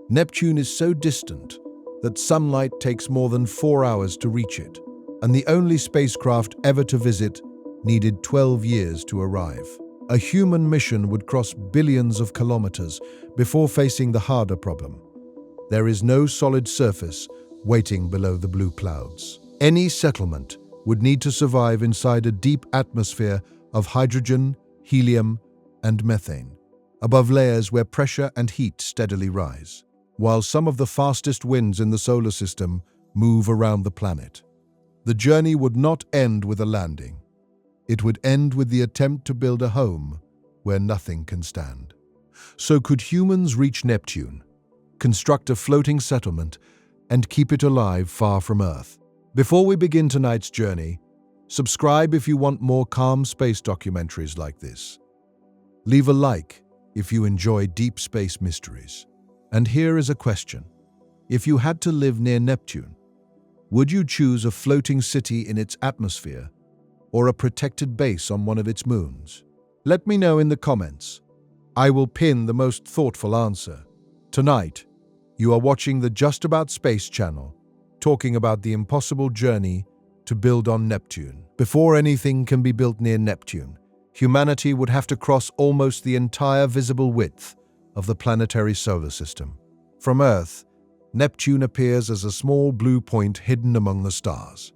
Neptune is so distant that sunlight takes more than 4 hours to reach it, and the only spacecraft ever to visit needed 12 years to arrive. A human mission would cross billions of kilometers before facing the harder problem. There is no solid surface waiting below the blue clouds. Any settlement would need to survive inside a deep atmosphere of hydrogen, helium, and methane, above layers where pressure and heat steadily rise, while some of the fastest winds in the solar system move around the planet. The journey would not end with a landing. It would end with the attempt to build a home where nothing can stand. So could humans reach Neptune, construct a floating settlement, and keep it alive far from Earth? Before we begin tonight's journey, subscribe if you want more calm space documentaries like this. Leave a like if you enjoy deep space mysteries. And here is a question. If you had to live near Neptune, would you choose a floating city in its atmosphere or a protected base on one of its moons? Let me know in the comments. I will pin the most thoughtful answer. Tonight, you are watching the Just About Space channel, talking about the impossible journey to build on Neptune. Before anything can be built near Neptune, humanity would have to cross almost the entire visible width of the planetary solar system. From Earth, Neptune appears as a small blue point hidden among the stars.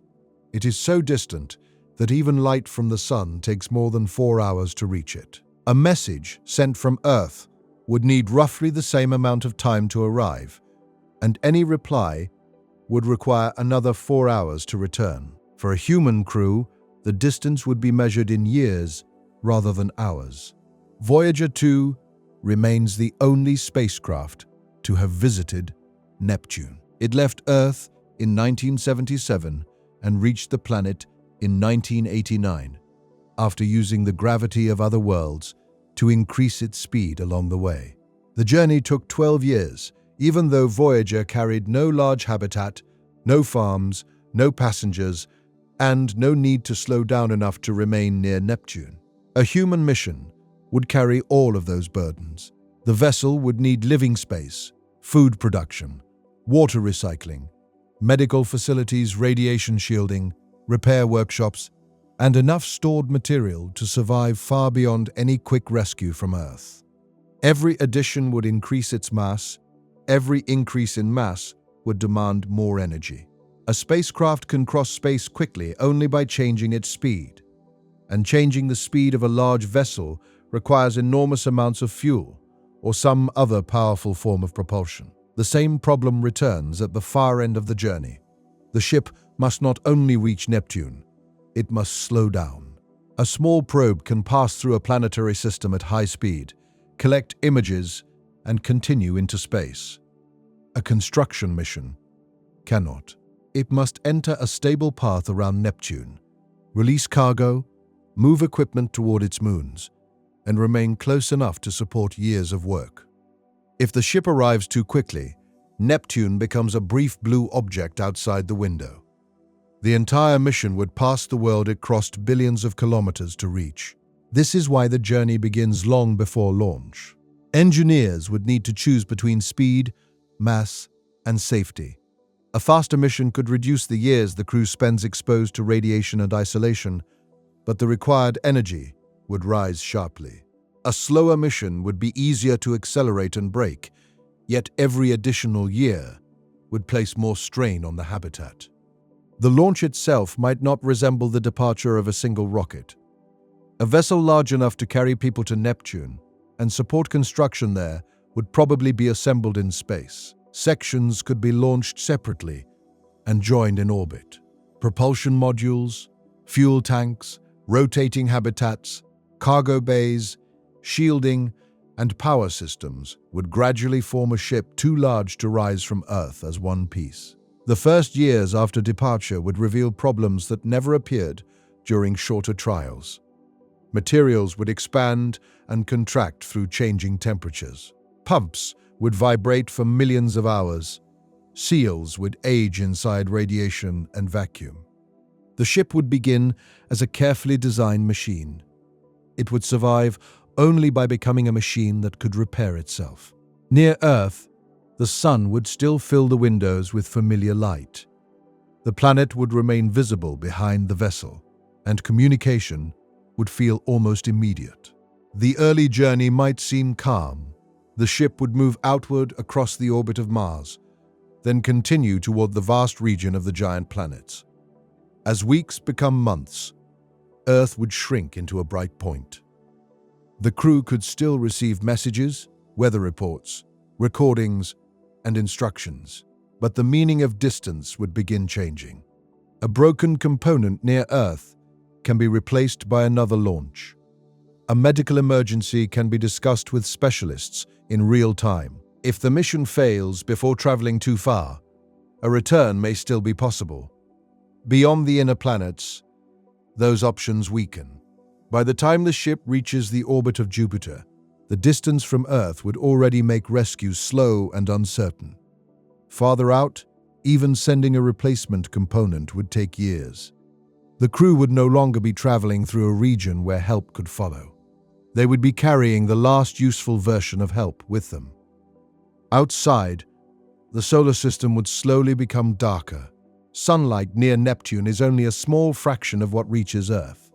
It is so distant that even light from the sun takes more than 4 hours to reach it. A message sent from Earth would need roughly the same amount of time to arrive, and any reply would require another 4 hours to return. For a human crew, the distance would be measured in years rather than hours. Voyager 2 remains the only spacecraft to have visited Neptune. It left Earth in 1977 and reached the planet in 1989, after using the gravity of other worlds to increase its speed along the way. The journey took 12 years, even though Voyager carried no large habitat, no farms, no passengers, and no need to slow down enough to remain near Neptune. A human mission would carry all of those burdens. The vessel would need living space, food production, water recycling, medical facilities, radiation shielding, repair workshops, and enough stored material to survive far beyond any quick rescue from Earth. Every addition would increase its mass. Every increase in mass would demand more energy. A spacecraft can cross space quickly only by changing its speed, and changing the speed of a large vessel requires enormous amounts of fuel or some other powerful form of propulsion. The same problem returns at the far end of the journey. The ship must not only reach Neptune, it must slow down. A small probe can pass through a planetary system at high speed, collect images, and continue into space. A construction mission cannot. It must enter a stable path around Neptune, release cargo, move equipment toward its moons, and remain close enough to support years of work. If the ship arrives too quickly, Neptune becomes a brief blue object outside the window. The entire mission would pass the world it crossed billions of kilometers to reach. This is why the journey begins long before launch. Engineers would need to choose between speed, mass, and safety. A faster mission could reduce the years the crew spends exposed to radiation and isolation, but the required energy would rise sharply. A slower mission would be easier to accelerate and brake, yet every additional year would place more strain on the habitat. The launch itself might not resemble the departure of a single rocket. A vessel large enough to carry people to Neptune and support construction there would probably be assembled in space. Sections could be launched separately and joined in orbit. Propulsion modules, fuel tanks, rotating habitats, cargo bays, shielding, and power systems would gradually form a ship too large to rise from Earth as one piece. The first years after departure would reveal problems that never appeared during shorter trials. Materials would expand and contract through changing temperatures. Pumps would vibrate for millions of hours. Seals would age inside radiation and vacuum. The ship would begin as a carefully designed machine. It would survive only by becoming a machine that could repair itself. Near Earth, The sun would still fill the windows with familiar light. The planet would remain visible behind the vessel, and communication would feel almost immediate. The early journey might seem calm. The ship would move outward across the orbit of Mars, then continue toward the vast region of the giant planets. As weeks become months, Earth would shrink into a bright point. The crew could still receive messages, weather reports, recordings, and instructions, but the meaning of distance would begin changing. A broken component near Earth can be replaced by another launch. A medical emergency can be discussed with specialists in real time. If the mission fails before traveling too far, a return may still be possible. Beyond the inner planets, those options weaken. By the time the ship reaches the orbit of Jupiter, the distance from Earth would already make rescue slow and uncertain. Farther out, even sending a replacement component would take years. The crew would no longer be traveling through a region where help could follow. They would be carrying the last useful version of help with them. Outside, the solar system would slowly become darker. Sunlight near Neptune is only a small fraction of what reaches Earth.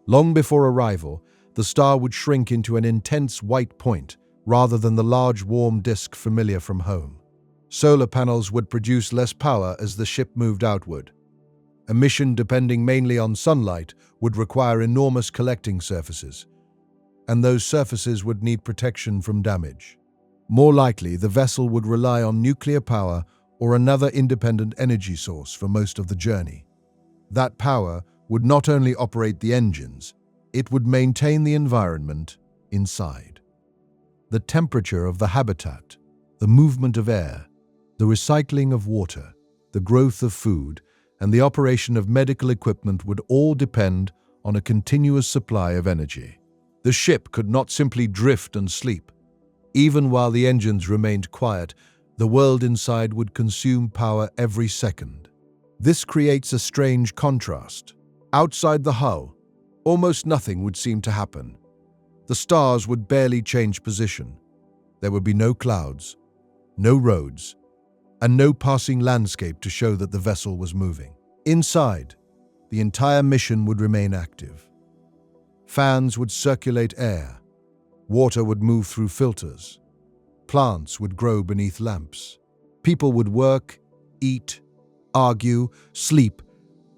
Long before arrival, the star would shrink into an intense white point rather than the large warm disk familiar from home. Solar panels would produce less power as the ship moved outward. A mission depending mainly on sunlight would require enormous collecting surfaces, and those surfaces would need protection from damage. More likely, the vessel would rely on nuclear power or another independent energy source for most of the journey. That power would not only operate the engines, it would maintain the environment inside. The temperature of the habitat, the movement of air, the recycling of water, the growth of food, and the operation of medical equipment would all depend on a continuous supply of energy. The ship could not simply drift and sleep. Even while the engines remained quiet, the world inside would consume power every second. This creates a strange contrast. Outside the hull, almost nothing would seem to happen. The stars would barely change position. There would be no clouds, no roads, and no passing landscape to show that the vessel was moving. Inside, the entire mission would remain active. Fans would circulate air. Water would move through filters. Plants would grow beneath lamps. People would work, eat, argue, sleep,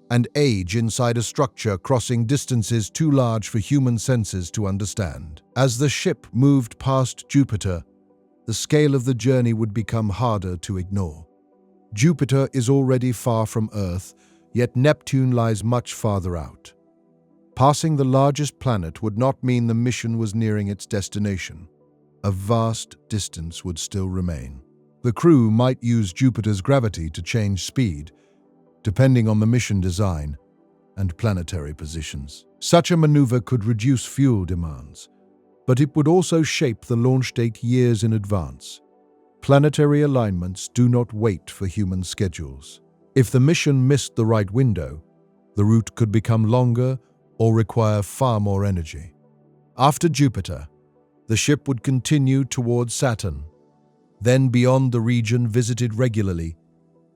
and age inside a structure crossing distances too large for human senses to understand. As the ship moved past Jupiter, the scale of the journey would become harder to ignore. Jupiter is already far from Earth, yet Neptune lies much farther out. Passing the largest planet would not mean the mission was nearing its destination. A vast distance would still remain. The crew might use Jupiter's gravity to change speed, depending on the mission design and planetary positions. Such a maneuver could reduce fuel demands, but it would also shape the launch date years in advance. Planetary alignments do not wait for human schedules. If the mission missed the right window, the route could become longer or require far more energy. After Jupiter, the ship would continue towards Saturn, then beyond the region visited regularly,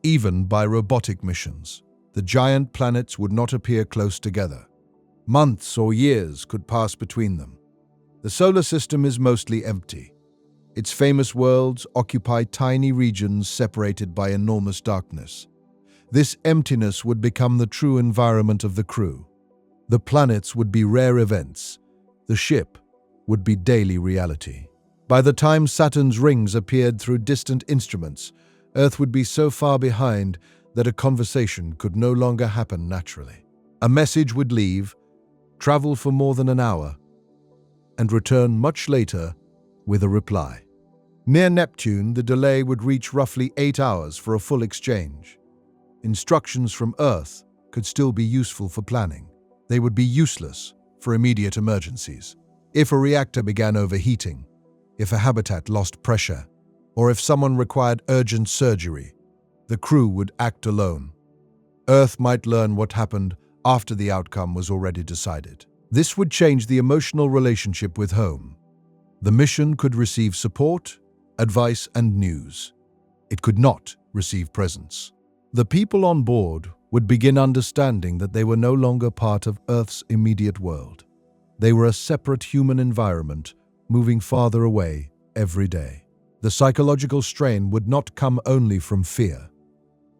even by robotic missions. The giant planets would not appear close together. Months or years could pass between them. The solar system is mostly empty. Its famous worlds occupy tiny regions separated by enormous darkness. This emptiness would become the true environment of the crew. The planets would be rare events. The ship would be daily reality. By the time Saturn's rings appeared through distant instruments, Earth would be so far behind that a conversation could no longer happen naturally. A message would leave, travel for more than an hour, and return much later with a reply. Near Neptune, the delay would reach roughly 8 hours for a full exchange. Instructions from Earth could still be useful for planning. They would be useless for immediate emergencies. If a reactor began overheating, if a habitat lost pressure, or if someone required urgent surgery, the crew would act alone. Earth might learn what happened after the outcome was already decided. This would change the emotional relationship with home. The mission could receive support, advice, and news. It could not receive presents. The people on board would begin understanding that they were no longer part of Earth's immediate world. They were a separate human environment, moving farther away every day. The psychological strain would not come only from fear.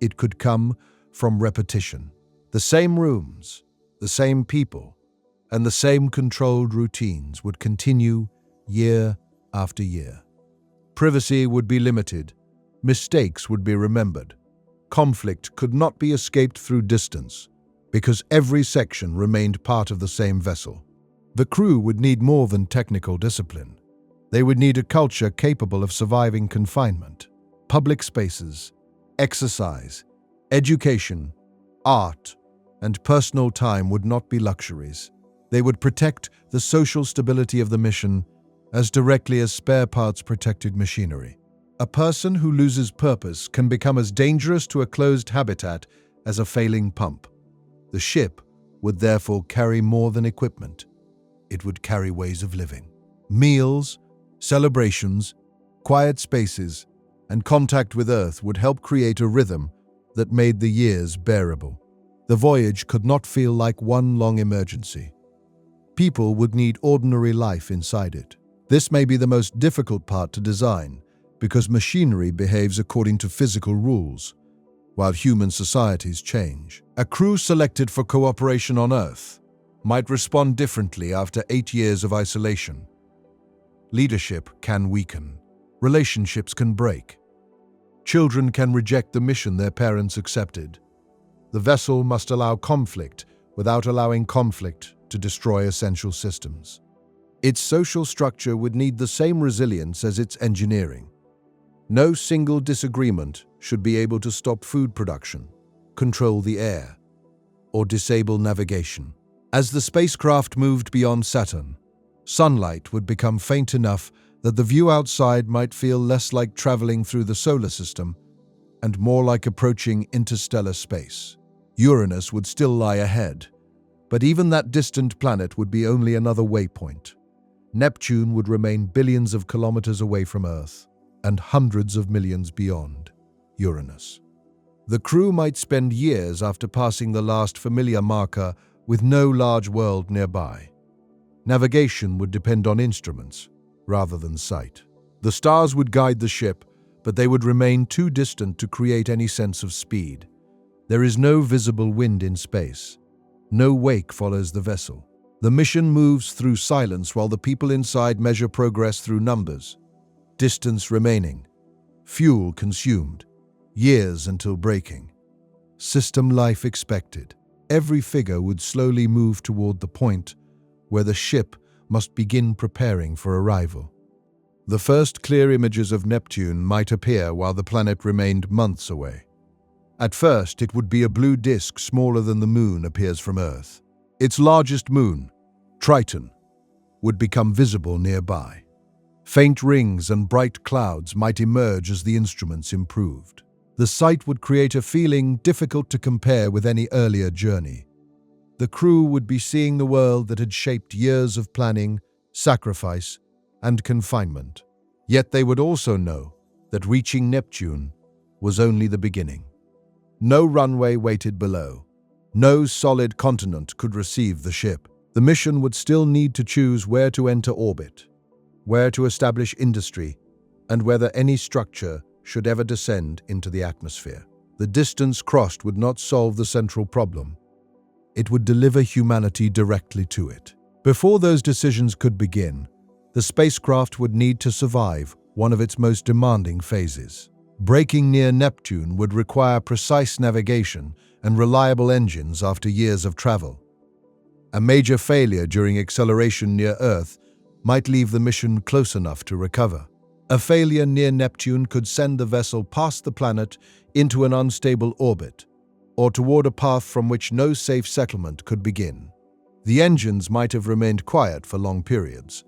It could come from repetition. The same rooms, the same people, and the same controlled routines would continue year after year. Privacy would be limited. Mistakes would be remembered. Conflict could not be escaped through distance, because every section remained part of the same vessel. The crew would need more than technical discipline. They would need a culture capable of surviving confinement. Public spaces, exercise, education, art, and personal time would not be luxuries. They would protect the social stability of the mission as directly as spare parts protected machinery. A person who loses purpose can become as dangerous to a closed habitat as a failing pump. The ship would therefore carry more than equipment. It would carry ways of living. Meals, celebrations, quiet spaces, and contact with Earth would help create a rhythm that made the years bearable. The voyage could not feel like one long emergency. People would need ordinary life inside it. This may be the most difficult part to design, because machinery behaves according to physical rules, while human societies change. A crew selected for cooperation on Earth might respond differently after 8 years of isolation. Leadership can weaken. Relationships can break. Children can reject the mission their parents accepted. The vessel must allow conflict without allowing conflict to destroy essential systems. Its social structure would need the same resilience as its engineering. No single disagreement should be able to stop food production, control the air, or disable navigation. As the spacecraft moved beyond Saturn, sunlight would become faint enough that the view outside might feel less like traveling through the solar system and more like approaching interstellar space. Uranus would still lie ahead, but even that distant planet would be only another waypoint. Neptune would remain billions of kilometers away from Earth and hundreds of millions beyond Uranus. The crew might spend years after passing the last familiar marker with no large world nearby. Navigation would depend on instruments rather than sight. The stars would guide the ship, but they would remain too distant to create any sense of speed. There is no visible wind in space. No wake follows the vessel. The mission moves through silence while the people inside measure progress through numbers. Distance remaining. Fuel consumed. Years until braking. System life expected. Every figure would slowly move toward the point where the ship must begin preparing for arrival. The first clear images of Neptune might appear while the planet remained months away. At first, it would be a blue disk smaller than the Moon appears from Earth. Its largest moon, Triton, would become visible nearby. Faint rings and bright clouds might emerge as the instruments improved. The sight would create a feeling difficult to compare with any earlier journey. The crew would be seeing the world that had shaped years of planning, sacrifice, and confinement. Yet they would also know that reaching Neptune was only the beginning. No runway waited below. No solid continent could receive the ship. The mission would still need to choose where to enter orbit, where to establish industry, and whether any structure should ever descend into the atmosphere. The distance crossed would not solve the central problem. It would deliver humanity directly to it. Before those decisions could begin, the spacecraft would need to survive one of its most demanding phases. Braking near Neptune would require precise navigation and reliable engines after years of travel. A major failure during acceleration near Earth might leave the mission close enough to recover. A failure near Neptune could send the vessel past the planet into an unstable orbit, or toward a path from which no safe settlement could begin. The engines might have remained quiet for long periods,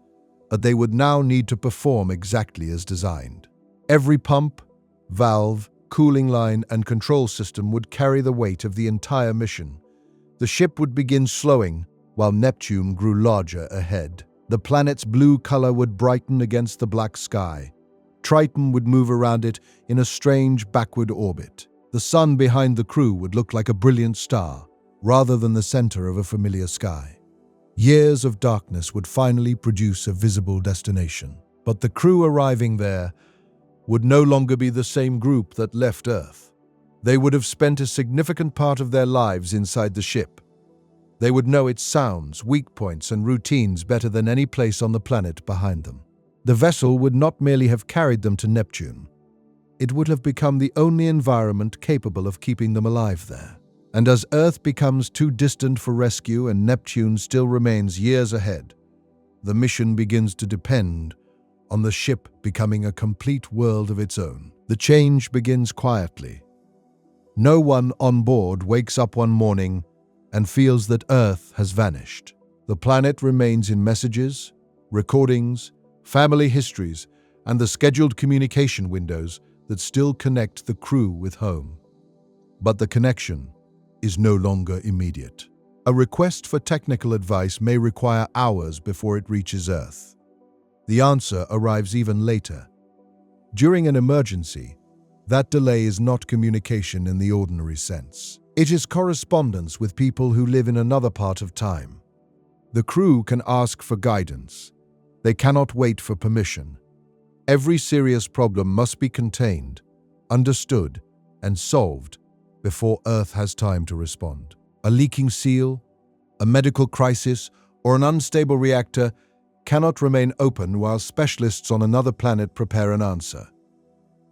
but they would now need to perform exactly as designed. Every pump, valve, cooling line, and control system would carry the weight of the entire mission. The ship would begin slowing while Neptune grew larger ahead. The planet's blue color would brighten against the black sky, Triton would move around it in a strange backward orbit. The sun behind the crew would look like a brilliant star, rather than the center of a familiar sky. Years of darkness would finally produce a visible destination. But the crew arriving there would no longer be the same group that left Earth. They would have spent a significant part of their lives inside the ship. They would know its sounds, weak points, and routines better than any place on the planet behind them. The vessel would not merely have carried them to Neptune. It would have become the only environment capable of keeping them alive there. And as Earth becomes too distant for rescue and Neptune still remains years ahead, the mission begins to depend on the ship becoming a complete world of its own. The change begins quietly. No one on board wakes up one morning and feels that Earth has vanished. The planet remains in messages, recordings, family histories, and the scheduled communication windows that still connect the crew with home. But the connection is no longer immediate. A request for technical advice may require hours before it reaches Earth. The answer arrives even later. During an emergency, that delay is not communication in the ordinary sense. It is correspondence with people who live in another part of time. The crew can ask for guidance. They cannot wait for permission. Every serious problem must be contained, understood, and solved before Earth has time to respond. A leaking seal, a medical crisis, or an unstable reactor cannot remain open while specialists on another planet prepare an answer.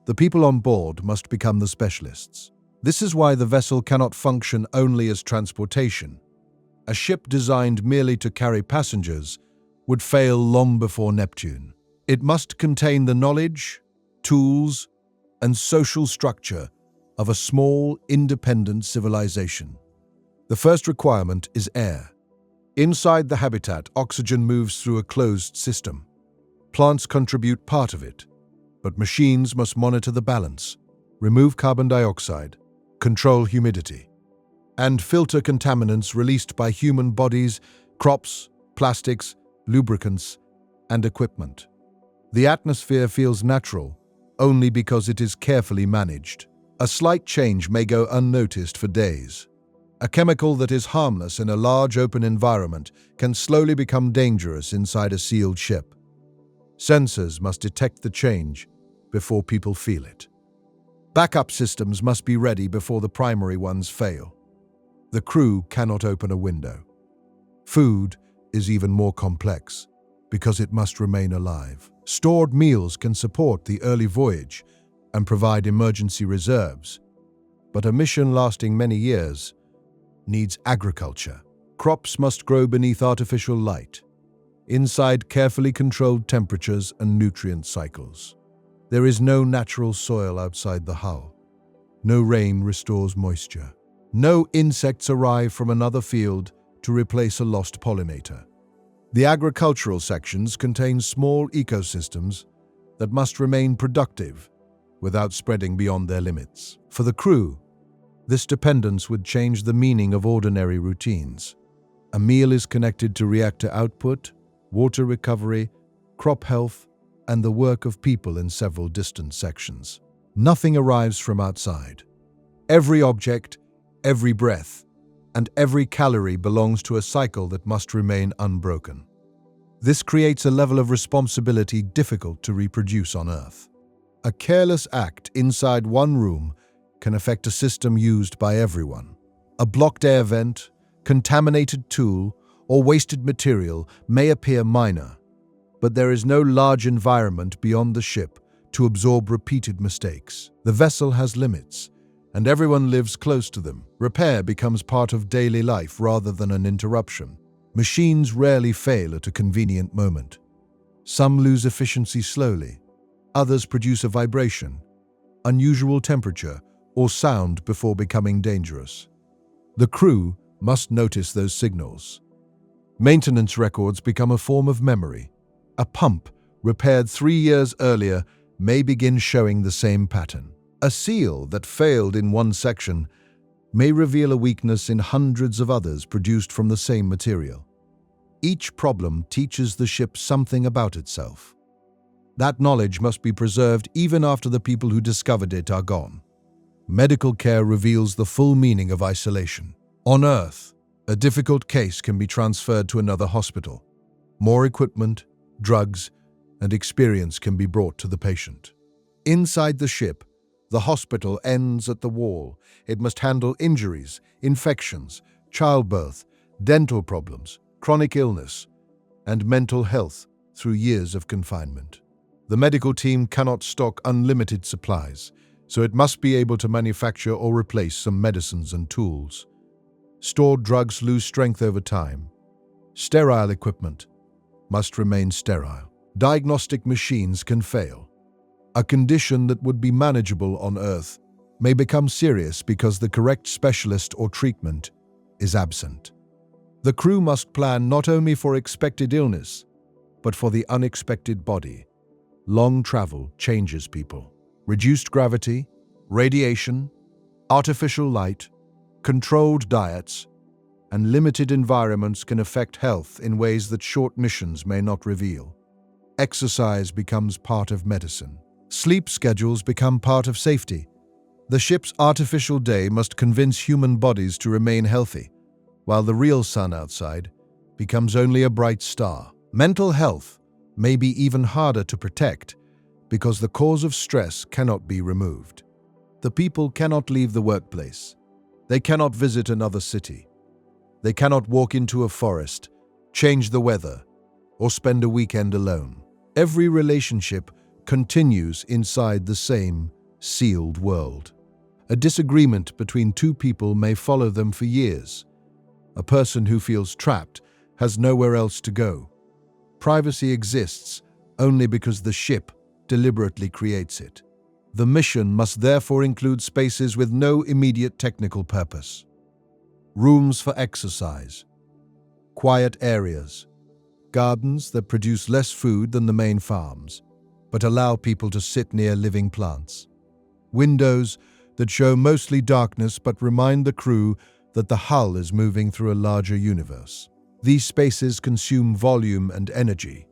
The people on board must become the specialists. This is why the vessel cannot function only as transportation. A ship designed merely to carry passengers would fail long before Neptune. It must contain the knowledge, tools, and social structure of a small, independent civilization. The first requirement is air. Inside the habitat, oxygen moves through a closed system. Plants contribute part of it, but machines must monitor the balance, remove carbon dioxide, control humidity, and filter contaminants released by human bodies, crops, plastics, lubricants, and equipment. The atmosphere feels natural only because it is carefully managed. A slight change may go unnoticed for days. A chemical that is harmless in a large open environment can slowly become dangerous inside a sealed ship. Sensors must detect the change before people feel it. Backup systems must be ready before the primary ones fail. The crew cannot open a window. Food is even more complex because it must remain alive. Stored meals can support the early voyage and provide emergency reserves, but a mission lasting many years needs agriculture. Crops must grow beneath artificial light, inside carefully controlled temperatures and nutrient cycles. There is no natural soil outside the hull. No rain restores moisture. No insects arrive from another field to replace a lost pollinator. The agricultural sections contain small ecosystems that must remain productive without spreading beyond their limits. For the crew, this dependence would change the meaning of ordinary routines. A meal is connected to reactor output, water recovery, crop health, and the work of people in several distant sections. Nothing arrives from outside. Every object, every breath, and every calorie belongs to a cycle that must remain unbroken. This creates a level of responsibility difficult to reproduce on Earth. A careless act inside one room can affect a system used by everyone. A blocked air vent, contaminated tool, or wasted material may appear minor, but there is no large environment beyond the ship to absorb repeated mistakes. The vessel has limits, and everyone lives close to them. Repair becomes part of daily life rather than an interruption. Machines rarely fail at a convenient moment. Some lose efficiency slowly. Others produce a vibration, unusual temperature, or sound before becoming dangerous. The crew must notice those signals. Maintenance records become a form of memory. A pump repaired 3 years earlier may begin showing the same pattern. A seal that failed in one section may reveal a weakness in hundreds of others produced from the same material. Each problem teaches the ship something about itself. That knowledge must be preserved even after the people who discovered it are gone. Medical care reveals the full meaning of isolation. On Earth, a difficult case can be transferred to another hospital. More equipment, drugs, and experience can be brought to the patient. Inside the ship, the hospital ends at the wall. It must handle injuries, infections, childbirth, dental problems, chronic illness, and mental health through years of confinement. The medical team cannot stock unlimited supplies, so it must be able to manufacture or replace some medicines and tools. Stored drugs lose strength over time. Sterile equipment must remain sterile. Diagnostic machines can fail. A condition that would be manageable on Earth may become serious because the correct specialist or treatment is absent. The crew must plan not only for expected illness, but for the unexpected body. Long travel changes people. Reduced gravity, radiation, artificial light, controlled diets, and limited environments can affect health in ways that short missions may not reveal. Exercise becomes part of medicine. Sleep schedules become part of safety. The ship's artificial day must convince human bodies to remain healthy, while the real sun outside becomes only a bright star. Mental health may be even harder to protect because the cause of stress cannot be removed. The people cannot leave the workplace. They cannot visit another city. They cannot walk into a forest, change the weather, or spend a weekend alone. Every relationship continues inside the same sealed world. A disagreement between two people may follow them for years. A person who feels trapped has nowhere else to go. Privacy exists only because the ship deliberately creates it. The mission must therefore include spaces with no immediate technical purpose. Rooms for exercise, quiet areas, gardens that produce less food than the main farms, but allow people to sit near living plants. Windows that show mostly darkness but remind the crew that the hull is moving through a larger universe. These spaces consume volume and energy.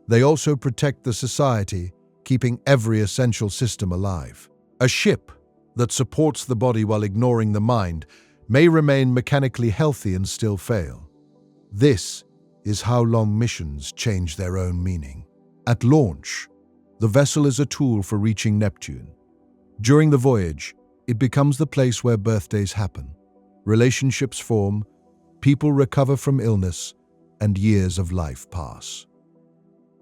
They also protect the society, keeping every essential system alive. A ship that supports the body while ignoring the mind may remain mechanically healthy and still fail. This is how long missions change their own meaning. At launch, the vessel is a tool for reaching Neptune. During the voyage, it becomes the place where birthdays happen, relationships form, people recover from illness, and years of life pass.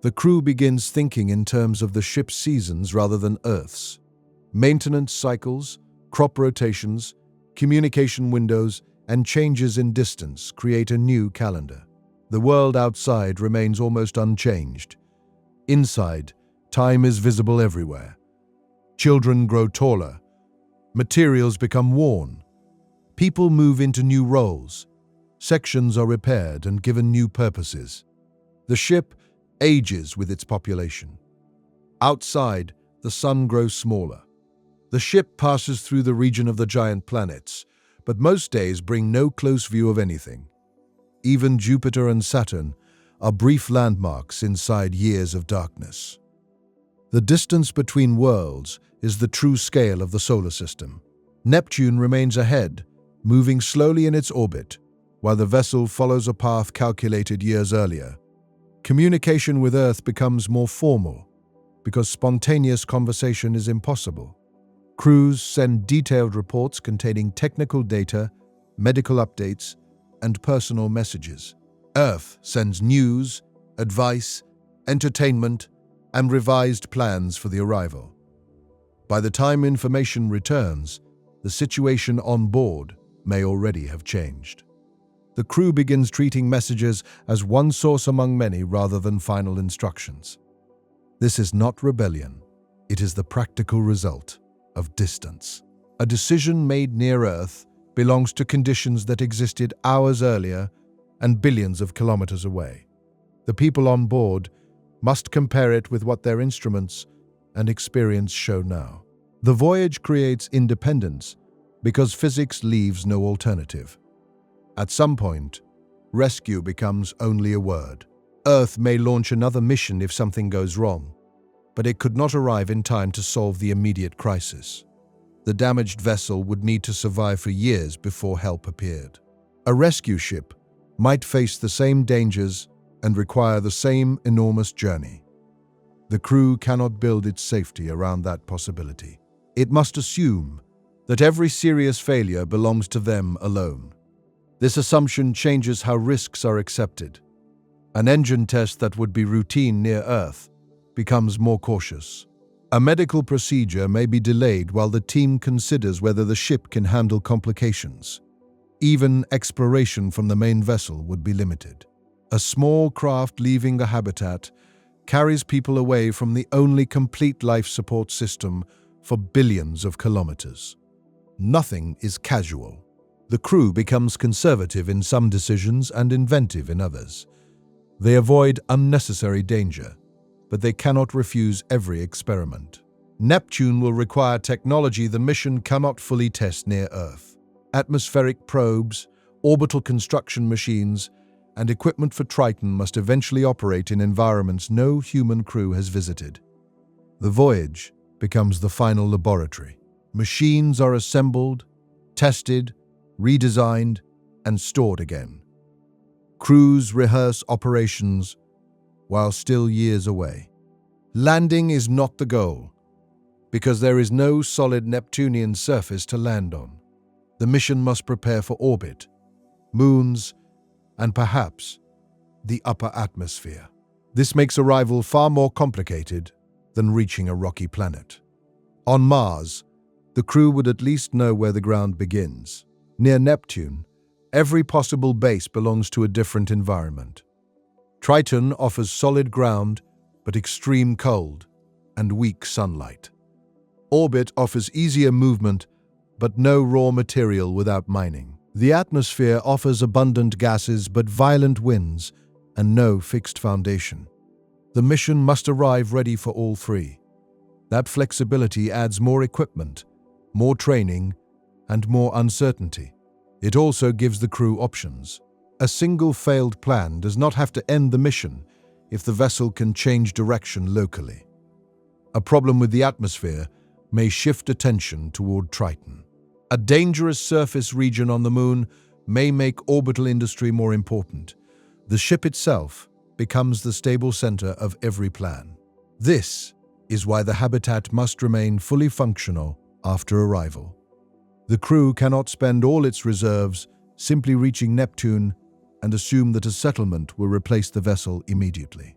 The crew begins thinking in terms of the ship's seasons rather than Earth's. Maintenance cycles, crop rotations, communication windows, and changes in distance create a new calendar. The world outside remains almost unchanged. Inside, time is visible everywhere. Children grow taller. Materials become worn. People move into new roles. Sections are repaired and given new purposes. The ship ages with its population. Outside, the sun grows smaller. The ship passes through the region of the giant planets, but most days bring no close view of anything. Even Jupiter and Saturn are brief landmarks inside years of darkness. The distance between worlds is the true scale of the solar system. Neptune remains ahead, moving slowly in its orbit, while the vessel follows a path calculated years earlier. Communication with Earth becomes more formal, because spontaneous conversation is impossible. Crews send detailed reports containing technical data, medical updates, and personal messages. Earth sends news, advice, entertainment, and revised plans for the arrival. By the time information returns, the situation on board may already have changed. The crew begins treating messages as one source among many rather than final instructions. This is not rebellion. It is the practical result of distance. A decision made near Earth belongs to conditions that existed hours earlier and billions of kilometers away. The people on board must compare it with what their instruments and experience show now. The voyage creates independence because physics leaves no alternative. At some point, rescue becomes only a word. Earth may launch another mission if something goes wrong, but it could not arrive in time to solve the immediate crisis. The damaged vessel would need to survive for years before help appeared. A rescue ship might face the same dangers and require the same enormous journey. The crew cannot build its safety around that possibility. It must assume that every serious failure belongs to them alone. This assumption changes how risks are accepted. An engine test that would be routine near Earth becomes more cautious. A medical procedure may be delayed while the team considers whether the ship can handle complications. Even exploration from the main vessel would be limited. A small craft leaving the habitat carries people away from the only complete life support system for billions of kilometers. Nothing is casual. The crew becomes conservative in some decisions and inventive in others. They avoid unnecessary danger, but they cannot refuse every experiment. Neptune will require technology the mission cannot fully test near Earth. Atmospheric probes, orbital construction machines, and equipment for Triton must eventually operate in environments no human crew has visited. The voyage becomes the final laboratory. Machines are assembled, tested, redesigned, and stored again. Crews rehearse operations while still years away. Landing is not the goal, because there is no solid Neptunian surface to land on. The mission must prepare for orbit, moons, and perhaps the upper atmosphere. This makes arrival far more complicated than reaching a rocky planet. On Mars, the crew would at least know where the ground begins. Near Neptune, every possible base belongs to a different environment. Triton offers solid ground, but extreme cold and weak sunlight. Orbit offers easier movement, but no raw material without mining. The atmosphere offers abundant gases but violent winds and no fixed foundation. The mission must arrive ready for all three. That flexibility adds more equipment, more training, and more uncertainty. It also gives the crew options. A single failed plan does not have to end the mission if the vessel can change direction locally. A problem with the atmosphere may shift attention toward Triton. A dangerous surface region on the Moon may make orbital industry more important. The ship itself becomes the stable center of every plan. This is why the habitat must remain fully functional after arrival. The crew cannot spend all its reserves simply reaching Neptune and assume that a settlement will replace the vessel immediately.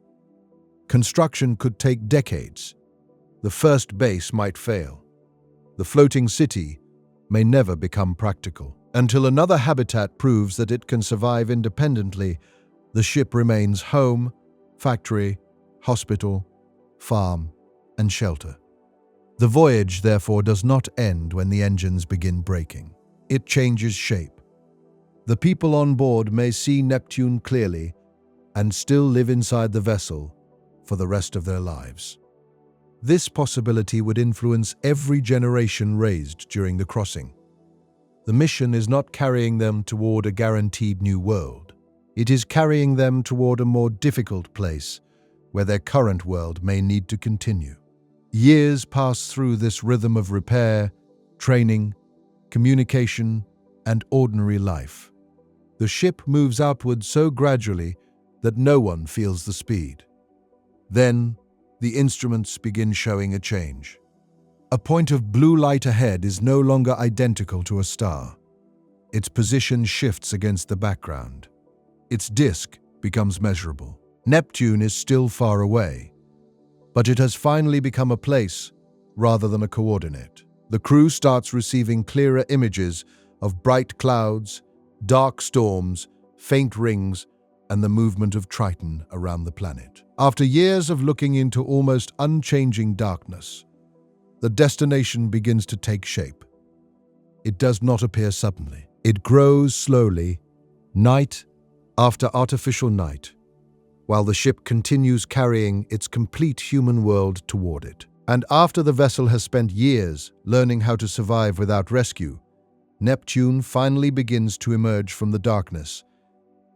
Construction could take decades. The first base might fail. The floating city may never become practical. Until another habitat proves that it can survive independently, the ship remains home, factory, hospital, farm, and shelter. The voyage, therefore, does not end when the engines begin braking. It changes shape. The people on board may see Neptune clearly and still live inside the vessel for the rest of their lives. This possibility would influence every generation raised during the crossing. The mission is not carrying them toward a guaranteed new world. It is carrying them toward a more difficult place where their current world may need to continue. Years pass through this rhythm of repair, training, communication, and ordinary life. The ship moves outward so gradually that no one feels the speed. Then, the instruments begin showing a change. A point of blue light ahead is no longer identical to a star. Its position shifts against the background. Its disk becomes measurable. Neptune is still far away, but it has finally become a place rather than a coordinate. The crew starts receiving clearer images of bright clouds, dark storms, faint rings, and the movement of Triton around the planet. After years of looking into almost unchanging darkness, the destination begins to take shape. It does not appear suddenly. It grows slowly, night after artificial night, while the ship continues carrying its complete human world toward it. And after the vessel has spent years learning how to survive without rescue, Neptune finally begins to emerge from the darkness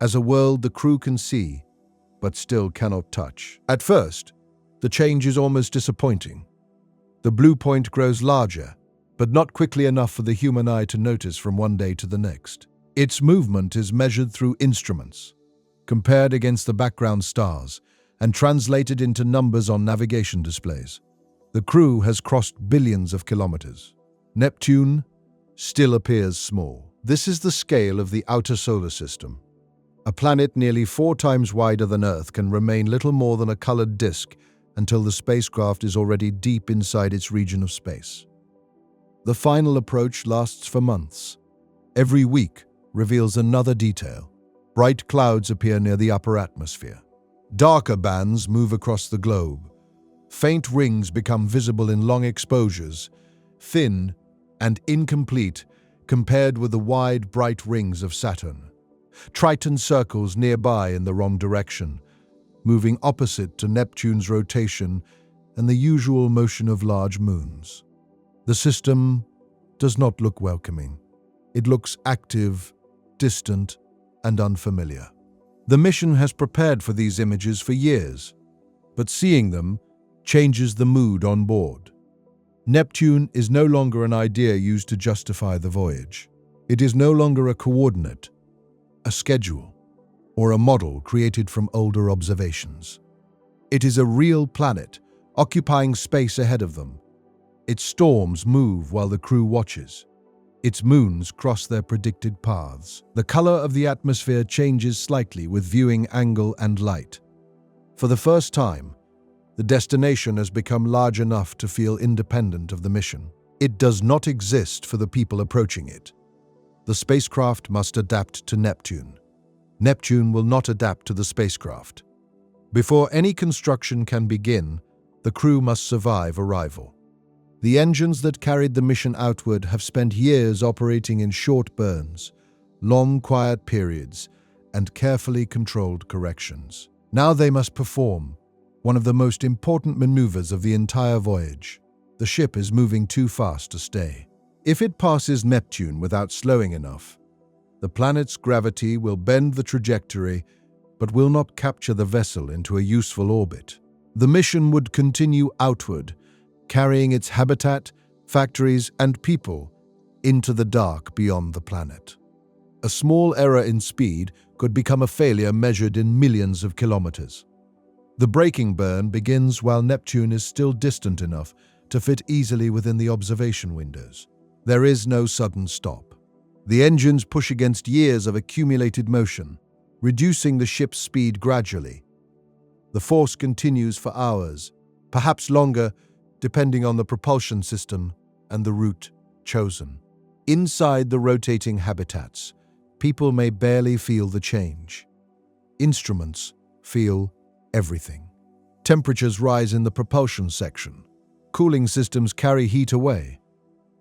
as a world the crew can see, but still cannot touch. At first, The change is almost disappointing. The blue point grows larger, but not quickly enough for the human eye to notice from one day to the next. Its movement is measured through instruments, compared against the background stars, and translated into numbers on navigation displays. The crew has crossed billions of kilometers. Neptune still appears small. This is the scale of the outer solar system. A planet nearly 4 times wider than Earth can remain little more than a colored disk until the spacecraft is already deep inside its region of space. The final approach lasts for months. Every week reveals another detail. Bright clouds appear near the upper atmosphere. Darker bands move across the globe. Faint rings become visible in long exposures, thin and incomplete compared with the wide, bright rings of Saturn. Triton circles nearby in the wrong direction, moving opposite to Neptune's rotation and the usual motion of large moons. The system does not look welcoming. It looks active, distant, and unfamiliar. The mission has prepared for these images for years, but seeing them changes the mood on board. Neptune is no longer an idea used to justify the voyage. It is no longer a coordinate, a schedule, or a model created from older observations. It is a real planet, occupying space ahead of them. Its storms move while the crew watches. Its moons cross their predicted paths. The color of the atmosphere changes slightly with viewing angle and light. For the first time, the destination has become large enough to feel independent of the mission. It does not exist for the people approaching it. The spacecraft must adapt to Neptune. Neptune will not adapt to the spacecraft. Before any construction can begin, the crew must survive arrival. The engines that carried the mission outward have spent years operating in short burns, long quiet periods, and carefully controlled corrections. Now they must perform one of the most important maneuvers of the entire voyage. The ship is moving too fast to stay. If it passes Neptune without slowing enough, the planet's gravity will bend the trajectory but will not capture the vessel into a useful orbit. The mission would continue outward, carrying its habitat, factories, and people into the dark beyond the planet. A small error in speed could become a failure measured in millions of kilometers. The braking burn begins while Neptune is still distant enough to fit easily within the observation windows. There is no sudden stop. The engines push against years of accumulated motion, reducing the ship's speed gradually. The force continues for hours, perhaps longer, depending on the propulsion system and the route chosen. Inside the rotating habitats, people may barely feel the change. Instruments feel everything. Temperatures rise in the propulsion section. Cooling systems carry heat away.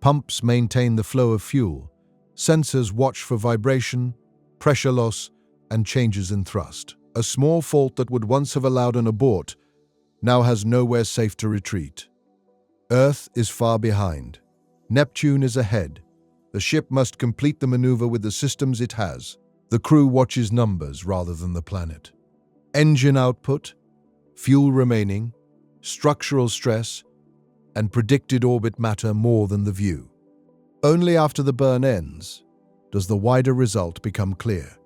Pumps maintain the flow of fuel. Sensors watch for vibration, pressure loss, and changes in thrust. A small fault that would once have allowed an abort now has nowhere safe to retreat. Earth is far behind. Neptune is ahead. The ship must complete the maneuver with the systems it has. The crew watches numbers rather than the planet. Engine output, fuel remaining, structural stress, and predicted orbit matter more than the view. Only after the burn ends does the wider result become clear.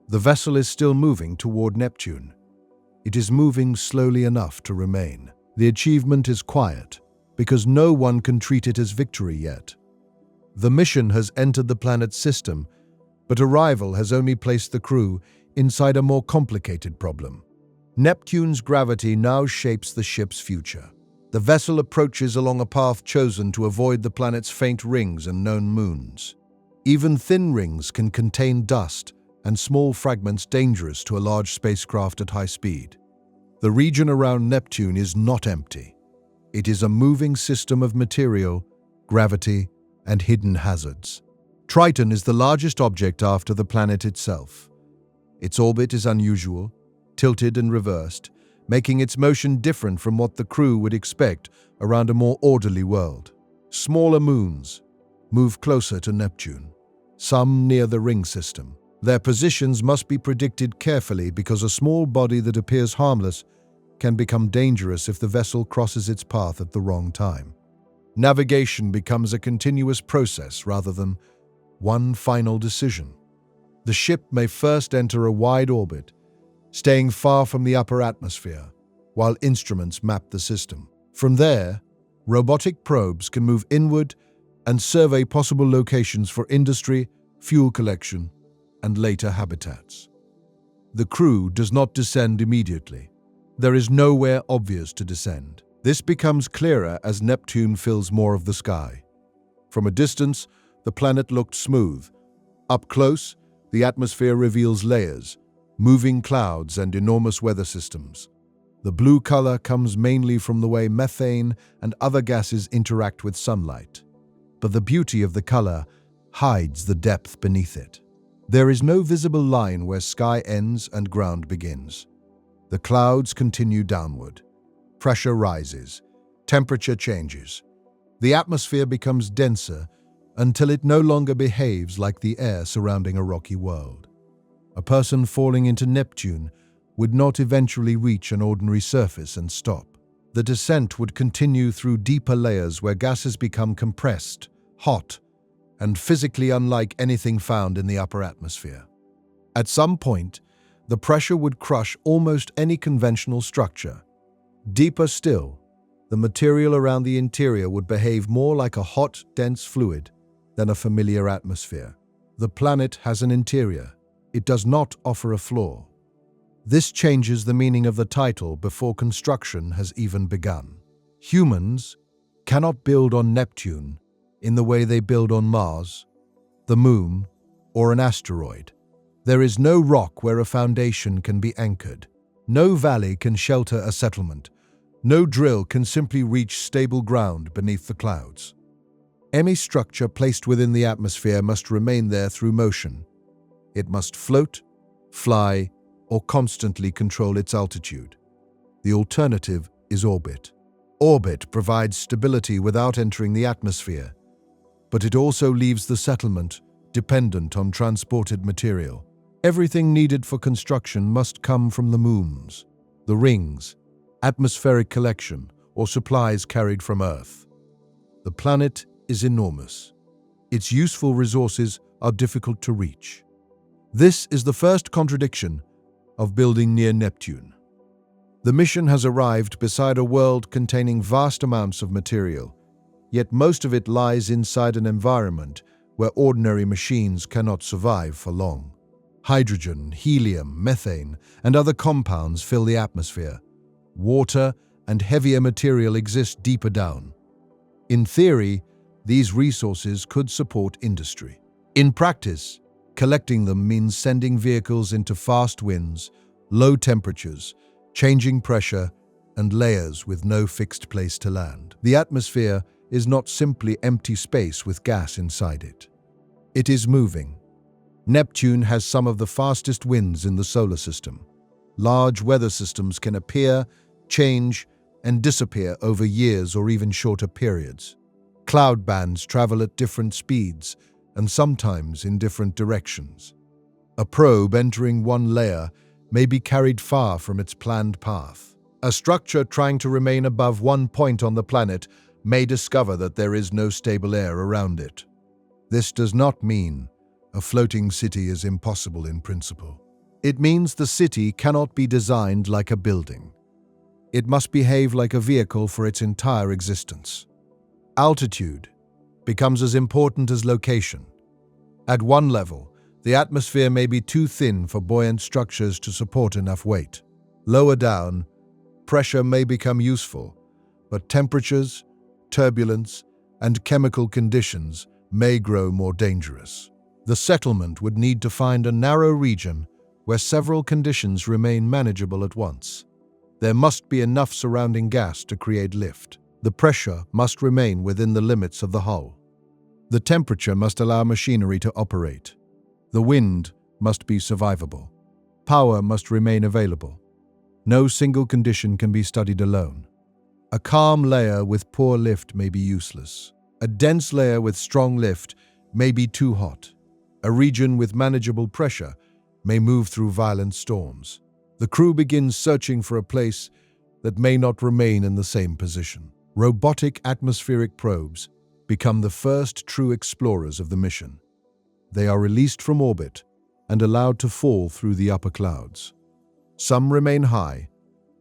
The vessel is still moving toward Neptune. It is moving slowly enough to remain. The achievement is quiet, because no one can treat it as victory yet. The mission has entered the planet's system, but arrival has only placed the crew inside a more complicated problem. Neptune's gravity now shapes the ship's future. The vessel approaches along a path chosen to avoid the planet's faint rings and known moons. Even thin rings can contain dust and small fragments dangerous to a large spacecraft at high speed. The region around Neptune is not empty. It is a moving system of material, gravity, and hidden hazards. Triton is the largest object after the planet itself. Its orbit is unusual, tilted and reversed, making its motion different from what the crew would expect around a more orderly world. Smaller moons move closer to Neptune, some near the ring system. Their positions must be predicted carefully because a small body that appears harmless can become dangerous if the vessel crosses its path at the wrong time. Navigation becomes a continuous process rather than one final decision. The ship may first enter a wide orbit, staying far from the upper atmosphere, while instruments map the system. From there, robotic probes can move inward and survey possible locations for industry, fuel collection, and later habitats. The crew does not descend immediately. There is nowhere obvious to descend. This becomes clearer as Neptune fills more of the sky. From a distance, the planet looked smooth. Up close, the atmosphere reveals layers, moving clouds, and enormous weather systems. The blue color comes mainly from the way methane and other gases interact with sunlight. But the beauty of the color hides the depth beneath it. There is no visible line where sky ends and ground begins. The clouds continue downward. Pressure rises. Temperature changes. The atmosphere becomes denser until it no longer behaves like the air surrounding a rocky world. A person falling into Neptune would not eventually reach an ordinary surface and stop. The descent would continue through deeper layers where gases become compressed, hot, and physically unlike anything found in the upper atmosphere. At some point, the pressure would crush almost any conventional structure. Deeper still, the material around the interior would behave more like a hot, dense fluid than a familiar atmosphere. The planet has an interior. It does not offer a floor. This changes the meaning of the title before construction has even begun. Humans cannot build on Neptune in the way they build on Mars, the Moon, or an asteroid. There is no rock where a foundation can be anchored. No valley can shelter a settlement. No drill can simply reach stable ground beneath the clouds. Any structure placed within the atmosphere must remain there through motion. It must float, fly, or constantly control its altitude. The alternative is orbit. Orbit provides stability without entering the atmosphere, but it also leaves the settlement dependent on transported material. Everything needed for construction must come from the moons, the rings, atmospheric collection, or supplies carried from Earth. The planet is enormous. Its useful resources are difficult to reach. This is the first contradiction of building near Neptune. The mission has arrived beside a world containing vast amounts of material, yet most of it lies inside an environment where ordinary machines cannot survive for long. Hydrogen, helium, methane, and other compounds fill the atmosphere. Water and heavier material exist deeper down. In theory, these resources could support industry. In practice, collecting them means sending vehicles into fast winds, low temperatures, changing pressure, and layers with no fixed place to land. The atmosphere is not simply empty space with gas inside it. It is moving. Neptune has some of the fastest winds in the solar system. Large weather systems can appear, change, and disappear over years or even shorter periods. Cloud bands travel at different speeds and sometimes in different directions. A probe entering one layer may be carried far from its planned path. A structure trying to remain above one point on the planet may discover that there is no stable air around it. This does not mean a floating city is impossible in principle. It means the city cannot be designed like a building. It must behave like a vehicle for its entire existence. Altitude becomes as important as location. At one level, the atmosphere may be too thin for buoyant structures to support enough weight. Lower down, pressure may become useful, but temperatures, turbulence, and chemical conditions may grow more dangerous. The settlement would need to find a narrow region where several conditions remain manageable at once. There must be enough surrounding gas to create lift. The pressure must remain within the limits of the hull. The temperature must allow machinery to operate. The wind must be survivable. Power must remain available. No single condition can be studied alone. A calm layer with poor lift may be useless. A dense layer with strong lift may be too hot. A region with manageable pressure may move through violent storms. The crew begins searching for a place that may not remain in the same position. Robotic atmospheric probes become the first true explorers of the mission. They are released from orbit and allowed to fall through the upper clouds. Some remain high,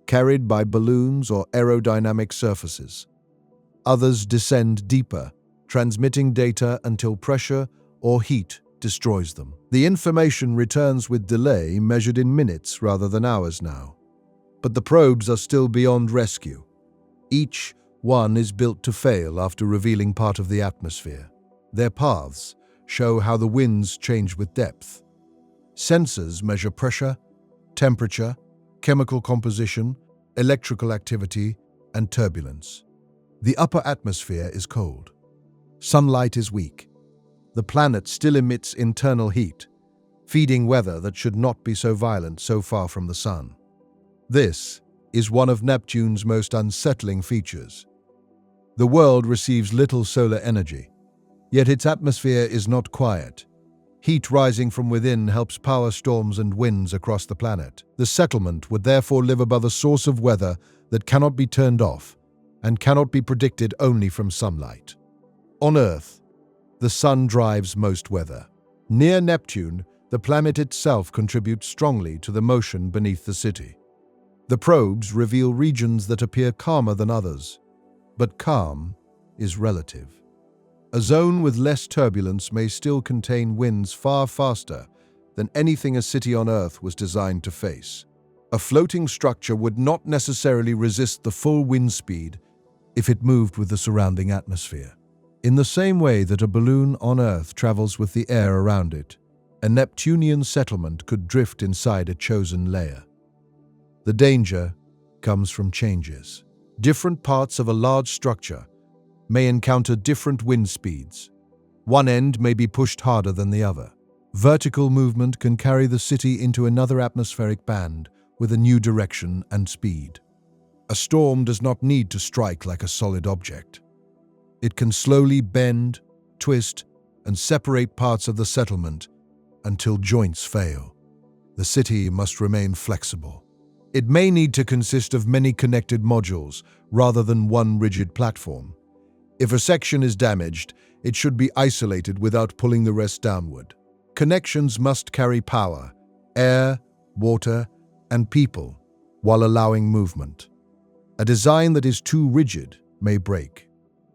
carried by balloons or aerodynamic surfaces. Others descend deeper, transmitting data until pressure or heat destroys them. The information returns with delay measured in minutes rather than hours now. But the probes are still beyond rescue. Each one is built to fail after revealing part of the atmosphere. Their paths show how the winds change with depth. Sensors measure pressure, temperature, chemical composition, electrical activity, and turbulence. The upper atmosphere is cold. Sunlight is weak. The planet still emits internal heat, feeding weather that should not be so violent so far from the sun. This is one of Neptune's most unsettling features. The world receives little solar energy, yet its atmosphere is not quiet. Heat rising from within helps power storms and winds across the planet. The settlement would therefore live above a source of weather that cannot be turned off and cannot be predicted only from sunlight. On Earth, the sun drives most weather. Near Neptune, the planet itself contributes strongly to the motion beneath the city. The probes reveal regions that appear calmer than others, but calm is relative. A zone with less turbulence may still contain winds far faster than anything a city on Earth was designed to face. A floating structure would not necessarily resist the full wind speed if it moved with the surrounding atmosphere. In the same way that a balloon on Earth travels with the air around it, a Neptunian settlement could drift inside a chosen layer. The danger comes from changes. Different parts of a large structure may encounter different wind speeds. One end may be pushed harder than the other. Vertical movement can carry the city into another atmospheric band with a new direction and speed. A storm does not need to strike like a solid object. It can slowly bend, twist, and separate parts of the settlement until joints fail. The city must remain flexible. It may need to consist of many connected modules rather than one rigid platform. If a section is damaged, it should be isolated without pulling the rest downward. Connections must carry power, air, water, and people while allowing movement. A design that is too rigid may break.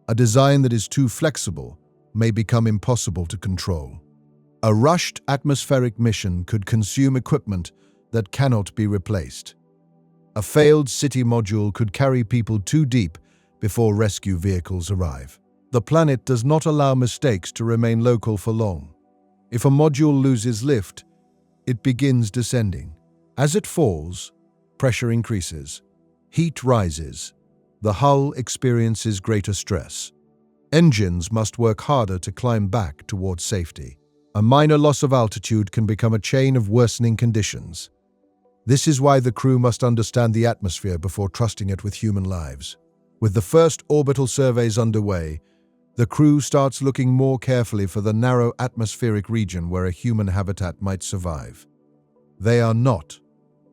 A design that is too flexible may become impossible to control. A rushed atmospheric mission could consume equipment that cannot be replaced. A failed city module could carry people too deep before rescue vehicles arrive. The planet does not allow mistakes to remain local for long. If a module loses lift, it begins descending. As it falls, pressure increases, heat rises, the hull experiences greater stress. Engines must work harder to climb back towards safety. A minor loss of altitude can become a chain of worsening conditions. This is why the crew must understand the atmosphere before trusting it with human lives. With the first orbital surveys underway, the crew starts looking more carefully for the narrow atmospheric region where a human habitat might survive. They are not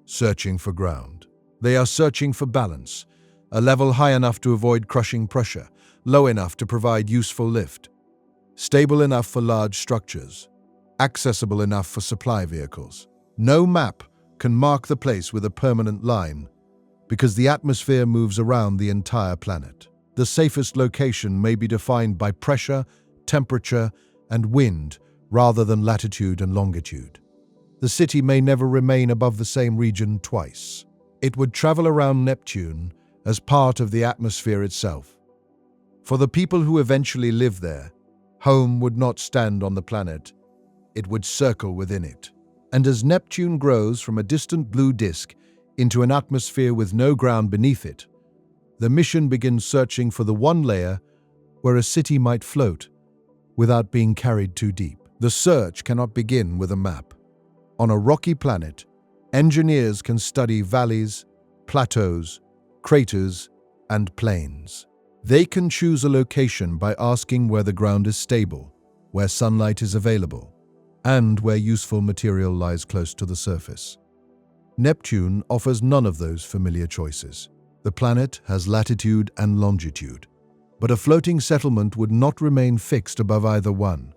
searching for ground. They are searching for balance, a level high enough to avoid crushing pressure, low enough to provide useful lift, stable enough for large structures, accessible enough for supply vehicles. No map can mark the place with a permanent line, because the atmosphere moves around the entire planet. The safest location may be defined by pressure, temperature, and wind rather than latitude and longitude. The city may never remain above the same region twice. It would travel around Neptune as part of the atmosphere itself. For the people who eventually live there, home would not stand on the planet, it would circle within it. And as Neptune grows from a distant blue disk into an atmosphere with no ground beneath it, the mission begins searching for the one layer where a city might float without being carried too deep. The search cannot begin with a map. On a rocky planet, engineers can study valleys, plateaus, craters, and plains. They can choose a location by asking where the ground is stable, where sunlight is available, and where useful material lies close to the surface. Neptune offers none of those familiar choices. The planet has latitude and longitude, but a floating settlement would not remain fixed above either one.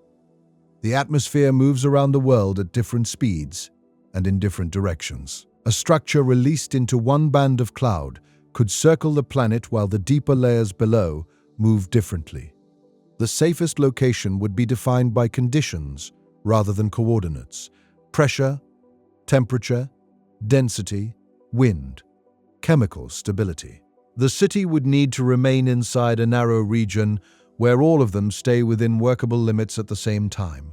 The atmosphere moves around the world at different speeds and in different directions. A structure released into one band of cloud could circle the planet while the deeper layers below move differently. The safest location would be defined by conditions rather than coordinates: pressure, temperature, density, wind, chemical stability. The city would need to remain inside a narrow region where all of them stay within workable limits at the same time.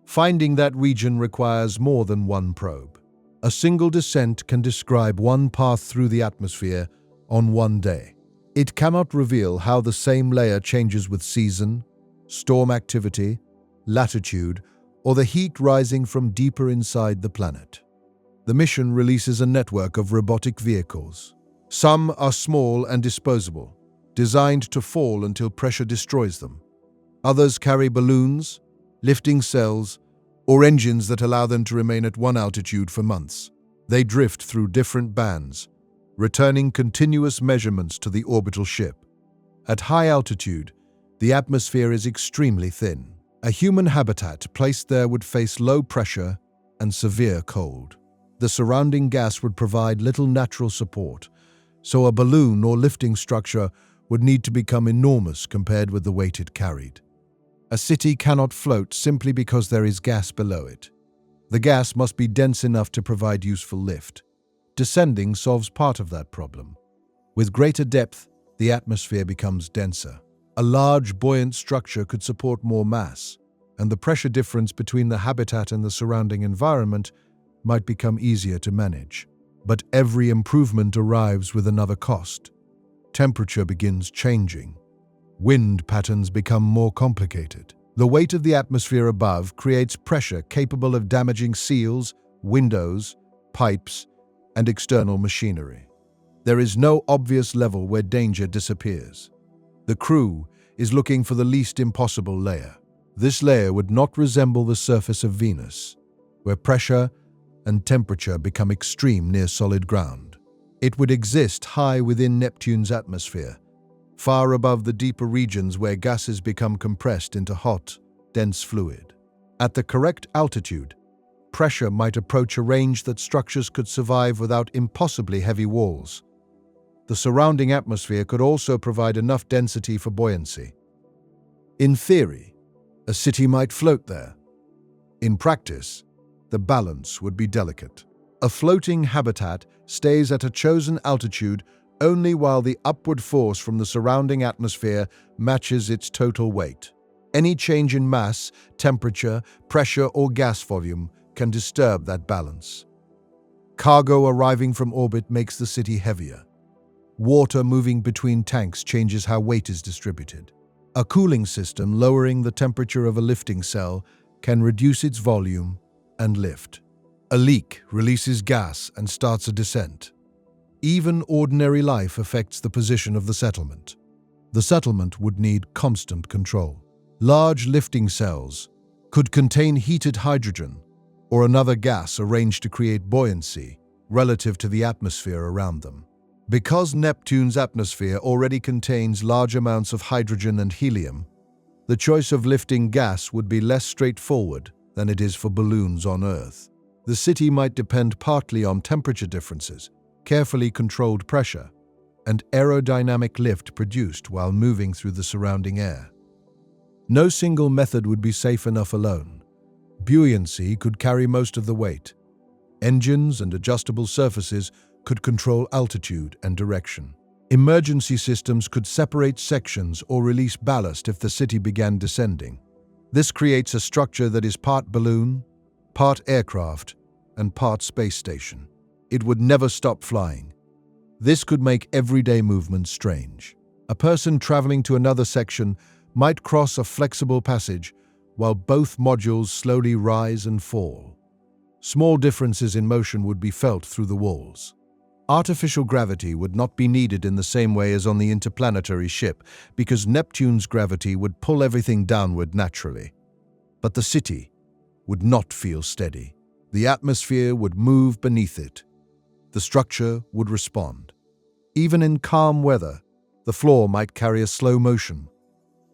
Finding that region requires more than one probe. A single descent can describe one path through the atmosphere on one day. It cannot reveal how the same layer changes with season, storm activity, latitude, or the heat rising from deeper inside the planet. The mission releases a network of robotic vehicles. Some are small and disposable, designed to fall until pressure destroys them. Others carry balloons, lifting cells, or engines that allow them to remain at one altitude for months. They drift through different bands, returning continuous measurements to the orbital ship. At high altitude, the atmosphere is extremely thin. A human habitat placed there would face low pressure and severe cold. The surrounding gas would provide little natural support, so a balloon or lifting structure would need to become enormous compared with the weight it carried. A city cannot float simply because there is gas below it. The gas must be dense enough to provide useful lift. Descending solves part of that problem. With greater depth, the atmosphere becomes denser. A large, buoyant structure could support more mass, and the pressure difference between the habitat and the surrounding environment might become easier to manage. But every improvement arrives with another cost. Temperature begins changing. Wind patterns become more complicated. The weight of the atmosphere above creates pressure capable of damaging seals, windows, pipes, and external machinery. There is no obvious level where danger disappears. The crew is looking for the least impossible layer. This layer would not resemble the surface of Venus, where pressure and temperature become extreme near solid ground. It would exist high within Neptune's atmosphere, far above the deeper regions where gases become compressed into hot, dense fluid. At the correct altitude, pressure might approach a range that structures could survive without impossibly heavy walls. The surrounding atmosphere could also provide enough density for buoyancy. In theory, a city might float there. In practice, the balance would be delicate. A floating habitat stays at a chosen altitude only while the upward force from the surrounding atmosphere matches its total weight. Any change in mass, temperature, pressure, or gas volume can disturb that balance. Cargo arriving from orbit makes the city heavier. Water moving between tanks changes how weight is distributed. A cooling system lowering the temperature of a lifting cell can reduce its volume and lift. A leak releases gas and starts a descent. Even ordinary life affects the position of the settlement. The settlement would need constant control. Large lifting cells could contain heated hydrogen or another gas arranged to create buoyancy relative to the atmosphere around them. Because Neptune's atmosphere already contains large amounts of hydrogen and helium, the choice of lifting gas would be less straightforward than it is for balloons on Earth. The city might depend partly on temperature differences, carefully controlled pressure, and aerodynamic lift produced while moving through the surrounding air. No single method would be safe enough alone. Buoyancy could carry most of the weight. Engines and adjustable surfaces could control altitude and direction. Emergency systems could separate sections or release ballast if the city began descending. This creates a structure that is part balloon, part aircraft, and part space station. It would never stop flying. This could make everyday movement strange. A person traveling to another section might cross a flexible passage while both modules slowly rise and fall. Small differences in motion would be felt through the walls. Artificial gravity would not be needed in the same way as on the interplanetary ship because Neptune's gravity would pull everything downward naturally. But the city would not feel steady. The atmosphere would move beneath it. The structure would respond. Even in calm weather, the floor might carry a slow motion,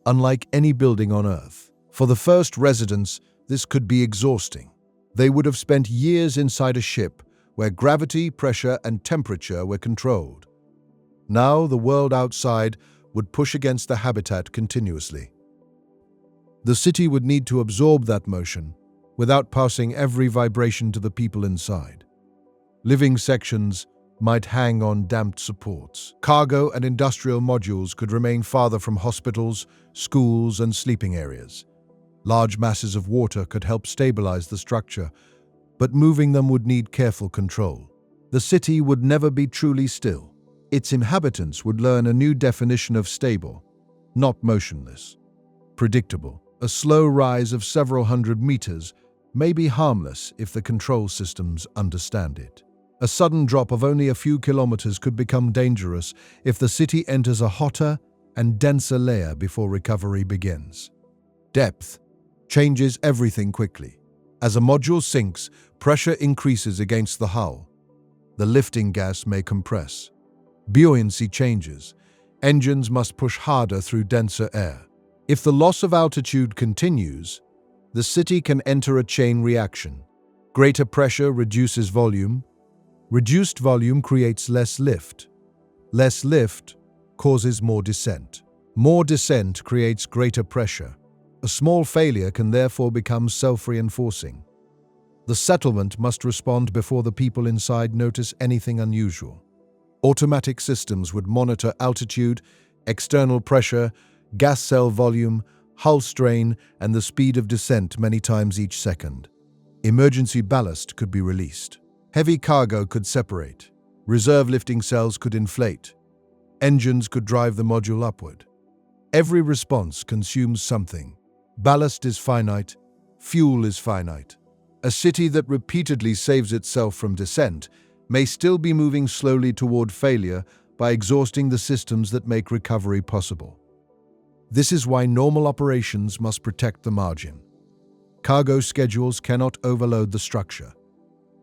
unlike any building on Earth. For the first residents, this could be exhausting. They would have spent years inside a ship where gravity, pressure, and temperature were controlled. Now, the world outside would push against the habitat continuously. The city would need to absorb that motion without passing every vibration to the people inside. Living sections might hang on damped supports. Cargo and industrial modules could remain farther from hospitals, schools, and sleeping areas. Large masses of water could help stabilize the structure, but moving them would need careful control. The city would never be truly still. Its inhabitants would learn a new definition of stable, not motionless. Predictable. A slow rise of several hundred meters may be harmless if the control systems understand it. A sudden drop of only a few kilometers could become dangerous if the city enters a hotter and denser layer before recovery begins. Depth changes everything quickly. As a module sinks, pressure increases against the hull. The lifting gas may compress. Buoyancy changes. Engines must push harder through denser air. If the loss of altitude continues, the city can enter a chain reaction. Greater pressure reduces volume. Reduced volume creates less lift. Less lift causes more descent. More descent creates greater pressure. A small failure can therefore become self-reinforcing. The settlement must respond before the people inside notice anything unusual. Automatic systems would monitor altitude, external pressure, gas cell volume, hull strain, and the speed of descent many times each second. Emergency ballast could be released. Heavy cargo could separate. Reserve lifting cells could inflate. Engines could drive the module upward. Every response consumes something. Ballast is finite. Fuel is finite. A city that repeatedly saves itself from descent may still be moving slowly toward failure by exhausting the systems that make recovery possible. This is why normal operations must protect the margin. Cargo schedules cannot overload the structure.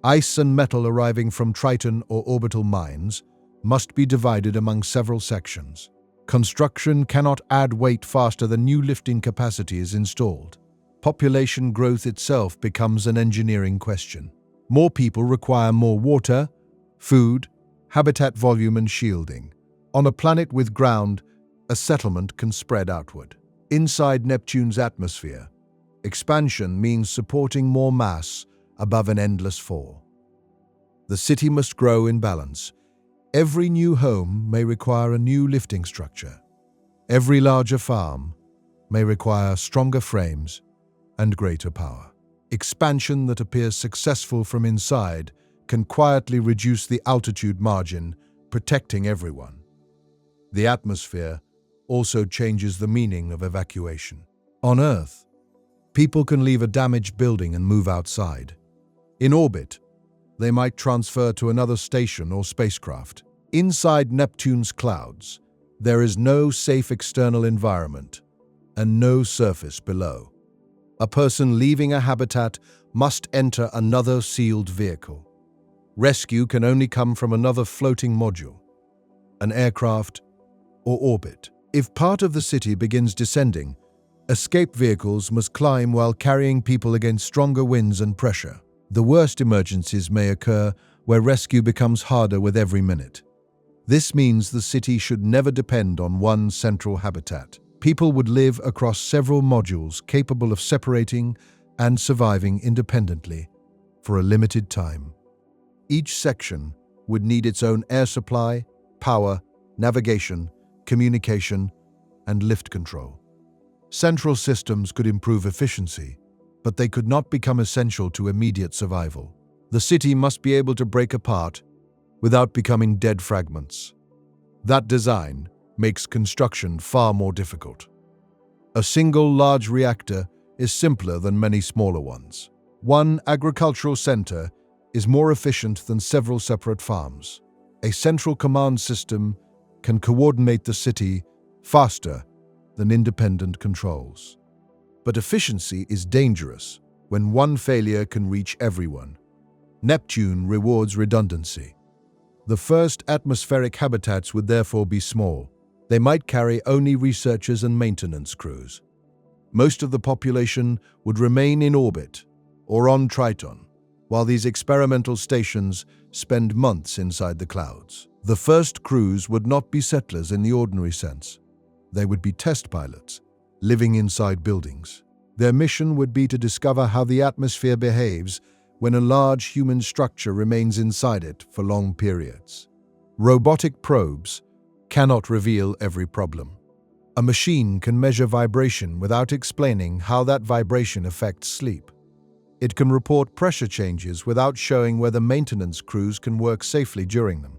Ice and metal arriving from Triton or orbital mines must be divided among several sections. Construction cannot add weight faster than new lifting capacity is installed. Population growth itself becomes an engineering question. More people require more water, food, habitat volume, and shielding. On a planet with ground, a settlement can spread outward. Inside Neptune's atmosphere, expansion means supporting more mass above an endless fall. The city must grow in balance. Every new home may require a new lifting structure. Every larger farm may require stronger frames and greater power. Expansion that appears successful from inside can quietly reduce the altitude margin, protecting everyone. The atmosphere also changes the meaning of evacuation. On Earth, people can leave a damaged building and move outside. In orbit, they might transfer to another station or spacecraft. Inside Neptune's clouds, there is no safe external environment and no surface below. A person leaving a habitat must enter another sealed vehicle. Rescue can only come from another floating module, an aircraft, or orbit. If part of the city begins descending, escape vehicles must climb while carrying people against stronger winds and pressure. The worst emergencies may occur where rescue becomes harder with every minute. This means the city should never depend on one central habitat. People would live across several modules capable of separating and surviving independently for a limited time. Each section would need its own air supply, power, navigation, communication, and lift control. Central systems could improve efficiency, but they could not become essential to immediate survival. The city must be able to break apart without becoming dead fragments. That design makes construction far more difficult. A single large reactor is simpler than many smaller ones. One agricultural center is more efficient than several separate farms. A central command system can coordinate the city faster than independent controls. But efficiency is dangerous when one failure can reach everyone. Neptune rewards redundancy. The first atmospheric habitats would therefore be small. They might carry only researchers and maintenance crews. Most of the population would remain in orbit or on Triton, while these experimental stations spend months inside the clouds. The first crews would not be settlers in the ordinary sense. They would be test pilots, living inside buildings. Their mission would be to discover how the atmosphere behaves when a large human structure remains inside it for long periods. Robotic probes cannot reveal every problem. A machine can measure vibration without explaining how that vibration affects sleep. It can report pressure changes without showing whether maintenance crews can work safely during them.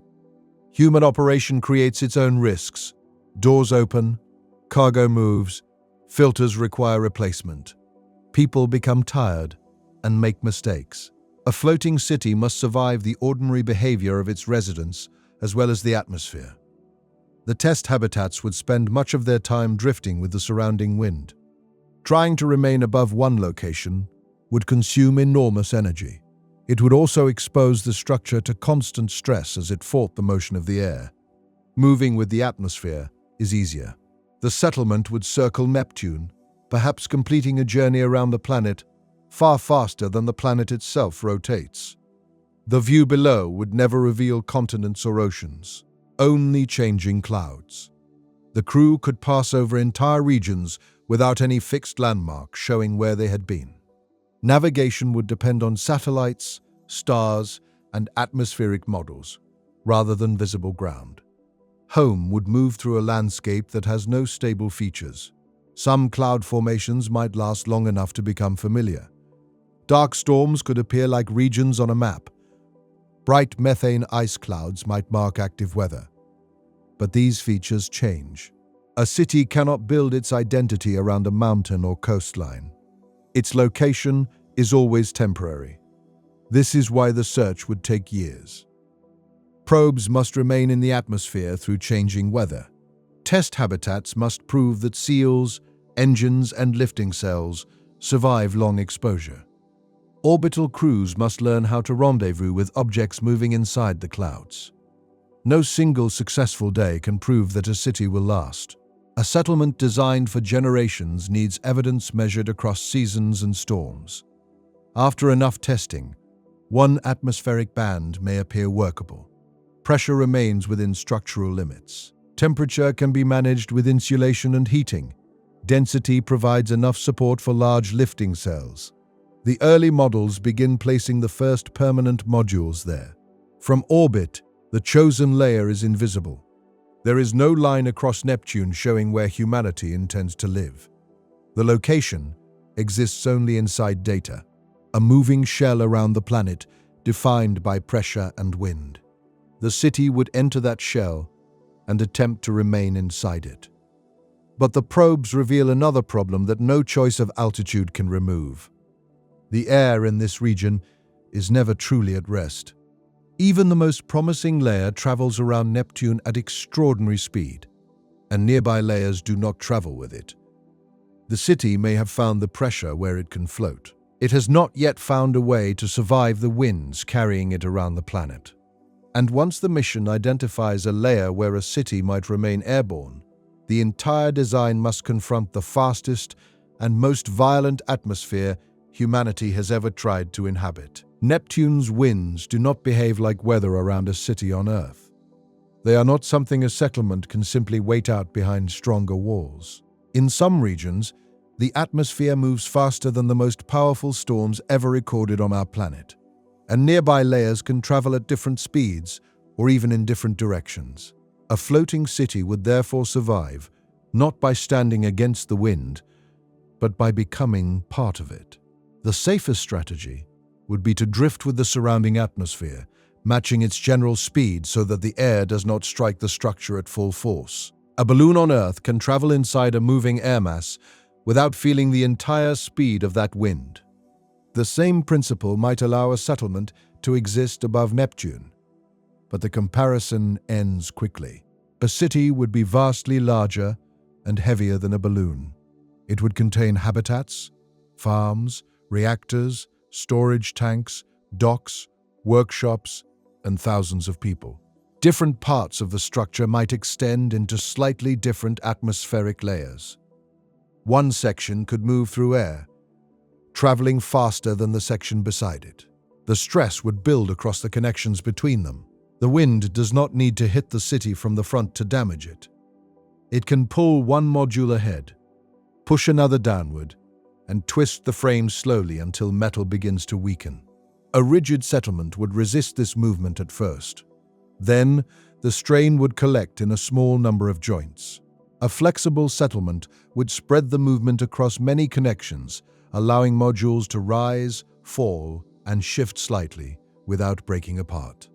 Human operation creates its own risks. Doors open, cargo moves, filters require replacement. People become tired and make mistakes. A floating city must survive the ordinary behavior of its residents as well as the atmosphere. The test habitats would spend much of their time drifting with the surrounding wind. Trying to remain above one location would consume enormous energy. It would also expose the structure to constant stress as it fought the motion of the air. Moving with the atmosphere is easier. The settlement would circle Neptune, perhaps completing a journey around the planet far faster than the planet itself rotates. The view below would never reveal continents or oceans, only changing clouds. The crew could pass over entire regions without any fixed landmark showing where they had been. Navigation would depend on satellites, stars, and atmospheric models, rather than visible ground. Home would move through a landscape that has no stable features. Some cloud formations might last long enough to become familiar. Dark storms could appear like regions on a map. Bright methane ice clouds might mark active weather. But these features change. A city cannot build its identity around a mountain or coastline. Its location is always temporary. This is why the search would take years. Probes must remain in the atmosphere through changing weather. Test habitats must prove that seals, engines, and lifting cells survive long exposure. Orbital crews must learn how to rendezvous with objects moving inside the clouds. No single successful day can prove that a city will last. A settlement designed for generations needs evidence measured across seasons and storms. After enough testing, one atmospheric band may appear workable. Pressure remains within structural limits. Temperature can be managed with insulation and heating. Density provides enough support for large lifting cells. The early models begin placing the first permanent modules there. From orbit, the chosen layer is invisible. There is no line across Neptune showing where humanity intends to live. The location exists only inside data, a moving shell around the planet defined by pressure and wind. The city would enter that shell and attempt to remain inside it. But the probes reveal another problem that no choice of altitude can remove. The air in this region is never truly at rest. Even the most promising layer travels around Neptune at extraordinary speed, and nearby layers do not travel with it. The city may have found the pressure where it can float. It has not yet found a way to survive the winds carrying it around the planet. And once the mission identifies a layer where a city might remain airborne, the entire design must confront the fastest and most violent atmosphere humanity has ever tried to inhabit. Neptune's winds do not behave like weather around a city on Earth. They are not something a settlement can simply wait out behind stronger walls. In some regions, the atmosphere moves faster than the most powerful storms ever recorded on our planet, and nearby layers can travel at different speeds or even in different directions. A floating city would therefore survive, not by standing against the wind, but by becoming part of it. The safest strategy would be to drift with the surrounding atmosphere, matching its general speed so that the air does not strike the structure at full force. A balloon on Earth can travel inside a moving air mass without feeling the entire speed of that wind. The same principle might allow a settlement to exist above Neptune, but the comparison ends quickly. A city would be vastly larger and heavier than a balloon. It would contain habitats, farms, reactors, storage tanks, docks, workshops, and thousands of people. Different parts of the structure might extend into slightly different atmospheric layers. One section could move through air, traveling faster than the section beside it. The stress would build across the connections between them. The wind does not need to hit the city from the front to damage it. It can pull one module ahead, push another downward, and twist the frame slowly until metal begins to weaken. A rigid settlement would resist this movement at first. Then, the strain would collect in a small number of joints. A flexible settlement would spread the movement across many connections, allowing modules to rise, fall, and shift slightly without breaking apart.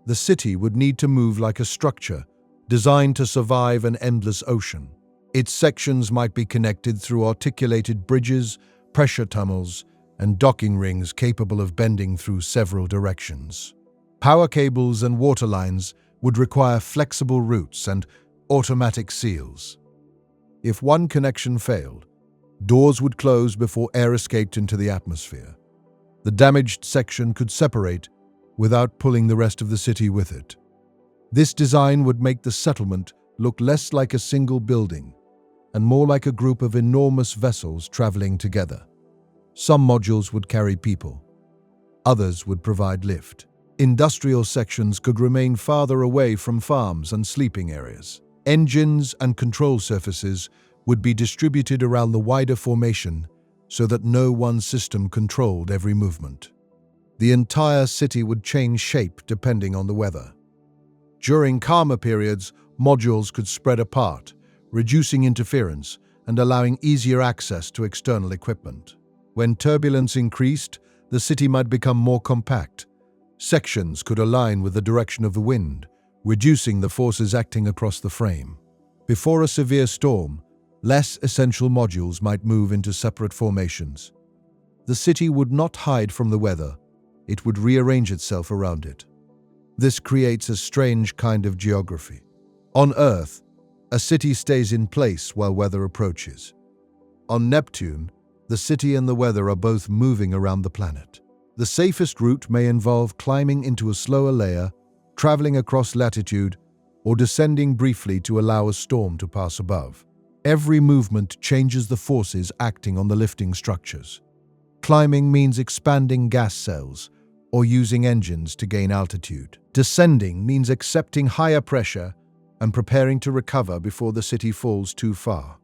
The city would need to move like a structure designed to survive an endless ocean. Its sections might be connected through articulated bridges, pressure tunnels, and docking rings capable of bending through several directions. Power cables and water lines would require flexible routes and automatic seals. If one connection failed, doors would close before air escaped into the atmosphere. The damaged section could separate without pulling the rest of the city with it. This design would make the settlement look less like a single building and more like a group of enormous vessels traveling together. Some modules would carry people. Others would provide lift. Industrial sections could remain farther away from farms and sleeping areas. Engines and control surfaces would be distributed around the wider formation so that no one system controlled every movement. The entire city would change shape depending on the weather. During calmer periods, modules could spread apart, reducing interference and allowing easier access to external equipment. When turbulence increased, the city might become more compact. Sections could align with the direction of the wind, reducing the forces acting across the frame. Before a severe storm, less essential modules might move into separate formations. The city would not hide from the weather, it would rearrange itself around it. This creates a strange kind of geography. On Earth, a city stays in place while weather approaches. On Neptune, the city and the weather are both moving around the planet. The safest route may involve climbing into a slower layer, traveling across latitude, or descending briefly to allow a storm to pass above. Every movement changes the forces acting on the lifting structures. Climbing means expanding gas cells or using engines to gain altitude. Descending means accepting higher pressure and preparing to recover before the city falls too far.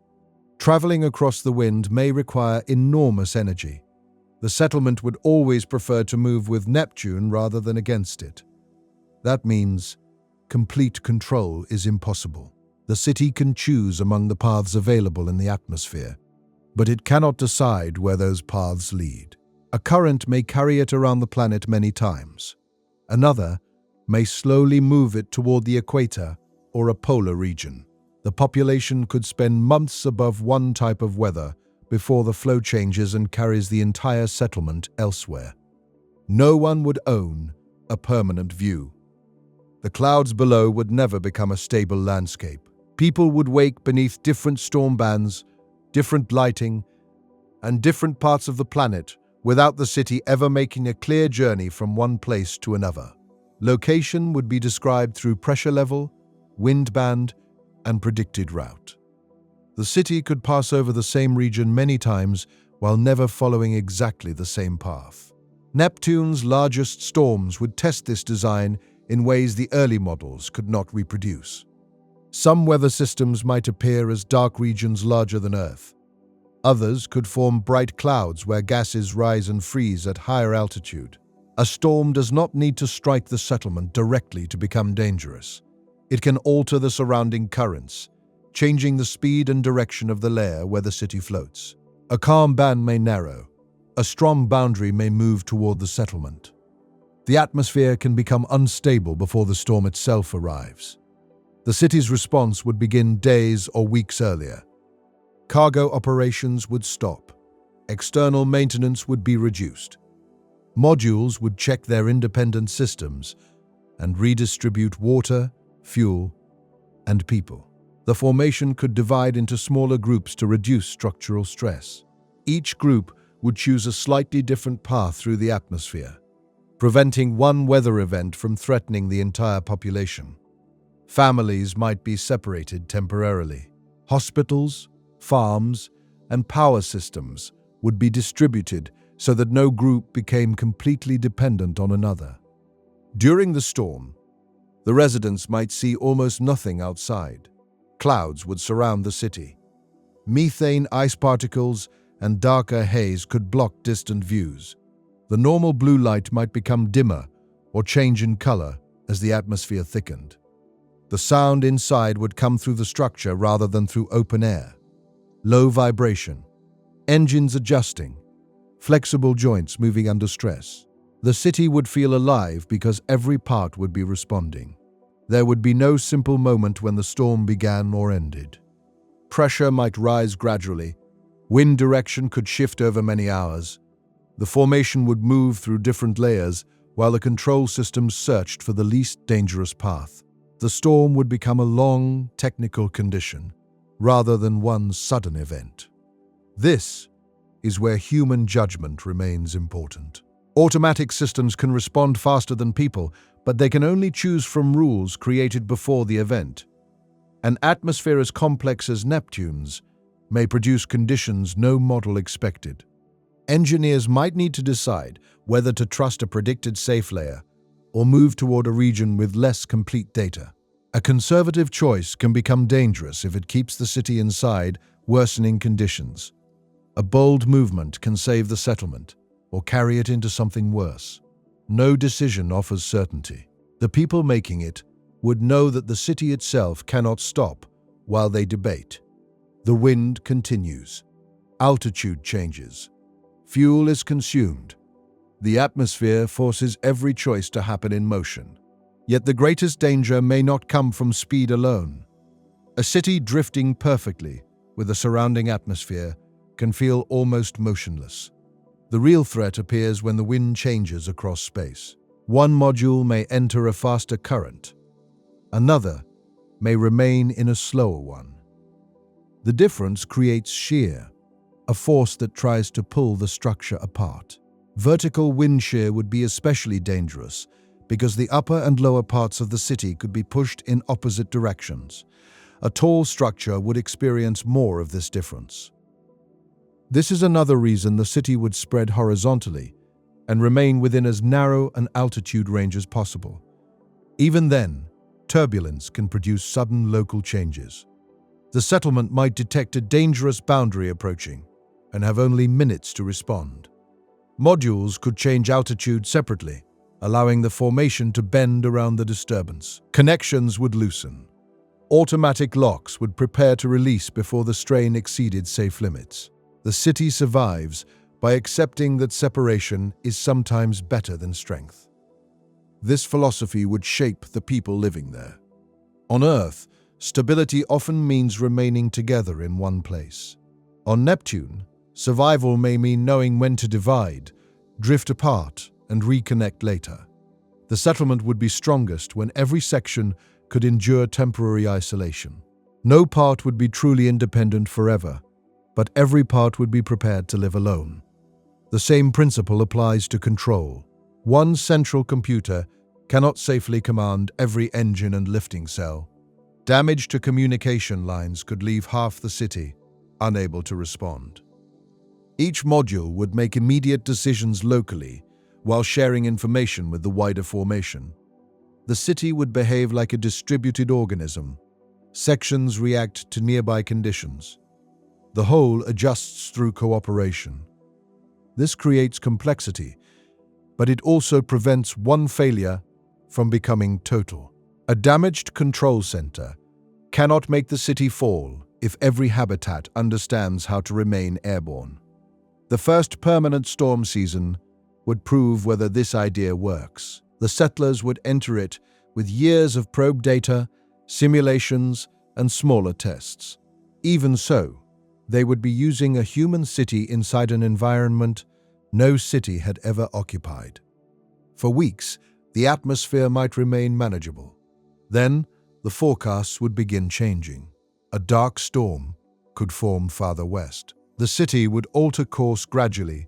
Traveling across the wind may require enormous energy. The settlement would always prefer to move with Neptune rather than against it. That means complete control is impossible. The city can choose among the paths available in the atmosphere, but it cannot decide where those paths lead. A current may carry it around the planet many times. Another may slowly move it toward the equator or a polar region. The population could spend months above one type of weather before the flow changes and carries the entire settlement elsewhere. No one would own a permanent view. The clouds below would never become a stable landscape. People would wake beneath different storm bands, different lighting, and different parts of the planet without the city ever making a clear journey from one place to another. Location would be described through pressure level, wind band, and predicted route. The city could pass over the same region many times while never following exactly the same path. Neptune's largest storms would test this design in ways the early models could not reproduce. Some weather systems might appear as dark regions larger than Earth. Others could form bright clouds where gases rise and freeze at higher altitude. A storm does not need to strike the settlement directly to become dangerous. It can alter the surrounding currents, changing the speed and direction of the layer where the city floats. A calm band may narrow. A strong boundary may move toward the settlement. The atmosphere can become unstable before the storm itself arrives. The city's response would begin days or weeks earlier. Cargo operations would stop. External maintenance would be reduced. Modules would check their independent systems and redistribute water, fuel, and people. The formation could divide into smaller groups to reduce structural stress. Each group would choose a slightly different path through the atmosphere. preventing one weather event from threatening the entire population. Families might be separated temporarily. Hospitals, farms, and power systems would be distributed so that no group became completely dependent on another. During the storm, the residents might see almost nothing outside. Clouds would surround the city. Methane ice particles and darker haze could block distant views. The normal blue light might become dimmer or change in color as the atmosphere thickened. The sound inside would come through the structure rather than through open air. Low vibration, engines adjusting, flexible joints moving under stress. The city would feel alive because every part would be responding. There would be no simple moment when the storm began or ended. Pressure might rise gradually. Wind direction could shift over many hours. The formation would move through different layers while the control systems searched for the least dangerous path. The storm would become a long, technical condition rather than one sudden event. This is where human judgment remains important. Automatic systems can respond faster than people, but they can only choose from rules created before the event. An atmosphere as complex as Neptune's may produce conditions no model expected. Engineers might need to decide whether to trust a predicted safe layer or move toward a region with less complete data. A conservative choice can become dangerous if it keeps the city inside worsening conditions. A bold movement can save the settlement or carry it into something worse. No decision offers certainty. The people making it would know that the city itself cannot stop while they debate. The wind continues. Altitude changes. Fuel is consumed. The atmosphere forces every choice to happen in motion. Yet the greatest danger may not come from speed alone. A city drifting perfectly with the surrounding atmosphere can feel almost motionless. The real threat appears when the wind changes across space. One module may enter a faster current. Another may remain in a slower one. The difference creates shear, a force that tries to pull the structure apart. Vertical wind shear would be especially dangerous because the upper and lower parts of the city could be pushed in opposite directions. A tall structure would experience more of this difference. This is another reason the city would spread horizontally and remain within as narrow an altitude range as possible. Even then, turbulence can produce sudden local changes. The settlement might detect a dangerous boundary approaching and have only minutes to respond. Modules could change altitude separately, allowing the formation to bend around the disturbance. Connections would loosen. Automatic locks would prepare to release before the strain exceeded safe limits. The city survives by accepting that separation is sometimes better than strength. This philosophy would shape the people living there. On Earth, stability often means remaining together in one place. On Neptune, survival may mean knowing when to divide, drift apart, and reconnect later. The settlement would be strongest when every section could endure temporary isolation. No part would be truly independent forever, but every part would be prepared to live alone. The same principle applies to control. One central computer cannot safely command every engine and lifting cell. Damage to communication lines could leave half the city unable to respond. Each module would make immediate decisions locally while sharing information with the wider formation. The city would behave like a distributed organism. Sections react to nearby conditions. The whole adjusts through cooperation. This creates complexity, but it also prevents one failure from becoming total. A damaged control center cannot make the city fall if every habitat understands how to remain airborne. The first permanent storm season would prove whether this idea works. The settlers would enter it with years of probe data, simulations, and smaller tests. Even so, they would be using a human city inside an environment no city had ever occupied. For weeks, the atmosphere might remain manageable. Then, the forecasts would begin changing. A dark storm could form farther west. The city would alter course gradually.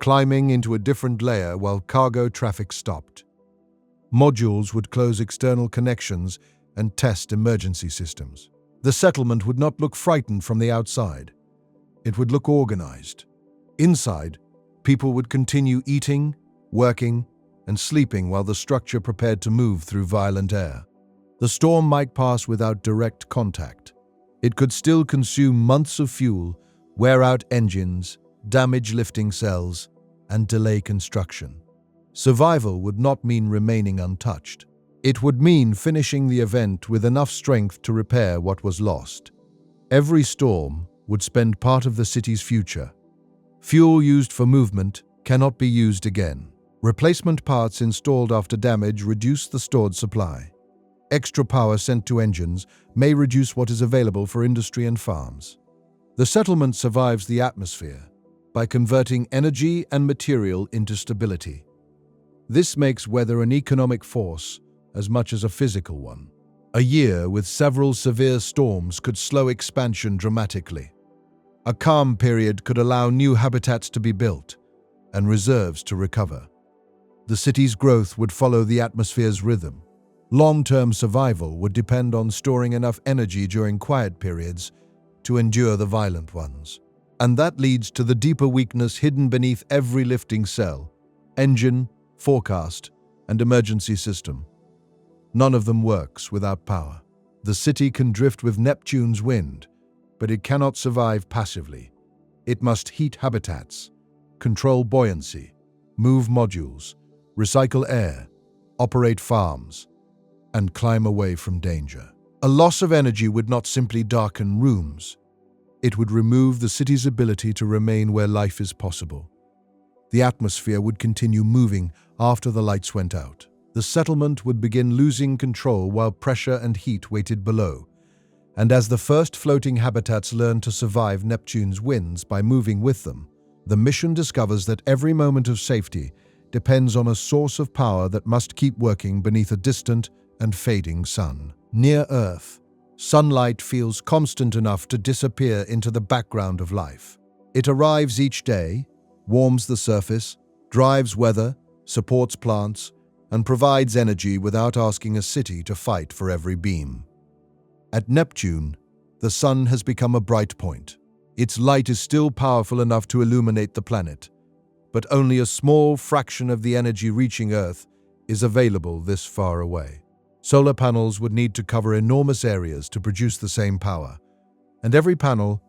climbing into a different layer while cargo traffic stopped. Modules would close external connections and test emergency systems. The settlement would not look frightened from the outside. It would look organized. Inside, people would continue eating, working, and sleeping while the structure prepared to move through violent air. The storm might pass without direct contact. It could still consume months of fuel, wear out engines, damage lifting cells, and delay construction. Survival would not mean remaining untouched. It would mean finishing the event with enough strength to repair what was lost. Every storm would spend part of the city's future. Fuel used for movement cannot be used again. Replacement parts installed after damage reduce the stored supply. Extra power sent to engines may reduce what is available for industry and farms. The settlement survives the atmosphere by converting energy and material into stability. This makes weather an economic force as much as a physical one. A year with several severe storms could slow expansion dramatically. A calm period could allow new habitats to be built and reserves to recover. The city's growth would follow the atmosphere's rhythm. Long-term survival would depend on storing enough energy during quiet periods to endure the violent ones. And that leads to the deeper weakness hidden beneath every lifting cell, engine, forecast, and emergency system. None of them works without power. The city can drift with Neptune's wind, but it cannot survive passively. It must heat habitats, control buoyancy, move modules, recycle air, operate farms, and climb away from danger. A loss of energy would not simply darken rooms. It would remove the city's ability to remain where life is possible. The atmosphere would continue moving after the lights went out. The settlement would begin losing control while pressure and heat waited below. And as the first floating habitats learn to survive Neptune's winds by moving with them, the mission discovers that every moment of safety depends on a source of power that must keep working beneath a distant and fading sun. Near Earth, sunlight feels constant enough to disappear into the background of life. It arrives each day, warms the surface, drives weather, supports plants, and provides energy without asking a city to fight for every beam. At Neptune, the sun has become a bright point. Its light is still powerful enough to illuminate the planet, but only a small fraction of the energy reaching Earth is available this far away. Solar panels would need to cover enormous areas to produce the same power, and every panel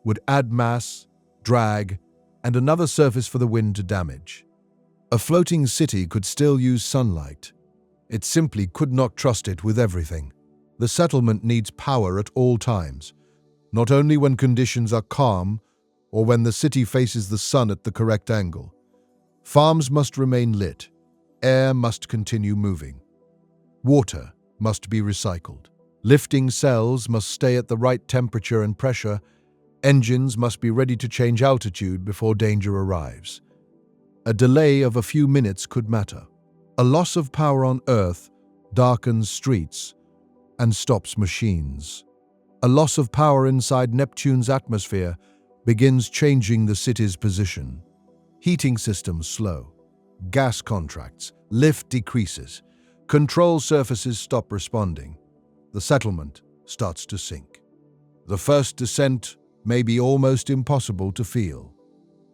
would add mass, drag, and another surface for the wind to damage. A floating city could still use sunlight. It simply could not trust it with everything. The settlement needs power at all times, not only when conditions are calm or when the city faces the sun at the correct angle. Farms must remain lit. Air must continue moving. Water must be recycled. Lifting cells must stay at the right temperature and pressure. Engines must be ready to change altitude before danger arrives. A delay of a few minutes could matter. A loss of power on Earth darkens streets and stops machines. A loss of power inside Neptune's atmosphere begins changing the city's position. Heating systems slow. Gas contracts. Lift decreases. Control surfaces stop responding. The settlement starts to sink. The first descent may be almost impossible to feel.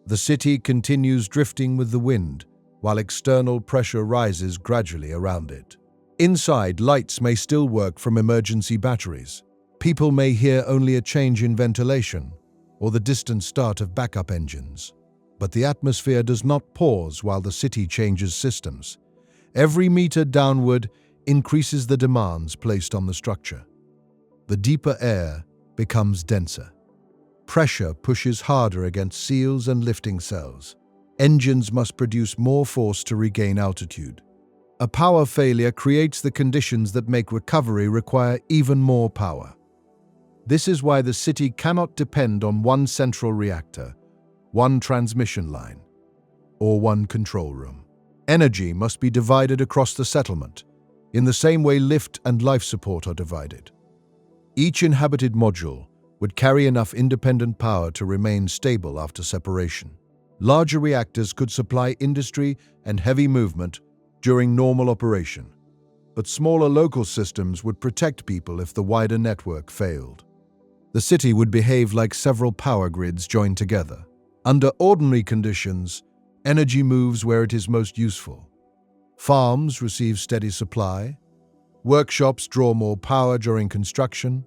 The city continues drifting with the wind, while external pressure rises gradually around it. Inside, lights may still work from emergency batteries. People may hear only a change in ventilation or the distant start of backup engines. But the atmosphere does not pause while the city changes systems. Every meter downward increases the demands placed on the structure. The deeper air becomes denser. Pressure pushes harder against seals and lifting cells. Engines must produce more force to regain altitude. A power failure creates the conditions that make recovery require even more power. This is why the city cannot depend on one central reactor, one transmission line, or one control room. Energy must be divided across the settlement, in the same way lift and life support are divided. Each inhabited module would carry enough independent power to remain stable after separation. Larger reactors could supply industry and heavy movement during normal operation, but smaller local systems would protect people if the wider network failed. The city would behave like several power grids joined together. Under ordinary conditions, energy moves where it is most useful. Farms receive steady supply. Workshops draw more power during construction.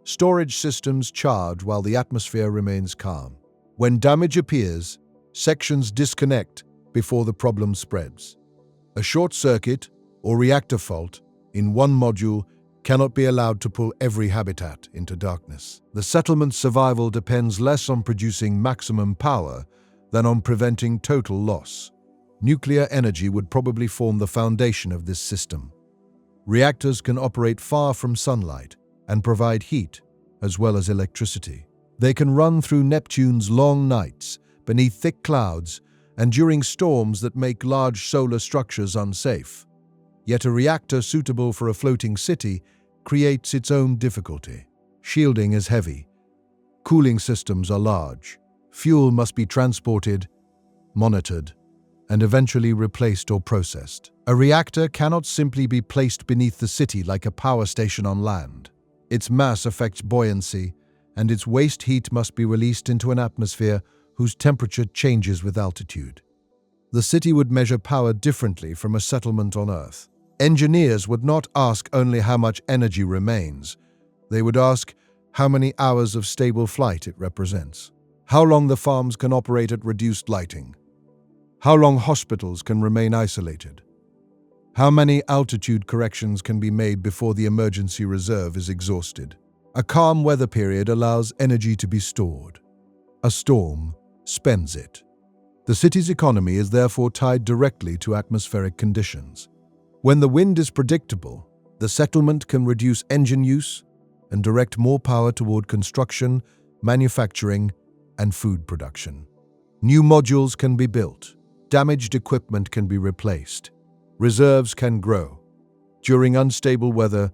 Storage systems charge while the atmosphere remains calm. When damage appears, sections disconnect before the problem spreads. A short circuit or reactor fault in one module cannot be allowed to pull every habitat into darkness. The settlement's survival depends less on producing maximum power than on preventing total loss. Nuclear energy would probably form the foundation of this system. Reactors can operate far from sunlight and provide heat as well as electricity. They can run through Neptune's long nights, beneath thick clouds, and during storms that make large solar structures unsafe. Yet a reactor suitable for a floating city creates its own difficulty. Shielding is heavy. Cooling systems are large. Fuel must be transported, monitored, and eventually replaced or processed. A reactor cannot simply be placed beneath the city like a power station on land. Its mass affects buoyancy, and its waste heat must be released into an atmosphere whose temperature changes with altitude. The city would measure power differently from a settlement on Earth. Engineers would not ask only how much energy remains. They would ask how many hours of stable flight it represents, how long the farms can operate at reduced lighting, how long hospitals can remain isolated, how many altitude corrections can be made before the emergency reserve is exhausted. A calm weather period allows energy to be stored. A storm spends it. The city's economy is therefore tied directly to atmospheric conditions. When the wind is predictable, the settlement can reduce engine use and direct more power toward construction, manufacturing, and food production. New modules can be built. Damaged equipment can be replaced. Reserves can grow. During unstable weather,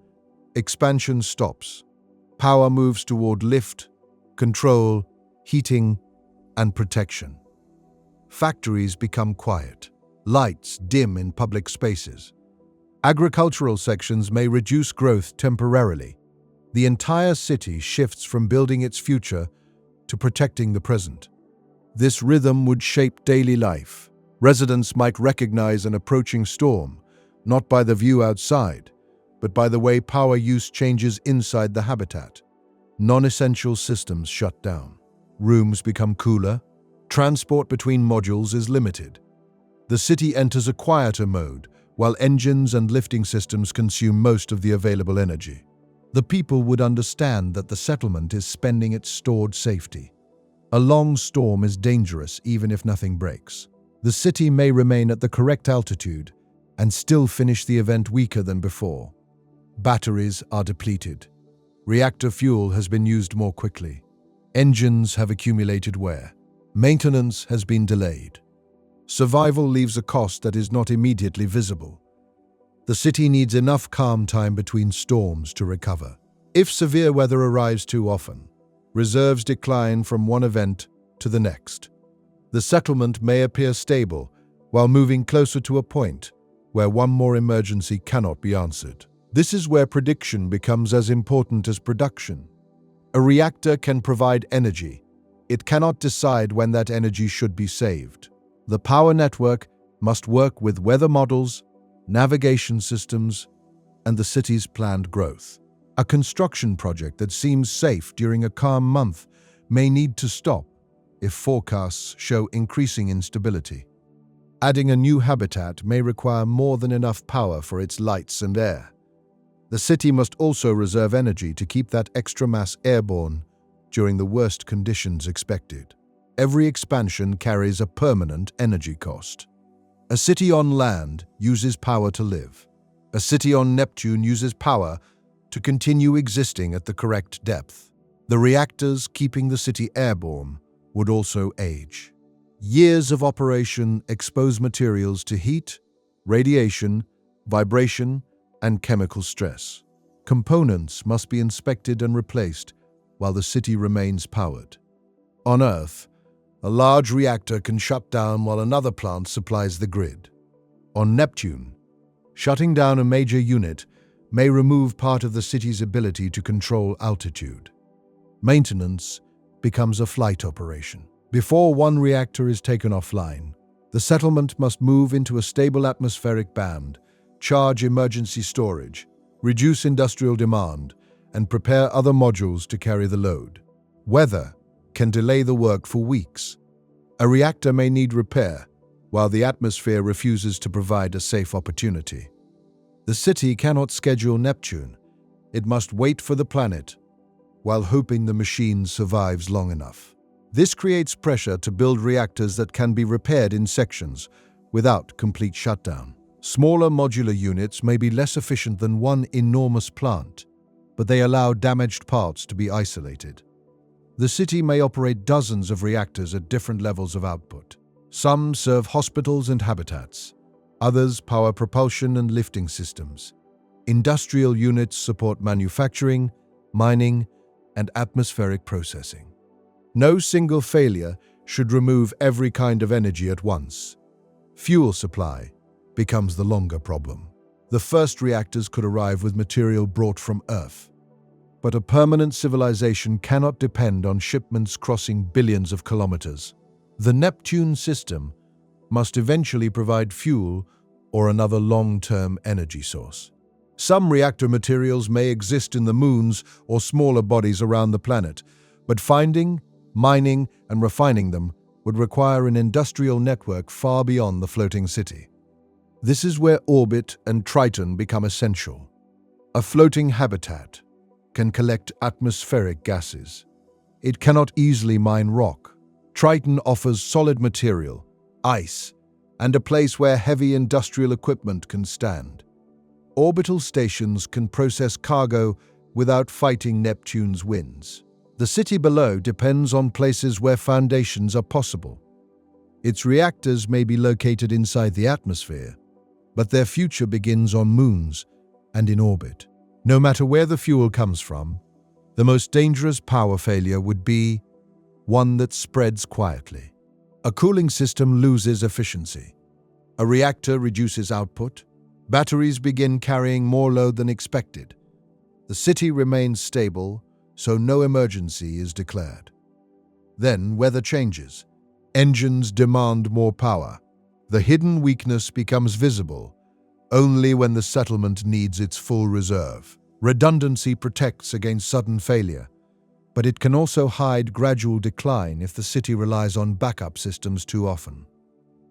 expansion stops. Power moves toward lift, control, heating, and protection. Factories become quiet. Lights dim in public spaces. Agricultural sections may reduce growth temporarily. The entire city shifts from building its future to protecting the present. This rhythm would shape daily life. Residents might recognize an approaching storm, not by the view outside, but by the way power use changes inside the habitat. Non-essential systems shut down. Rooms become cooler. Transport between modules is limited. The city enters a quieter mode, while engines and lifting systems consume most of the available energy. The people would understand that the settlement is spending its stored safety. A long storm is dangerous even if nothing breaks. The city may remain at the correct altitude and still finish the event weaker than before. Batteries are depleted. Reactor fuel has been used more quickly. Engines have accumulated wear. Maintenance has been delayed. Survival leaves a cost that is not immediately visible. The city needs enough calm time between storms to recover. If severe weather arrives too often, reserves decline from one event to the next. The settlement may appear stable while moving closer to a point where one more emergency cannot be answered. This is where prediction becomes as important as production. A reactor can provide energy. It cannot decide when that energy should be saved. The power network must work with weather models, navigation systems, and the city's planned growth. A construction project that seems safe during a calm month may need to stop if forecasts show increasing instability. Adding a new habitat may require more than enough power for its lights and air. The city must also reserve energy to keep that extra mass airborne during the worst conditions expected. Every expansion carries a permanent energy cost. A city on land uses power to live. A city on Neptune uses power to continue existing at the correct depth. The reactors keeping the city airborne would also age. Years of operation expose materials to heat, radiation, vibration, and chemical stress. Components must be inspected and replaced while the city remains powered. On Earth, A large reactor can shut down while another plant supplies the grid. On Neptune, shutting down a major unit may remove part of the city's ability to control altitude. Maintenance becomes a flight operation. Before one reactor is taken offline, the settlement must move into a stable atmospheric band, charge emergency storage, reduce industrial demand, and prepare other modules to carry the load. Weather can delay the work for weeks. A reactor may need repair, while the atmosphere refuses to provide a safe opportunity. The city cannot schedule Neptune. It must wait for the planet, while hoping the machine survives long enough. This creates pressure to build reactors that can be repaired in sections, without complete shutdown. Smaller modular units may be less efficient than one enormous plant, but they allow damaged parts to be isolated. The city may operate dozens of reactors at different levels of output. Some serve hospitals and habitats. Others power propulsion and lifting systems. Industrial units support manufacturing, mining, and atmospheric processing. No single failure should remove every kind of energy at once. Fuel supply becomes the longer problem. The first reactors could arrive with material brought from Earth. But a permanent civilization cannot depend on shipments crossing billions of kilometers. The Neptune system must eventually provide fuel or another long-term energy source. Some reactor materials may exist in the moons or smaller bodies around the planet, but finding, mining, and refining them would require an industrial network far beyond the floating city. This is where orbit and Triton become essential. A floating habitat can collect atmospheric gases. It cannot easily mine rock. Triton offers solid material, ice, and a place where heavy industrial equipment can stand. Orbital stations can process cargo without fighting Neptune's winds. The city below depends on places where foundations are possible. Its reactors may be located inside the atmosphere, but their future begins on moons and in orbit. No matter where the fuel comes from, the most dangerous power failure would be one that spreads quietly. A cooling system loses efficiency. A reactor reduces output. Batteries begin carrying more load than expected. The city remains stable, so no emergency is declared. Then weather changes. Engines demand more power. The hidden weakness becomes visible only when the settlement needs its full reserve. Redundancy protects against sudden failure, but it can also hide gradual decline if the city relies on backup systems too often.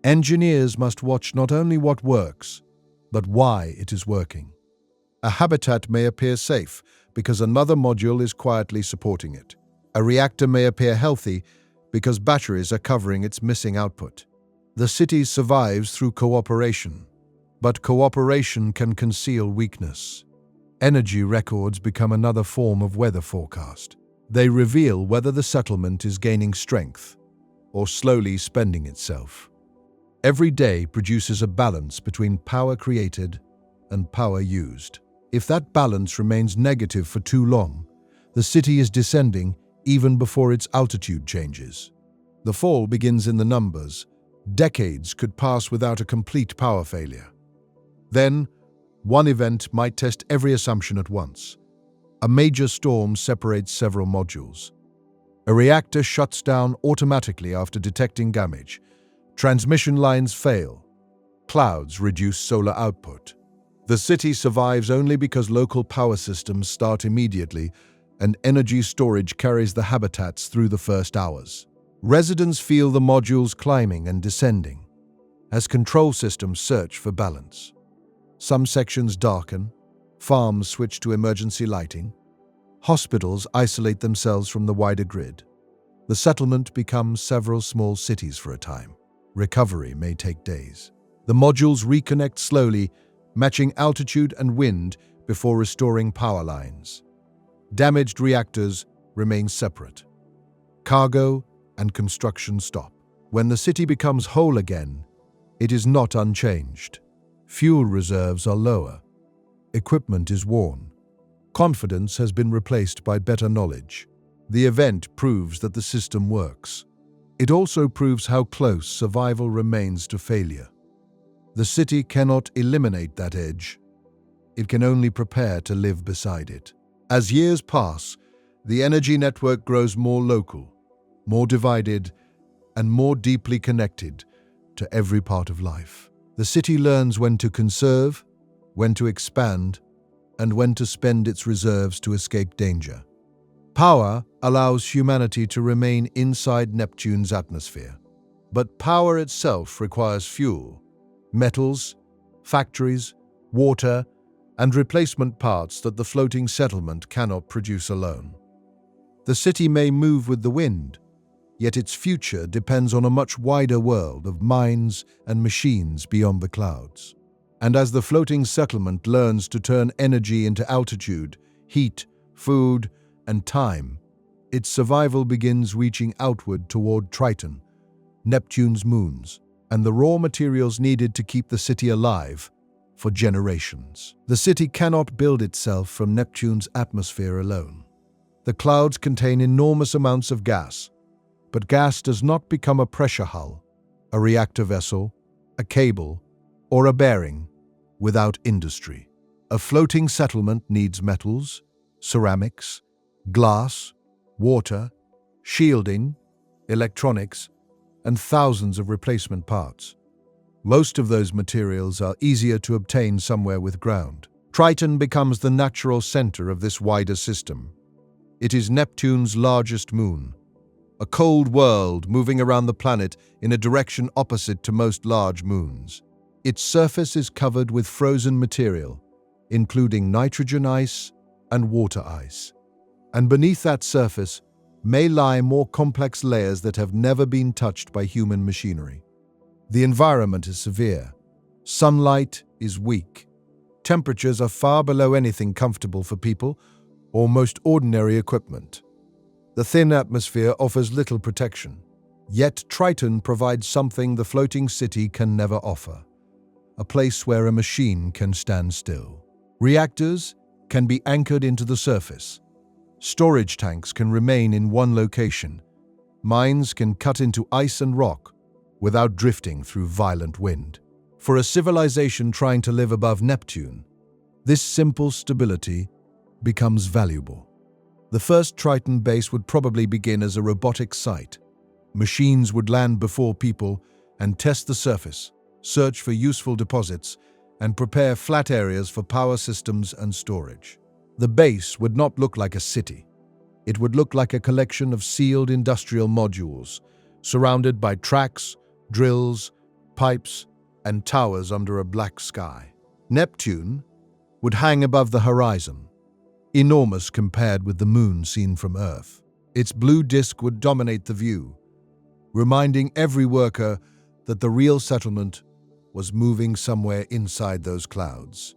Engineers must watch not only what works, but why it is working. A habitat may appear safe because another module is quietly supporting it. A reactor may appear healthy because batteries are covering its missing output. The city survives through cooperation, but cooperation can conceal weakness. Energy records become another form of weather forecast. They reveal whether the settlement is gaining strength or slowly spending itself. Every day produces a balance between power created and power used. If that balance remains negative for too long, the city is descending even before its altitude changes. The fall begins in the numbers. Decades could pass without a complete power failure. Then, one event might test every assumption at once. A major storm separates several modules. A reactor shuts down automatically after detecting damage. Transmission lines fail. Clouds reduce solar output. The city survives only because local power systems start immediately and energy storage carries the habitats through the first hours. Residents feel the modules climbing and descending as control systems search for balance. Some sections darken, farms switch to emergency lighting, hospitals isolate themselves from the wider grid. The settlement becomes several small cities for a time. Recovery may take days. The modules reconnect slowly, matching altitude and wind before restoring power lines. Damaged reactors remain separate. Cargo and construction stop. When the city becomes whole again, it is not unchanged. Fuel reserves are lower. Equipment is worn. Confidence has been replaced by better knowledge. The event proves that the system works. It also proves how close survival remains to failure. The city cannot eliminate that edge. It can only prepare to live beside it. As years pass, the energy network grows more local, more divided, and more deeply connected to every part of life. The city learns when to conserve, when to expand, and when to spend its reserves to escape danger. Power allows humanity to remain inside Neptune's atmosphere. But power itself requires fuel, metals, factories, water, and replacement parts that the floating settlement cannot produce alone. The city may move with the wind, yet its future depends on a much wider world of minds and machines beyond the clouds. And as the floating settlement learns to turn energy into altitude, heat, food, and time, its survival begins reaching outward toward Triton, Neptune's moons, and the raw materials needed to keep the city alive for generations. The city cannot build itself from Neptune's atmosphere alone. The clouds contain enormous amounts of gas, but gas does not become a pressure hull, a reactor vessel, a cable, or a bearing without industry. A floating settlement needs metals, ceramics, glass, water, shielding, electronics, and thousands of replacement parts. Most of those materials are easier to obtain somewhere with ground. Triton becomes the natural center of this wider system. It is Neptune's largest moon, a cold world moving around the planet in a direction opposite to most large moons. Its surface is covered with frozen material, including nitrogen ice and water ice. And beneath that surface may lie more complex layers that have never been touched by human machinery. The environment is severe. Sunlight is weak. Temperatures are far below anything comfortable for people or most ordinary equipment. The thin atmosphere offers little protection. Yet Triton provides something the floating city can never offer: a place where a machine can stand still. Reactors can be anchored into the surface. Storage tanks can remain in one location. Mines can cut into ice and rock without drifting through violent wind. For a civilization trying to live above Neptune, this simple stability becomes valuable. The first Triton base would probably begin as a robotic site. Machines would land before people and test the surface, search for useful deposits, and prepare flat areas for power systems and storage. The base would not look like a city. It would look like a collection of sealed industrial modules, surrounded by tracks, drills, pipes, and towers under a black sky. Neptune would hang above the horizon, enormous compared with the moon seen from Earth. Its blue disk would dominate the view, reminding every worker that the real settlement was moving somewhere inside those clouds.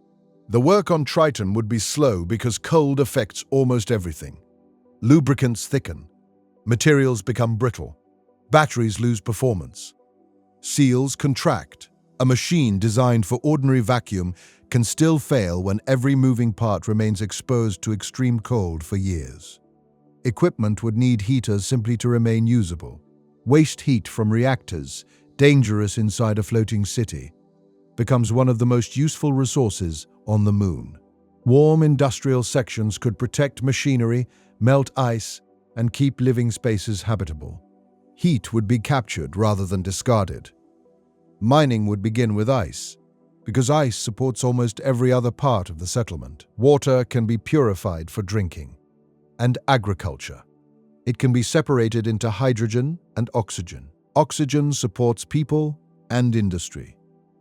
The work on Triton would be slow because cold affects almost everything. Lubricants thicken, materials become brittle, batteries lose performance, seals contract. A machine designed for ordinary vacuum can still fail when every moving part remains exposed to extreme cold for years. Equipment would need heaters simply to remain usable. Waste heat from reactors, dangerous inside a floating city, becomes one of the most useful resources on the moon. Warm industrial sections could protect machinery, melt ice, and keep living spaces habitable. Heat would be captured rather than discarded. Mining would begin with ice, because ice supports almost every other part of the settlement. Water can be purified for drinking. And agriculture. It can be separated into hydrogen and oxygen. Oxygen supports people and industry.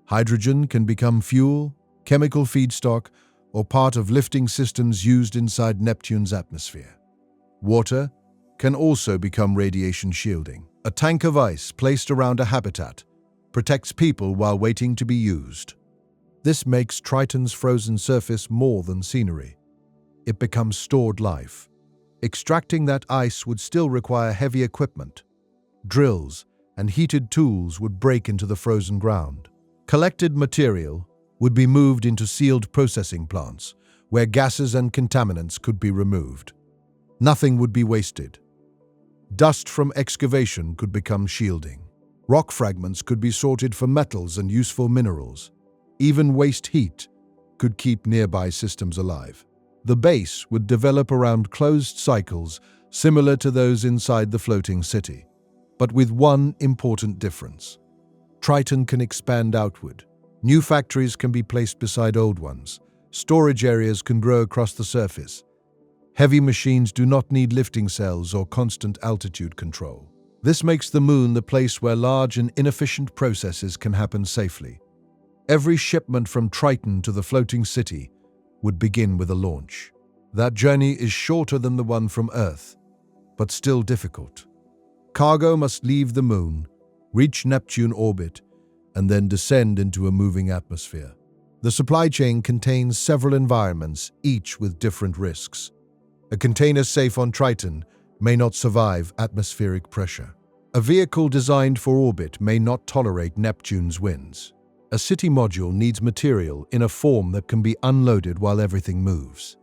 Hydrogen can become fuel, chemical feedstock, or part of lifting systems used inside Neptune's atmosphere. Water can also become radiation shielding. A tank of ice placed around a habitat protects people while waiting to be used. This makes Triton's frozen surface more than scenery. It becomes stored life. Extracting that ice would still require heavy equipment. Drills and heated tools would break into the frozen ground. Collected material would be moved into sealed processing plants, where gases and contaminants could be removed. Nothing would be wasted. Dust from excavation could become shielding. Rock fragments could be sorted for metals and useful minerals. Even waste heat could keep nearby systems alive. The base would develop around closed cycles similar to those inside the floating city, but with one important difference. Triton can expand outward. New factories can be placed beside old ones. Storage areas can grow across the surface. Heavy machines do not need lifting cells or constant altitude control. This makes the Moon the place where large and inefficient processes can happen safely. Every shipment from Triton to the floating city would begin with a launch. That journey is shorter than the one from Earth, but still difficult. Cargo must leave the Moon, reach Neptune orbit, and then descend into a moving atmosphere. The supply chain contains several environments, each with different risks. A container safe on Triton may not survive atmospheric pressure. A vehicle designed for orbit may not tolerate Neptune's winds. A city module needs material in a form that can be unloaded while everything moves.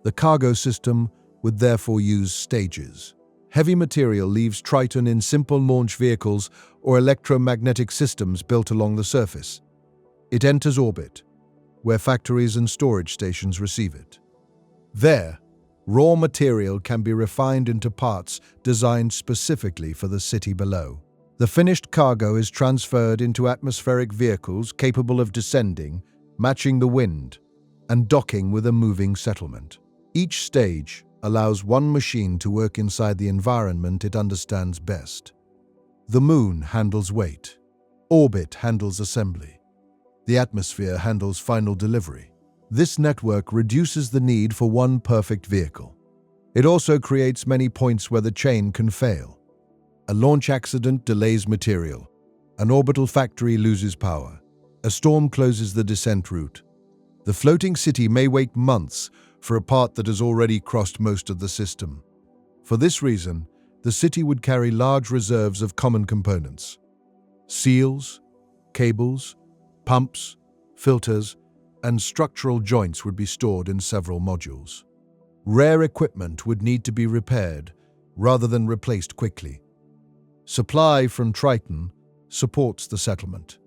The cargo system would therefore use stages. Heavy material leaves Triton in simple launch vehicles or electromagnetic systems built along the surface. It enters orbit, where factories and storage stations receive it. There, raw material can be refined into parts designed specifically for the city below. The finished cargo is transferred into atmospheric vehicles capable of descending, matching the wind, and docking with a moving settlement. Each stage allows one machine to work inside the environment it understands best. The Moon handles weight. Orbit handles assembly. The atmosphere handles final delivery. This network reduces the need for one perfect vehicle. It also creates many points where the chain can fail. A launch accident delays material. An orbital factory loses power. A storm closes the descent route. The floating city may wait months for a part that has already crossed most of the system. For this reason, the city would carry large reserves of common components. Seals, cables, pumps, filters, and structural joints would be stored in several modules. Rare equipment would need to be repaired rather than replaced quickly. Supply from Triton supports the settlement.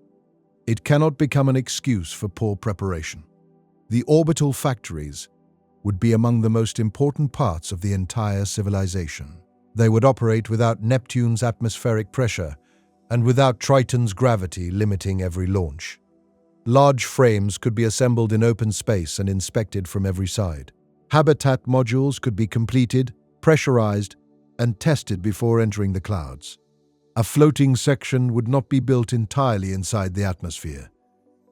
It cannot become an excuse for poor preparation. The orbital factories would be among the most important parts of the entire civilization. They would operate without Neptune's atmospheric pressure and without Triton's gravity limiting every launch. Large frames could be assembled in open space and inspected from every side. Habitat modules could be completed, pressurized, and tested before entering the clouds. A floating section would not be built entirely inside the atmosphere.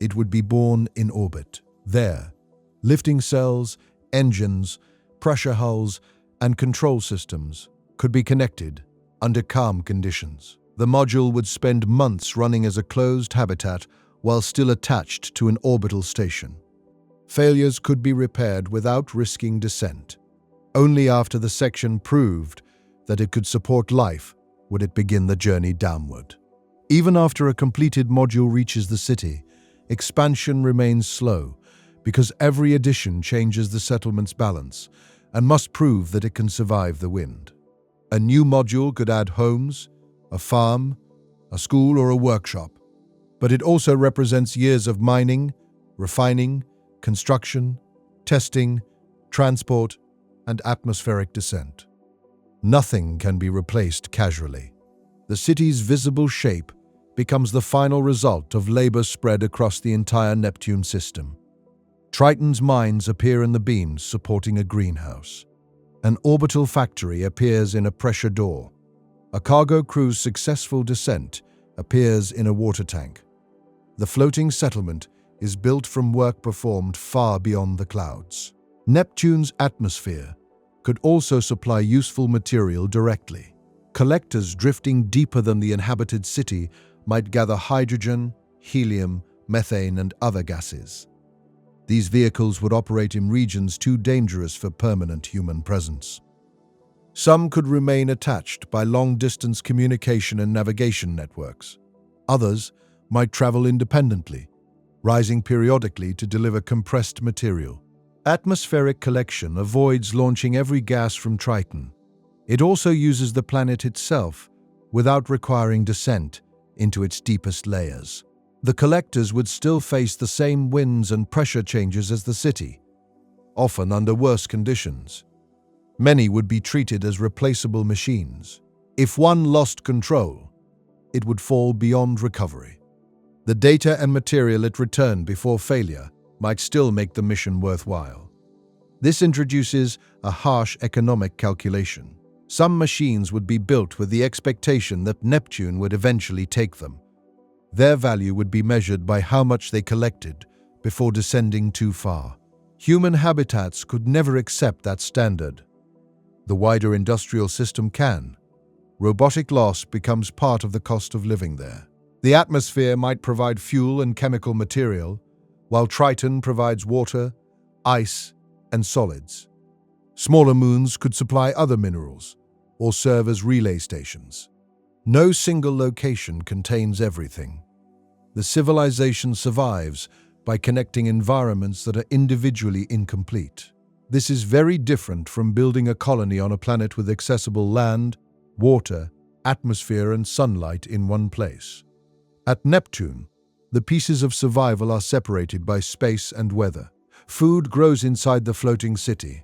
It would be born in orbit. There, lifting cells, engines, pressure hulls, and control systems could be connected under calm conditions. The module would spend months running as a closed habitat while still attached to an orbital station. Failures could be repaired without risking descent. Only after the section proved that it could support life would it begin the journey downward. Even after a completed module reaches the city, expansion remains slow because every addition changes the settlement's balance and must prove that it can survive the wind. A new module could add homes, a farm, a school, or a workshop, but it also represents years of mining, refining, construction, testing, transport, and atmospheric descent. Nothing can be replaced casually. The city's visible shape becomes the final result of labor spread across the entire Neptune system. Triton's mines appear in the beams supporting a greenhouse. An orbital factory appears in a pressure door. A cargo crew's successful descent appears in a water tank. The floating settlement is built from work performed far beyond the clouds. Neptune's atmosphere could also supply useful material directly. Collectors drifting deeper than the inhabited city might gather hydrogen, helium, methane, and other gases. These vehicles would operate in regions too dangerous for permanent human presence. Some could remain attached by long-distance communication and navigation networks. Others might travel independently, rising periodically to deliver compressed material. Atmospheric collection avoids launching every gas from Triton. It also uses the planet itself without requiring descent into its deepest layers. The collectors would still face the same winds and pressure changes as the city, often under worse conditions. Many would be treated as replaceable machines. If one lost control, it would fall beyond recovery. The data and material it returned before failure might still make the mission worthwhile. This introduces a harsh economic calculation. Some machines would be built with the expectation that Neptune would eventually take them. Their value would be measured by how much they collected before descending too far. Human habitats could never accept that standard. The wider industrial system can. Robotic loss becomes part of the cost of living there. The atmosphere might provide fuel and chemical material, while Triton provides water, ice, and solids. Smaller moons could supply other minerals or serve as relay stations. No single location contains everything. The civilization survives by connecting environments that are individually incomplete. This is very different from building a colony on a planet with accessible land, water, atmosphere, and sunlight in one place. At Neptune, the pieces of survival are separated by space and weather. Food grows inside the floating city.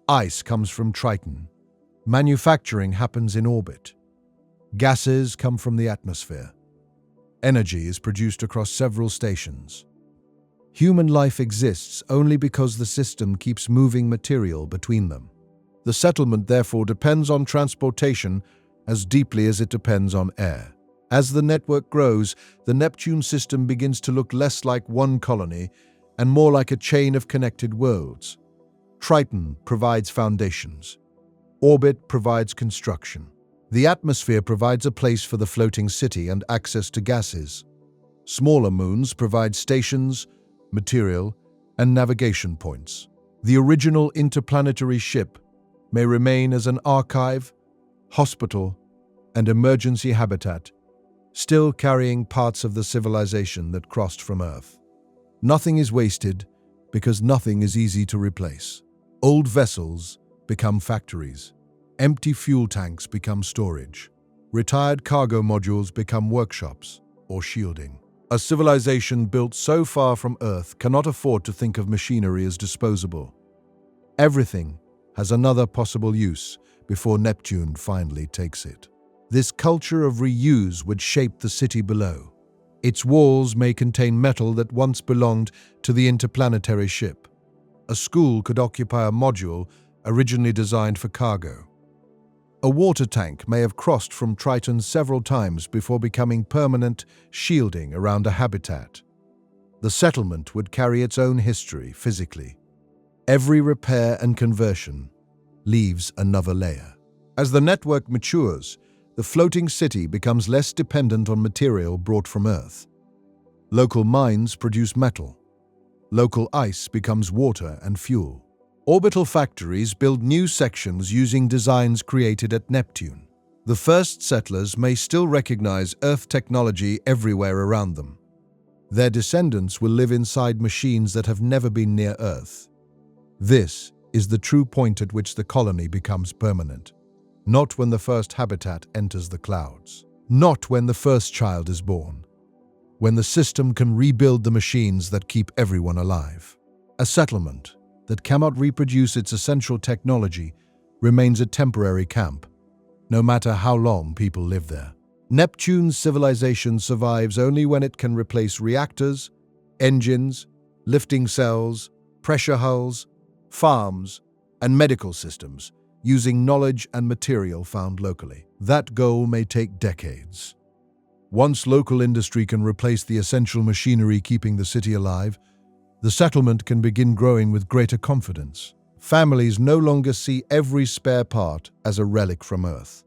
Ice comes from Triton. Manufacturing happens in orbit. Gases come from the atmosphere. Energy is produced across several stations. Human life exists only because the system keeps moving material between them. The settlement therefore depends on transportation as deeply as it depends on air. As the network grows, the Neptune system begins to look less like one colony and more like a chain of connected worlds. Triton provides foundations. Orbit provides construction. The atmosphere provides a place for the floating city and access to gases. Smaller moons provide stations, material, and navigation points. The original interplanetary ship may remain as an archive, hospital, and emergency habitat, still carrying parts of the civilization that crossed from Earth. Nothing is wasted because nothing is easy to replace. Old vessels become factories. Empty fuel tanks become storage. Retired cargo modules become workshops or shielding. A civilization built so far from Earth cannot afford to think of machinery as disposable. Everything has another possible use before Neptune finally takes it. This culture of reuse would shape the city below. Its walls may contain metal that once belonged to the interplanetary ship. A school could occupy a module originally designed for cargo. A water tank may have crossed from Triton several times before becoming permanent shielding around a habitat. The settlement would carry its own history physically. Every repair and conversion leaves another layer. As the network matures, the floating city becomes less dependent on material brought from Earth. Local mines produce metal. Local ice becomes water and fuel. Orbital factories build new sections using designs created at Neptune. The first settlers may still recognize Earth technology everywhere around them. Their descendants will live inside machines that have never been near Earth. This is the true point at which the colony becomes permanent. Not when the first habitat enters the clouds. Not when the first child is born. When the system can rebuild the machines that keep everyone alive. A settlement that cannot reproduce its essential technology remains a temporary camp, no matter how long people live there. Neptune's civilization survives only when it can replace reactors, engines, lifting cells, pressure hulls, farms, and medical systems, using knowledge and material found locally. That goal may take decades. Once local industry can replace the essential machinery keeping the city alive, the settlement can begin growing with greater confidence. Families no longer see every spare part as a relic from Earth.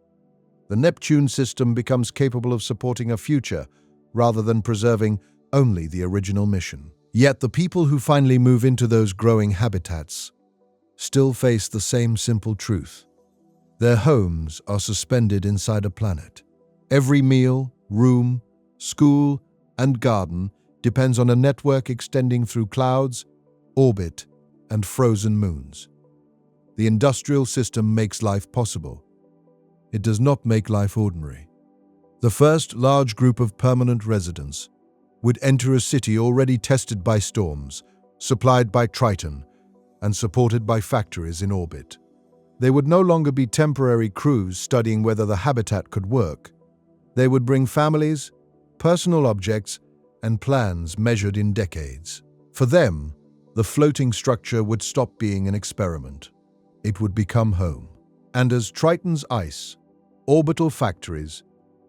The Neptune system becomes capable of supporting a future rather than preserving only the original mission. Yet the people who finally move into those growing habitats still face the same simple truth. Their homes are suspended inside a planet. Every meal, room, school, and garden depends on a network extending through clouds, orbit, and frozen moons. The industrial system makes life possible, it does not make life ordinary. The first large group of permanent residents would enter a city already tested by storms, supplied by Triton, and supported by factories in orbit. They would no longer be temporary crews studying whether the habitat could work. They would bring families, personal objects, and plans measured in decades. For them, the floating structure would stop being an experiment. It would become home. And as Triton's ice, orbital factories,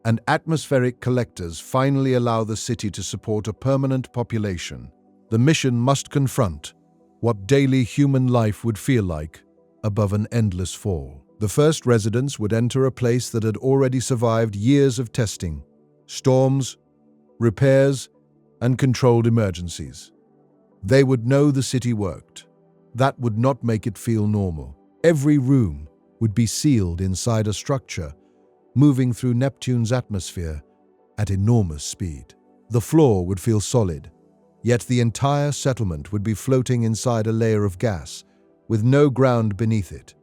and atmospheric collectors finally allow the city to support a permanent population, the mission must confront what daily human life would feel like above an endless fall. The first residents would enter a place that had already survived years of testing, storms, repairs, and controlled emergencies. They would know the city worked. That would not make it feel normal. Every room would be sealed inside a structure, moving through Neptune's atmosphere at enormous speed. The floor would feel solid, yet the entire settlement would be floating inside a layer of gas, with no ground beneath it.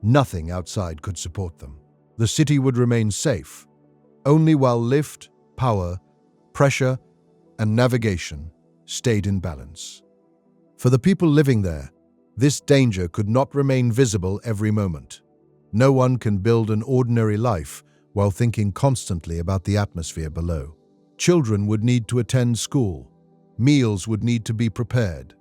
Nothing outside could support them. The city would remain safe, only while lift, power, pressure, and navigation stayed in balance. For the people living there, this danger could not remain visible every moment. No one can build an ordinary life while thinking constantly about the atmosphere below. Children would need to attend school. Meals would need to be prepared.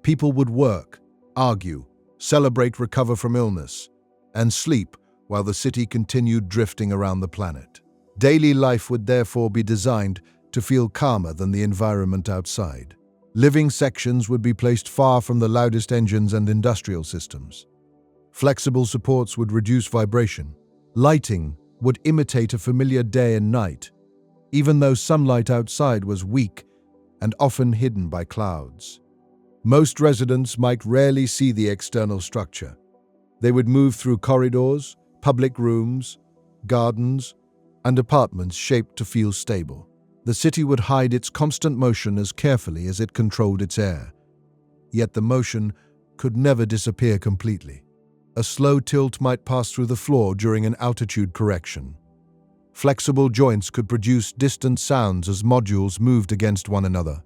People would work, argue, celebrate, recover from illness, and sleep while the city continued drifting around the planet. Daily life would therefore be designed to feel calmer than the environment outside. Living sections would be placed far from the loudest engines and industrial systems. Flexible supports would reduce vibration. Lighting would imitate a familiar day and night, even though sunlight outside was weak and often hidden by clouds. Most residents might rarely see the external structure. They would move through corridors, public rooms, gardens, and apartments shaped to feel stable. The city would hide its constant motion as carefully as it controlled its air. Yet the motion could never disappear completely. A slow tilt might pass through the floor during an altitude correction. Flexible joints could produce distant sounds as modules moved against one another.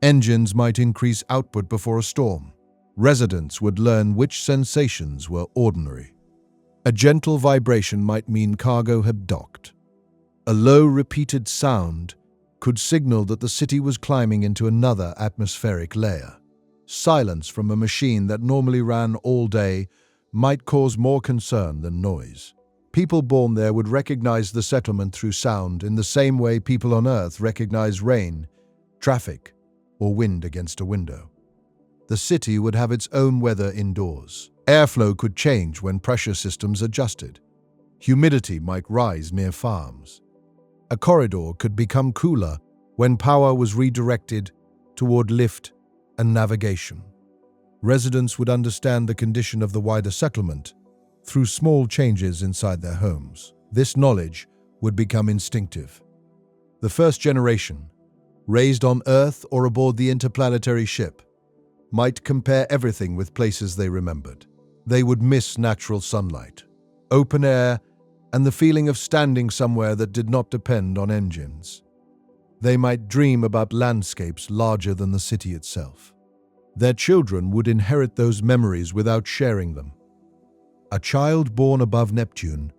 Engines might increase output before a storm. Residents would learn which sensations were ordinary. A gentle vibration might mean cargo had docked. A low, repeated sound could signal that the city was climbing into another atmospheric layer. Silence from a machine that normally ran all day might cause more concern than noise. People born there would recognize the settlement through sound in the same way people on Earth recognize rain, traffic, or wind against a window. The city would have its own weather indoors. Airflow could change when pressure systems adjusted. Humidity might rise near farms. A corridor could become cooler when power was redirected toward lift and navigation. Residents would understand the condition of the wider settlement through small changes inside their homes. This knowledge would become instinctive. The first generation, raised on Earth or aboard the interplanetary ship, might compare everything with places they remembered. They would miss natural sunlight, open air, and the feeling of standing somewhere that did not depend on engines. They might dream about landscapes larger than the city itself. Their children would inherit those memories without sharing them. A child born above Neptune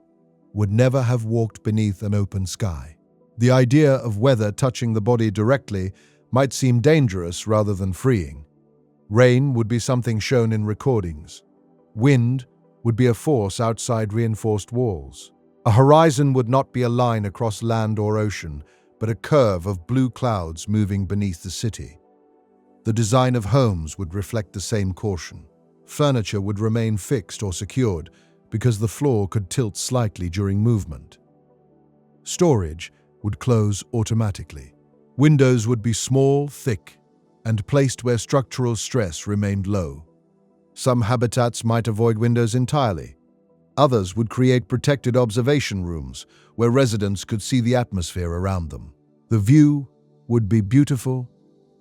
would never have walked beneath an open sky. The idea of weather touching the body directly might seem dangerous rather than freeing. Rain would be something shown in recordings. Wind would be a force outside reinforced walls. A horizon would not be a line across land or ocean, but a curve of blue clouds moving beneath the city. The design of homes would reflect the same caution. Furniture would remain fixed or secured because the floor could tilt slightly during movement. Storage would close automatically. Windows would be small, thick, and placed where structural stress remained low. Some habitats might avoid windows entirely. Others would create protected observation rooms where residents could see the atmosphere around them. The view would be beautiful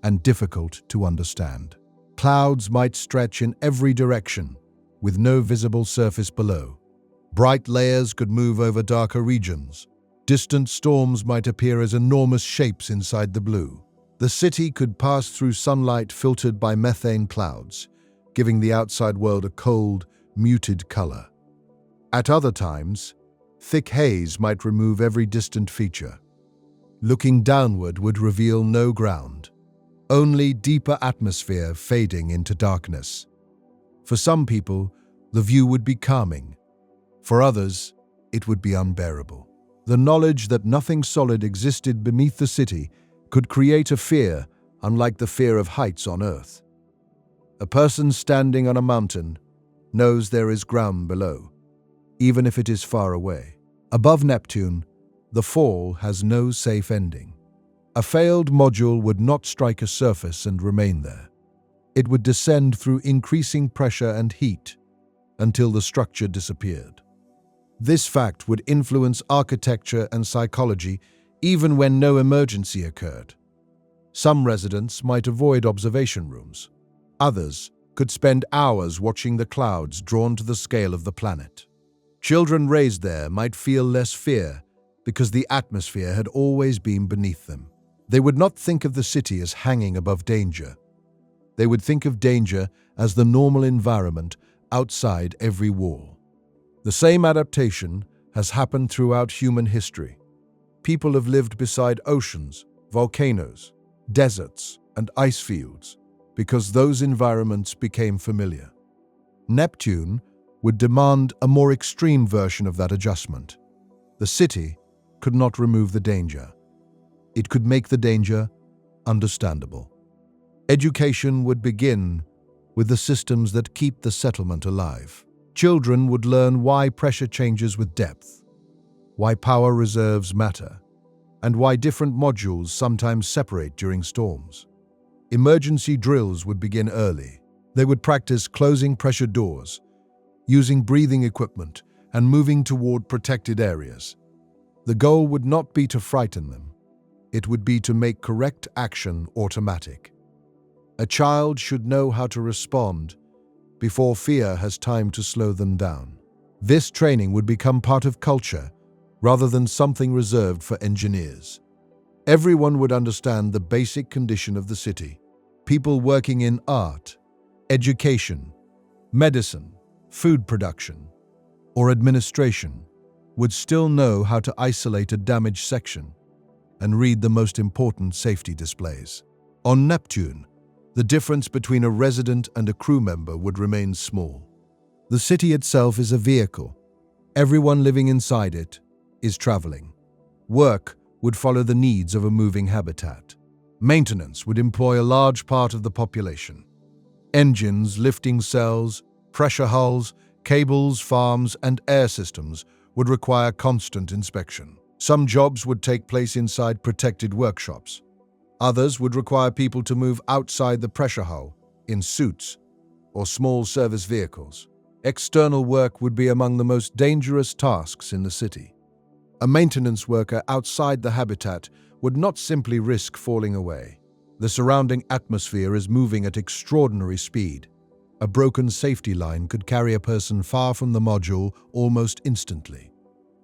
and difficult to understand. Clouds might stretch in every direction, with no visible surface below. Bright layers could move over darker regions. Distant storms might appear as enormous shapes inside the blue. The city could pass through sunlight filtered by methane clouds, giving the outside world a cold, muted color. At other times, thick haze might remove every distant feature. Looking downward would reveal no ground, only deeper atmosphere fading into darkness. For some people, the view would be calming. For others, it would be unbearable. The knowledge that nothing solid existed beneath the city could create a fear unlike the fear of heights on Earth. A person standing on a mountain knows there is ground below, even if it is far away. Above Neptune, the fall has no safe ending. A failed module would not strike a surface and remain there. It would descend through increasing pressure and heat until the structure disappeared. This fact would influence architecture and psychology even when no emergency occurred. Some residents might avoid observation rooms. Others could spend hours watching the clouds drawn to the scale of the planet. Children raised there might feel less fear because the atmosphere had always been beneath them. They would not think of the city as hanging above danger. They would think of danger as the normal environment outside every wall. The same adaptation has happened throughout human history. People have lived beside oceans, volcanoes, deserts, and ice fields because those environments became familiar. Neptune would demand a more extreme version of that adjustment. The city could not remove the danger. It could make the danger understandable. Education would begin with the systems that keep the settlement alive. Children would learn why pressure changes with depth, why power reserves matter, and why different modules sometimes separate during storms. Emergency drills would begin early. They would practice closing pressure doors, using breathing equipment, and moving toward protected areas. The goal would not be to frighten them. It would be to make correct action automatic. A child should know how to respond before fear has time to slow them down. This training would become part of culture rather than something reserved for engineers. Everyone would understand the basic condition of the city. People working in art, education, medicine, food production, or administration would still know how to isolate a damaged section and read the most important safety displays. On Neptune, the difference between a resident and a crew member would remain small. The city itself is a vehicle. Everyone living inside it is traveling. Work would follow the needs of a moving habitat. Maintenance would employ a large part of the population. Engines, lifting cells, pressure hulls, cables, farms, and air systems would require constant inspection. Some jobs would take place inside protected workshops. Others would require people to move outside the pressure hull, in suits, or small service vehicles. External work would be among the most dangerous tasks in the city. A maintenance worker outside the habitat would not simply risk falling away. The surrounding atmosphere is moving at extraordinary speed. A broken safety line could carry a person far from the module almost instantly.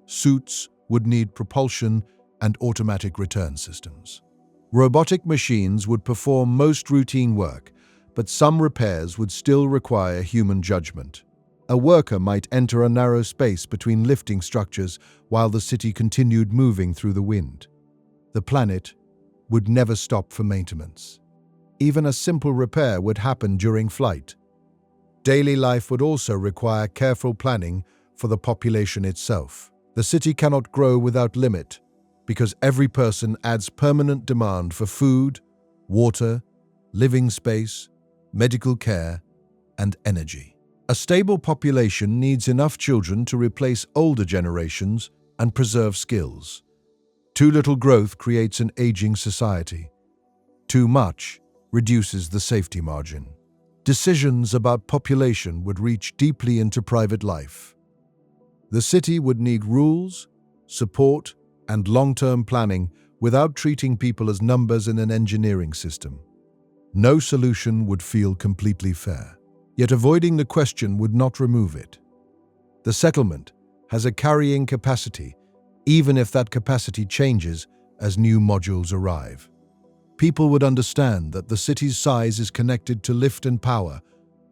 Suits would need propulsion and automatic return systems. Robotic machines would perform most routine work, but some repairs would still require human judgment. A worker might enter a narrow space between lifting structures while the city continued moving through the wind. The planet would never stop for maintenance. Even a simple repair would happen during flight. Daily life would also require careful planning for the population itself. The city cannot grow without limit, because every person adds permanent demand for food, water, living space, medical care, and energy. A stable population needs enough children to replace older generations and preserve skills. Too little growth creates an aging society. Too much reduces the safety margin. Decisions about population would reach deeply into private life. The city would need rules, support, and long-term planning without treating people as numbers in an engineering system. No solution would feel completely fair. Yet avoiding the question would not remove it. The settlement has a carrying capacity, even if that capacity changes as new modules arrive. People would understand that the city's size is connected to lift and power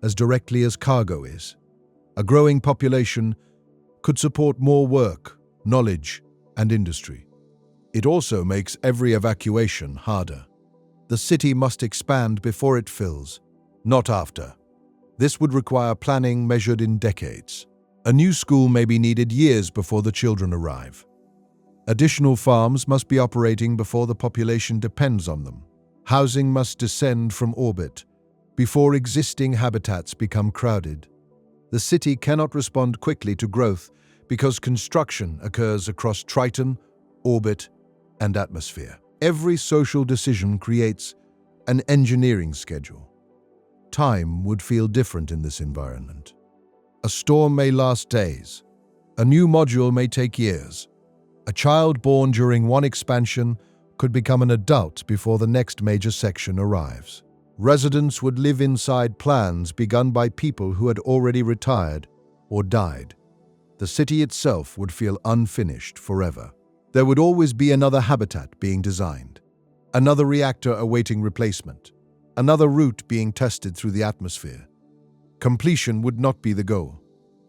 as directly as cargo is. A growing population could support more work, knowledge, and industry. It also makes every evacuation harder. The city must expand before it fills, not after. This would require planning measured in decades. A new school may be needed years before the children arrive. Additional farms must be operating before the population depends on them. Housing must descend from orbit before existing habitats become crowded. The city cannot respond quickly to growth because construction occurs across Triton, orbit, and atmosphere. Every social decision creates an engineering schedule. Time would feel different in this environment. A storm may last days. A new module may take years. A child born during one expansion could become an adult before the next major section arrives. Residents would live inside plans begun by people who had already retired or died. The city itself would feel unfinished forever. There would always be another habitat being designed, another reactor awaiting replacement, another route being tested through the atmosphere. Completion would not be the goal.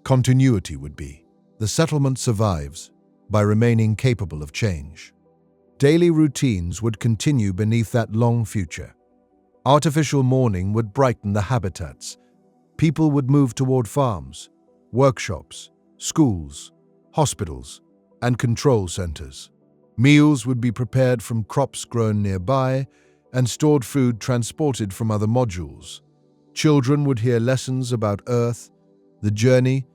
Continuity would be. The settlement survives by remaining capable of change. Daily routines would continue beneath that long future. Artificial morning would brighten the habitats. People would move toward farms, workshops, schools, hospitals, and control centers. Meals would be prepared from crops grown nearby and stored food transported from other modules. Children would hear lessons about Earth, the journey,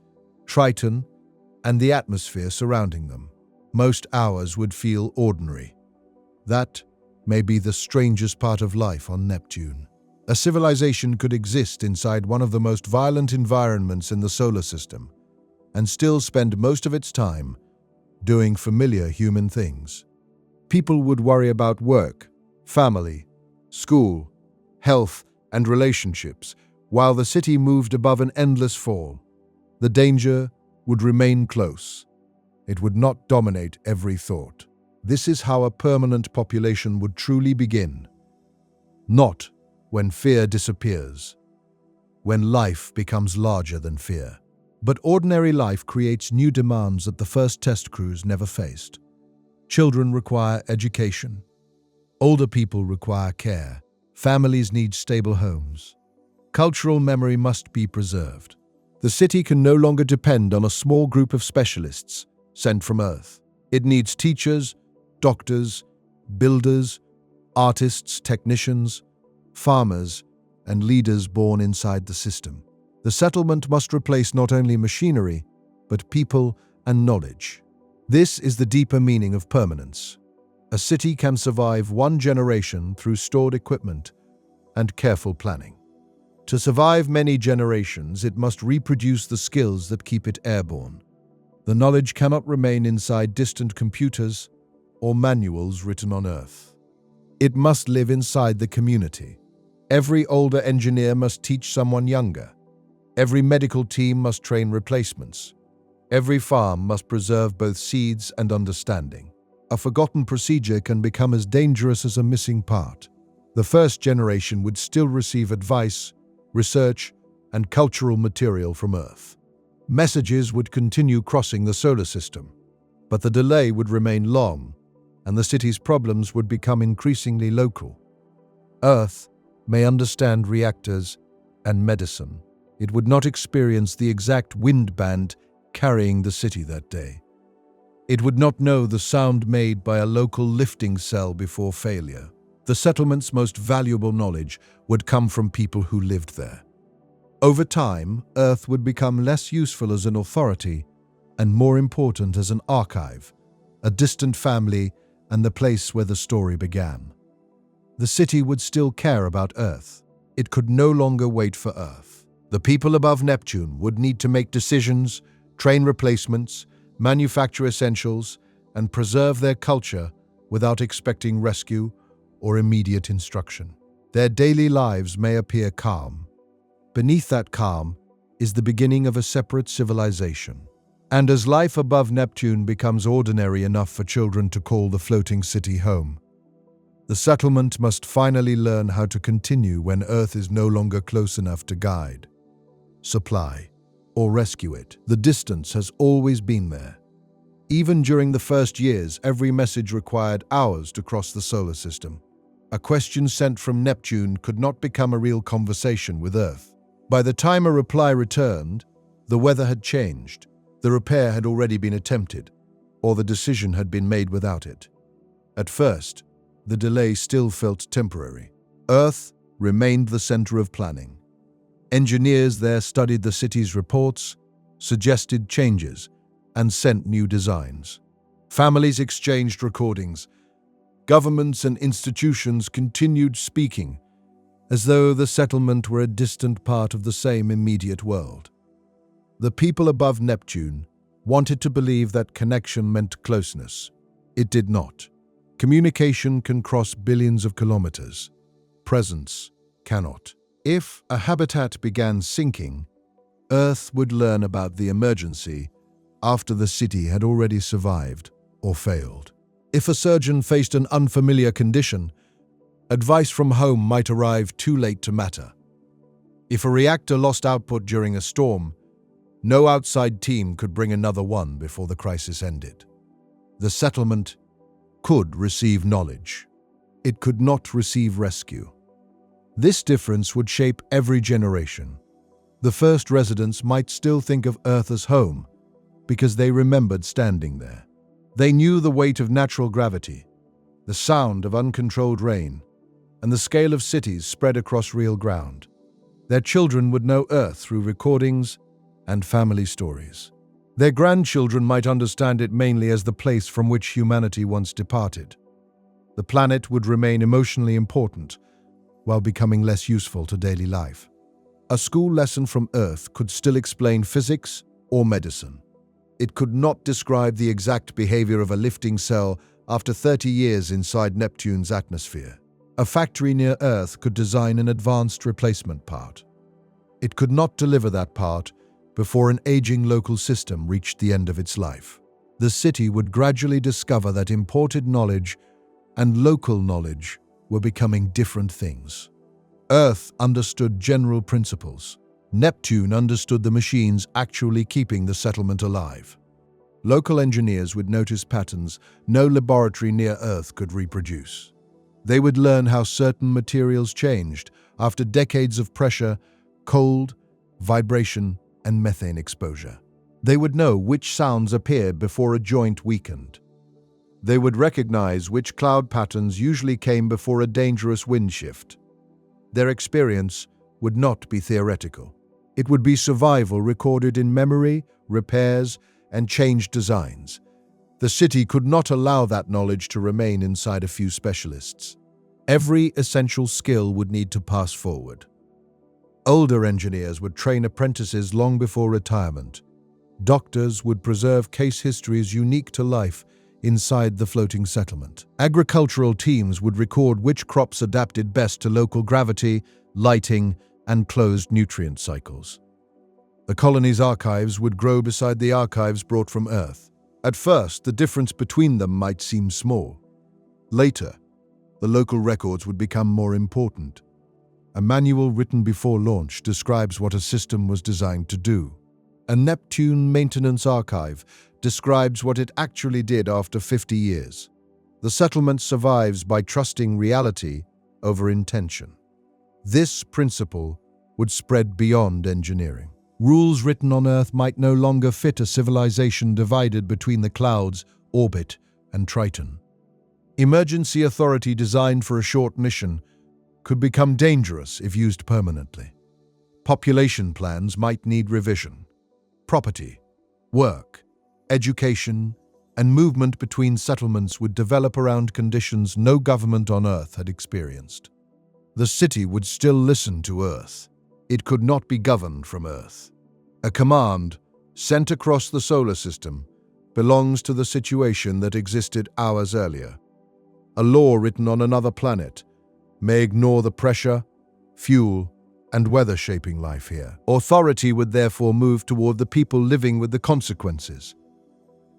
Triton, and the atmosphere surrounding them. Most hours would feel ordinary. That may be the strangest part of life on Neptune. A civilization could exist inside one of the most violent environments in the solar system and still spend most of its time doing familiar human things. People would worry about work, family, school, health, and relationships, while the city moved above an endless fall. The danger would remain close. It would not dominate every thought. This is how a permanent population would truly begin. Not when fear disappears, when life becomes larger than fear. But ordinary life creates new demands that the first test crews never faced. Children require education. Older people require care. Families need stable homes. Cultural memory must be preserved. The city can no longer depend on a small group of specialists sent from Earth. It needs teachers, doctors, builders, artists, technicians, farmers, and leaders born inside the system. The settlement must replace not only machinery, but people and knowledge. This is the deeper meaning of permanence. A city can survive one generation through stored equipment and careful planning. To survive many generations, it must reproduce the skills that keep it airborne. The knowledge cannot remain inside distant computers or manuals written on Earth. It must live inside the community. Every older engineer must teach someone younger. Every medical team must train replacements. Every farm must preserve both seeds and understanding. A forgotten procedure can become as dangerous as a missing part. The first generation would still receive advice, research, and cultural material from Earth. Messages would continue crossing the solar system, but the delay would remain long, and the city's problems would become increasingly local. Earth may understand reactors and medicine. It would not experience the exact wind band carrying the city that day. It would not know the sound made by a local lifting cell before failure. The settlement's most valuable knowledge would come from people who lived there. Over time, Earth would become less useful as an authority and more important as an archive, a distant family, and the place where the story began. The city would still care about Earth. It could no longer wait for Earth. The people above Neptune would need to make decisions, train replacements, manufacture essentials, and preserve their culture without expecting rescue or immediate instruction. Their daily lives may appear calm. Beneath that calm is the beginning of a separate civilization. And as life above Neptune becomes ordinary enough for children to call the floating city home, the settlement must finally learn how to continue when Earth is no longer close enough to guide, supply, or rescue it. The distance has always been there. Even during the first years, every message required hours to cross the solar system. A question sent from Neptune could not become a real conversation with Earth. By the time a reply returned, the weather had changed, the repair had already been attempted, or the decision had been made without it. At first, the delay still felt temporary. Earth remained the center of planning. Engineers there studied the city's reports, suggested changes, and sent new designs. Families exchanged recordings. Governments and institutions continued speaking, as though the settlement were a distant part of the same immediate world. The people above Neptune wanted to believe that connection meant closeness. It did not. Communication can cross billions of kilometers. Presence cannot. If a habitat began sinking, Earth would learn about the emergency after the city had already survived or failed. If a surgeon faced an unfamiliar condition, advice from home might arrive too late to matter. If a reactor lost output during a storm, no outside team could bring another one before the crisis ended. The settlement could receive knowledge. It could not receive rescue. This difference would shape every generation. The first residents might still think of Earth as home because they remembered standing there. They knew the weight of natural gravity, the sound of uncontrolled rain, and the scale of cities spread across real ground. Their children would know Earth through recordings and family stories. Their grandchildren might understand it mainly as the place from which humanity once departed. The planet would remain emotionally important while becoming less useful to daily life. A school lesson from Earth could still explain physics or medicine. It could not describe the exact behavior of a lifting cell after 30 years inside Neptune's atmosphere. A factory near Earth could design an advanced replacement part. It could not deliver that part before an aging local system reached the end of its life. The city would gradually discover that imported knowledge and local knowledge were becoming different things. Earth understood general principles. Neptune understood the machines actually keeping the settlement alive. Local engineers would notice patterns no laboratory near Earth could reproduce. They would learn how certain materials changed after decades of pressure, cold, vibration, and methane exposure. They would know which sounds appeared before a joint weakened. They would recognize which cloud patterns usually came before a dangerous wind shift. Their experience would not be theoretical. It would be survival recorded in memory, repairs, and changed designs. The city could not allow that knowledge to remain inside a few specialists. Every essential skill would need to pass forward. Older engineers would train apprentices long before retirement. Doctors would preserve case histories unique to life inside the floating settlement. Agricultural teams would record which crops adapted best to local gravity, lighting, and closed nutrient cycles. The colony's archives would grow beside the archives brought from Earth. At first, the difference between them might seem small. Later, the local records would become more important. A manual written before launch describes what a system was designed to do. A Neptune maintenance archive describes what it actually did after 50 years. The settlement survives by trusting reality over intention. This principle would spread beyond engineering. Rules written on Earth might no longer fit a civilization divided between the clouds, orbit, and Triton. Emergency authority designed for a short mission could become dangerous if used permanently. Population plans might need revision. Property, work, education, and movement between settlements would develop around conditions no government on Earth had experienced. The city would still listen to Earth. It could not be governed from Earth. A command, sent across the solar system, belongs to the situation that existed hours earlier. A law written on another planet may ignore the pressure, fuel, and weather shaping life here. Authority would therefore move toward the people living with the consequences.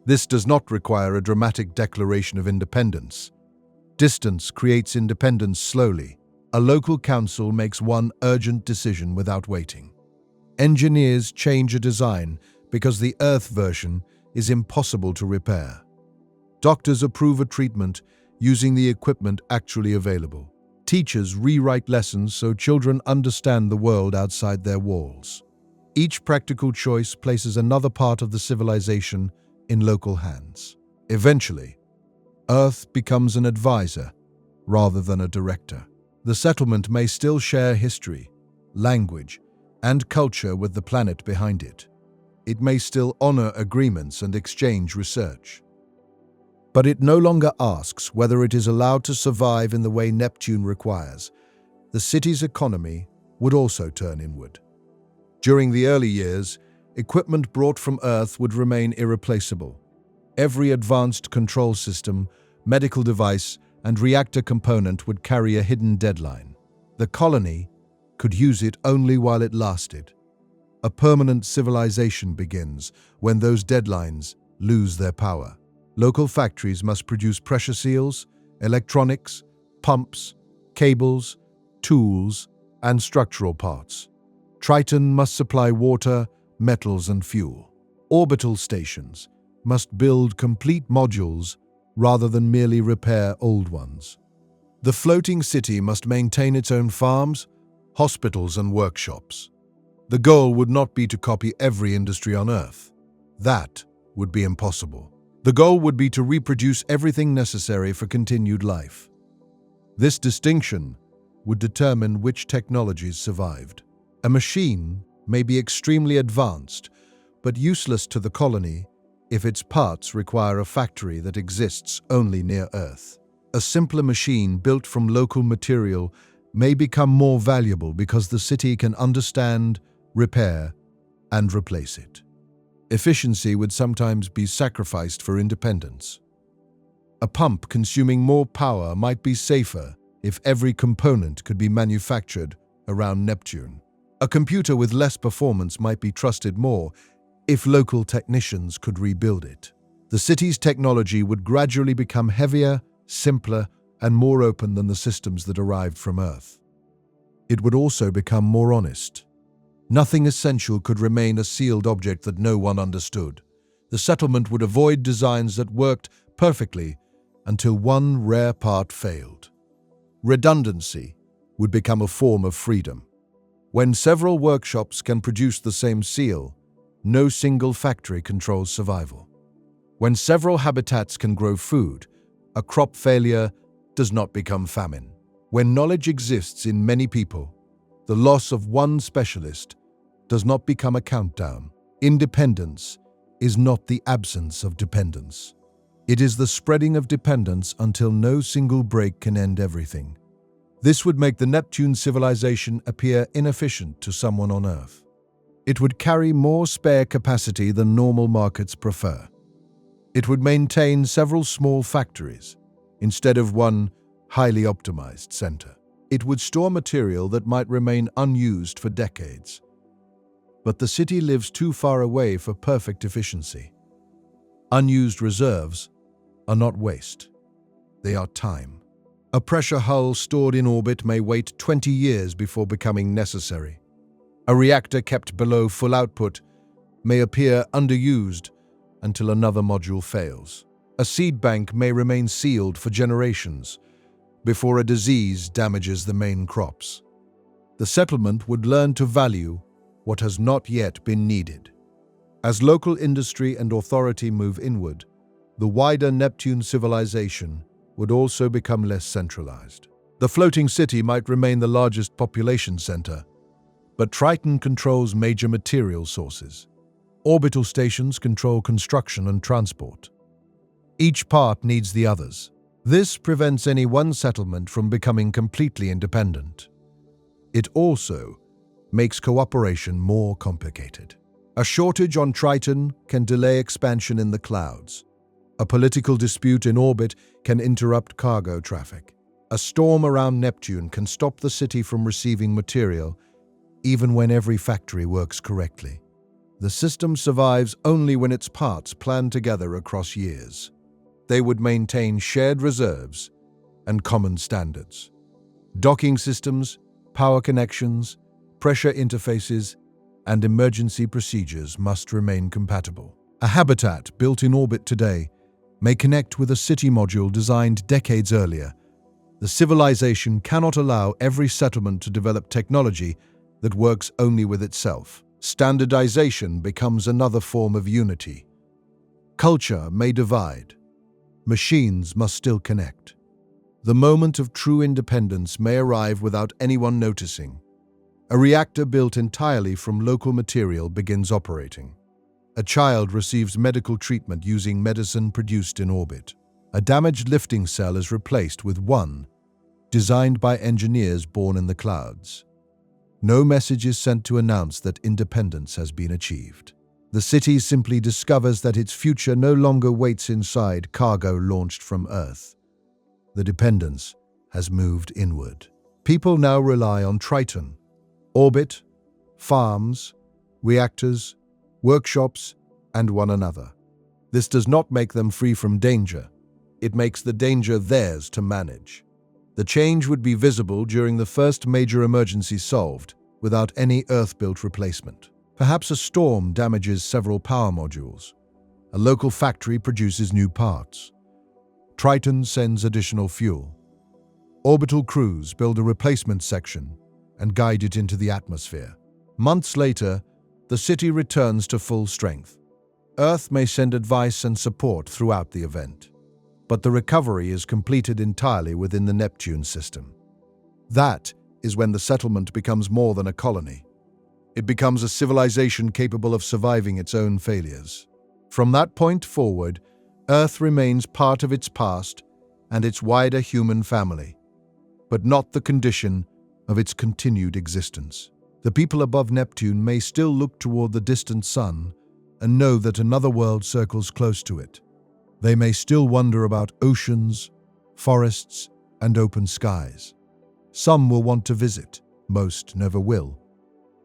This does not require a dramatic declaration of independence. Distance creates independence slowly. A local council makes one urgent decision without waiting. Engineers change a design because the Earth version is impossible to repair. Doctors approve a treatment using the equipment actually available. Teachers rewrite lessons so children understand the world outside their walls. Each practical choice places another part of the civilization in local hands. Eventually, Earth becomes an advisor rather than a director. The settlement may still share history, language, and culture with the planet behind it. It may still honor agreements and exchange research. But it no longer asks whether it is allowed to survive in the way Neptune requires. The city's economy would also turn inward. During the early years, equipment brought from Earth would remain irreplaceable. Every advanced control system, medical device, and reactor component would carry a hidden deadline. The colony could use it only while it lasted. A permanent civilization begins when those deadlines lose their power. Local factories must produce pressure seals, electronics, pumps, cables, tools, and structural parts. Triton must supply water, metals, and fuel. Orbital stations must build complete modules rather than merely repair old ones. The floating city must maintain its own farms, hospitals, and workshops. The goal would not be to copy every industry on Earth. That would be impossible. The goal would be to reproduce everything necessary for continued life. This distinction would determine which technologies survived. A machine may be extremely advanced, but useless to the colony if its parts require a factory that exists only near Earth. A simpler machine built from local material may become more valuable because the city can understand, repair, and replace it. Efficiency would sometimes be sacrificed for independence. A pump consuming more power might be safer if every component could be manufactured around Neptune. A computer with less performance might be trusted more if local technicians could rebuild it. The city's technology would gradually become heavier, simpler, and more open than the systems that arrived from Earth. It would also become more honest. Nothing essential could remain a sealed object that no one understood. The settlement would avoid designs that worked perfectly until one rare part failed. Redundancy would become a form of freedom. When several workshops can produce the same seal, no single factory controls survival. When several habitats can grow food, a crop failure does not become famine. When knowledge exists in many people, the loss of one specialist does not become a countdown. Independence is not the absence of dependence. It is the spreading of dependence until no single break can end everything. This would make the Neptune civilization appear inefficient to someone on Earth. It would carry more spare capacity than normal markets prefer. It would maintain several small factories instead of one highly optimized center. It would store material that might remain unused for decades. But the city lives too far away for perfect efficiency. Unused reserves are not waste. They are time. A pressure hull stored in orbit may wait 20 years before becoming necessary. A reactor kept below full output may appear underused until another module fails. A seed bank may remain sealed for generations before a disease damages the main crops. The settlement would learn to value what has not yet been needed. As local industry and authority move inward, the wider Neptune civilization would also become less centralized. The floating city might remain the largest population center, but Triton controls major material sources. Orbital stations control construction and transport. Each part needs the others. This prevents any one settlement from becoming completely independent. It also makes cooperation more complicated. A shortage on Triton can delay expansion in the clouds. A political dispute in orbit can interrupt cargo traffic. A storm around Neptune can stop the city from receiving material, even when every factory works correctly. The system survives only when its parts plan together across years. They would maintain shared reserves and common standards. Docking systems, power connections, pressure interfaces, and emergency procedures must remain compatible. A habitat built in orbit today may connect with a city module designed decades earlier. The civilization cannot allow every settlement to develop technology that works only with itself. Standardization becomes another form of unity. Culture may divide. Machines must still connect. The moment of true independence may arrive without anyone noticing. A reactor built entirely from local material begins operating. A child receives medical treatment using medicine produced in orbit. A damaged lifting cell is replaced with one designed by engineers born in the clouds. No message is sent to announce that independence has been achieved. The city simply discovers that its future no longer waits inside cargo launched from Earth. The dependence has moved inward. People now rely on Triton, orbit, farms, reactors, workshops, and one another. This does not make them free from danger. It makes the danger theirs to manage. The change would be visible during the first major emergency solved, without any Earth-built replacement. Perhaps a storm damages several power modules. A local factory produces new parts. Triton sends additional fuel. Orbital crews build a replacement section and guide it into the atmosphere. Months later, the city returns to full strength. Earth may send advice and support throughout the event, but the recovery is completed entirely within the Neptune system. That is when the settlement becomes more than a colony. It becomes a civilization capable of surviving its own failures. From that point forward, Earth remains part of its past and its wider human family, but not the condition of its continued existence. The people above Neptune may still look toward the distant sun and know that another world circles close to it. They may still wonder about oceans, forests, and open skies. Some will want to visit, most never will.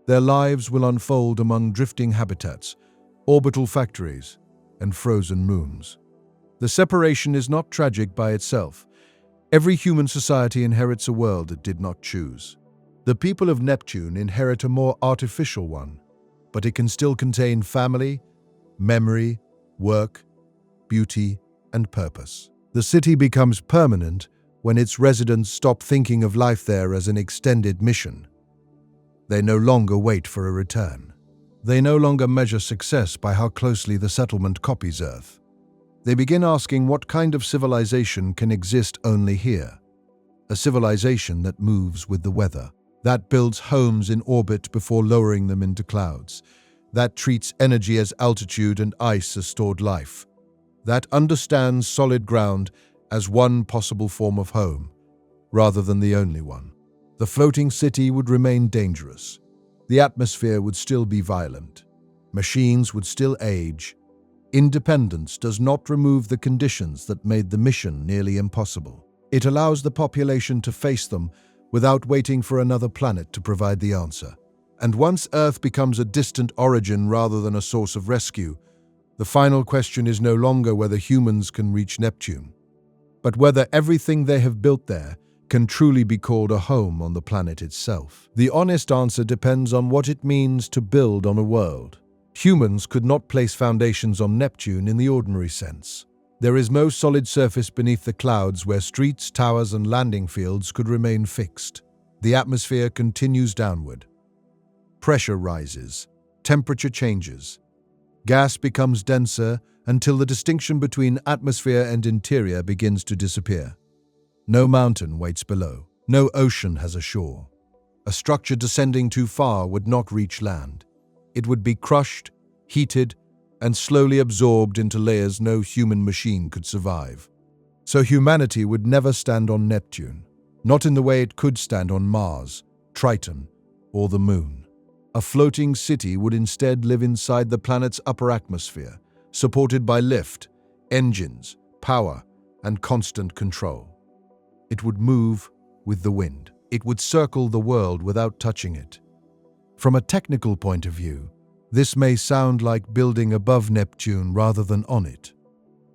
Their lives will unfold among drifting habitats, orbital factories, and frozen moons. The separation is not tragic by itself. Every human society inherits a world it did not choose. The people of Neptune inherit a more artificial one, but it can still contain family, memory, work, beauty, and purpose. The city becomes permanent when its residents stop thinking of life there as an extended mission. They no longer wait for a return. They no longer measure success by how closely the settlement copies Earth. They begin asking what kind of civilization can exist only here. A civilization that moves with the weather, that builds homes in orbit before lowering them into clouds, that treats energy as altitude and ice as stored life, that understands solid ground as one possible form of home, rather than the only one. The floating city would remain dangerous. The atmosphere would still be violent. Machines would still age. Independence does not remove the conditions that made the mission nearly impossible. It allows the population to face them without waiting for another planet to provide the answer. And once Earth becomes a distant origin rather than a source of rescue, the final question is no longer whether humans can reach Neptune, but whether everything they have built there can truly be called a home on the planet itself. The honest answer depends on what it means to build on a world. Humans could not place foundations on Neptune in the ordinary sense. There is no solid surface beneath the clouds where streets, towers, and landing fields could remain fixed. The atmosphere continues downward. Pressure rises. Temperature changes. Gas becomes denser until the distinction between atmosphere and interior begins to disappear. No mountain waits below. No ocean has a shore. A structure descending too far would not reach land. It would be crushed, heated, and slowly absorbed into layers no human machine could survive. So humanity would never stand on Neptune, not in the way it could stand on Mars, Triton, or the Moon. A floating city would instead live inside the planet's upper atmosphere, supported by lift, engines, power, and constant control. It would move with the wind. It would circle the world without touching it. From a technical point of view, this may sound like building above Neptune rather than on it.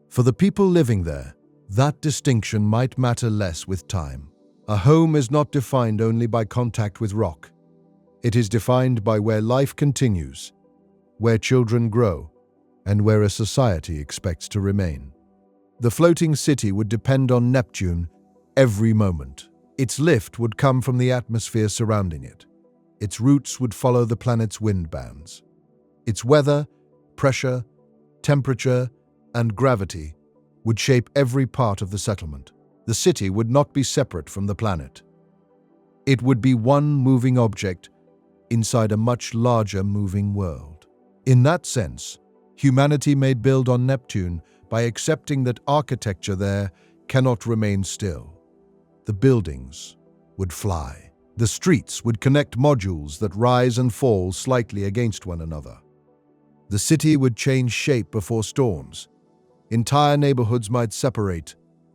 For the people living there, that distinction might matter less with time. A home is not defined only by contact with rock. It is defined by where life continues, where children grow, and where a society expects to remain. The floating city would depend on Neptune every moment. Its lift would come from the atmosphere surrounding it. Its roots would follow the planet's wind bands. Its weather, pressure, temperature, and gravity would shape every part of the settlement. The city would not be separate from the planet. It would be one moving object inside a much larger moving world. In that sense, humanity may build on Neptune by accepting that architecture there cannot remain still. The buildings would fly. The streets would connect modules that rise and fall slightly against one another. The city would change shape before storms. Entire neighborhoods might separate,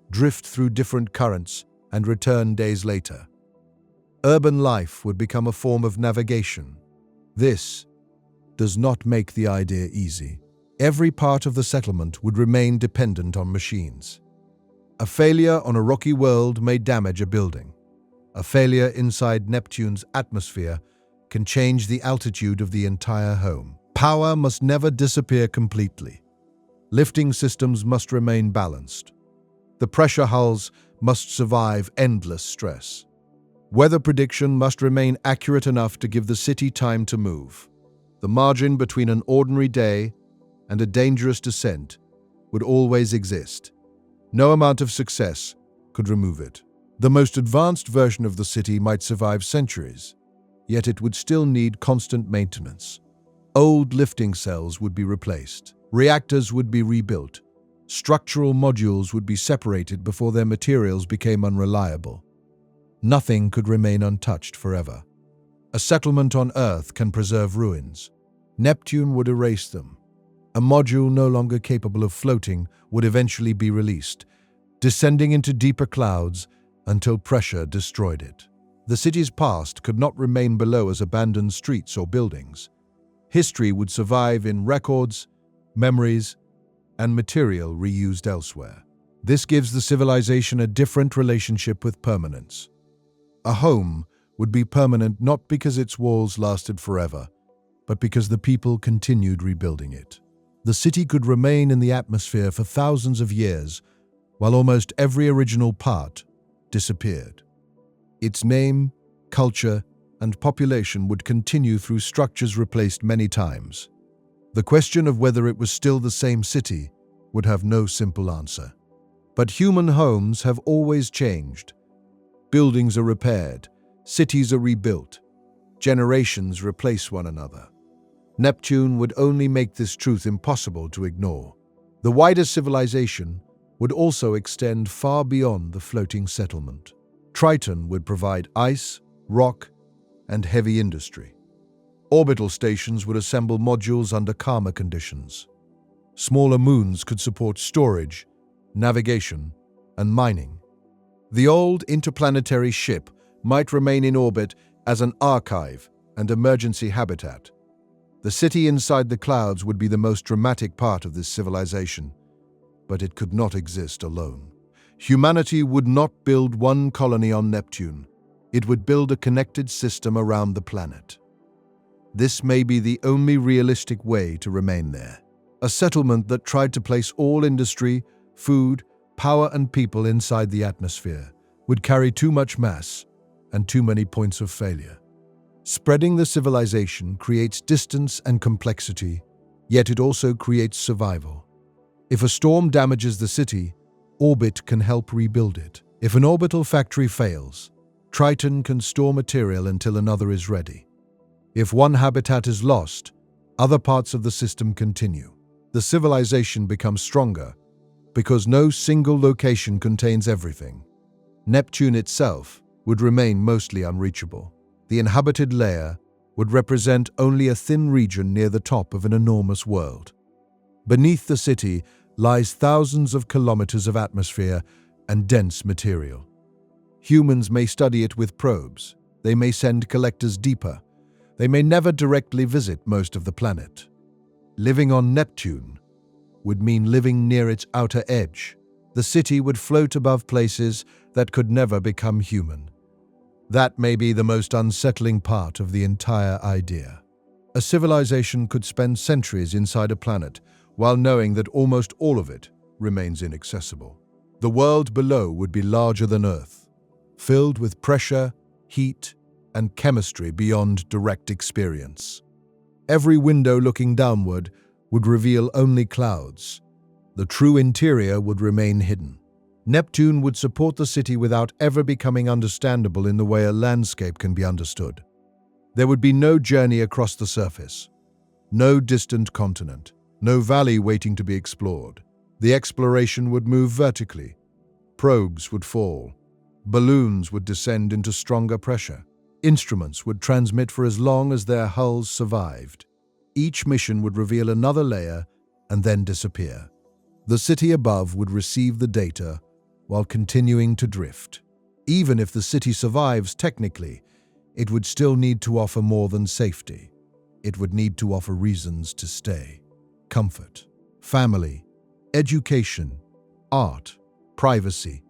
drift through different currents, and return days later. Urban life would become a form of navigation. This does not make the idea easy. Every part of the settlement would remain dependent on machines. A failure on a rocky world may damage a building. A failure inside Neptune's atmosphere can change the altitude of the entire home. Power must never disappear completely. Lifting systems must remain balanced. The pressure hulls must survive endless stress. Weather prediction must remain accurate enough to give the city time to move. The margin between an ordinary day and a dangerous descent would always exist. No amount of success could remove it. The most advanced version of the city might survive centuries, yet it would still need constant maintenance. Old lifting cells would be replaced. Reactors would be rebuilt. Structural modules would be separated before their materials became unreliable. Nothing could remain untouched forever. A settlement on Earth can preserve ruins. Neptune would erase them. A module no longer capable of floating would eventually be released, descending into deeper clouds until pressure destroyed it. The city's past could not remain below as abandoned streets or buildings. History would survive in records, memories, and material reused elsewhere. This gives the civilization a different relationship with permanence. A home would be permanent not because its walls lasted forever, but because the people continued rebuilding it. The city could remain in the atmosphere for thousands of years, while almost every original part disappeared. Its name, culture, and population would continue through structures replaced many times. The question of whether it was still the same city would have no simple answer. But human homes have always changed. Buildings are repaired, cities are rebuilt, generations replace one another. Neptune would only make this truth impossible to ignore. The wider civilization would also extend far beyond the floating settlement. Triton would provide ice, rock, and heavy industry. Orbital stations would assemble modules under calmer conditions. Smaller moons could support storage, navigation, and mining. The old interplanetary ship might remain in orbit as an archive and emergency habitat. The city inside the clouds would be the most dramatic part of this civilization, but it could not exist alone. Humanity would not build one colony on Neptune. It would build a connected system around the planet. This may be the only realistic way to remain there. A settlement that tried to place all industry, food, power, and people inside the atmosphere would carry too much mass and too many points of failure. Spreading the civilization creates distance and complexity, yet it also creates survival. If a storm damages the city, orbit can help rebuild it. If an orbital factory fails, Triton can store material until another is ready. If one habitat is lost, other parts of the system continue. The civilization becomes stronger because no single location contains everything. Neptune itself would remain mostly unreachable. The inhabited layer would represent only a thin region near the top of an enormous world. Beneath the city lies thousands of kilometers of atmosphere and dense material. Humans may study it with probes. They may send collectors deeper, They may never directly visit most of the planet. Living on Neptune would mean living near its outer edge. The city would float above places that could never become human. That may be the most unsettling part of the entire idea. A civilization could spend centuries inside a planet while knowing that almost all of it remains inaccessible. The world below would be larger than Earth, filled with pressure, heat, and chemistry beyond direct experience. Every window looking downward would reveal only clouds. The true interior would remain hidden. Neptune would support the city without ever becoming understandable in the way a landscape can be understood. There would be no journey across the surface, no distant continent, no valley waiting to be explored. The exploration would move vertically. Probes would fall. Balloons would descend into stronger pressure. Instruments would transmit for as long as their hulls survived. Each mission would reveal another layer and then disappear. The city above would receive the data while continuing to drift. Even if the city survives technically, it would still need to offer more than safety. It would need to offer reasons to stay. Comfort, family, education, art, privacy.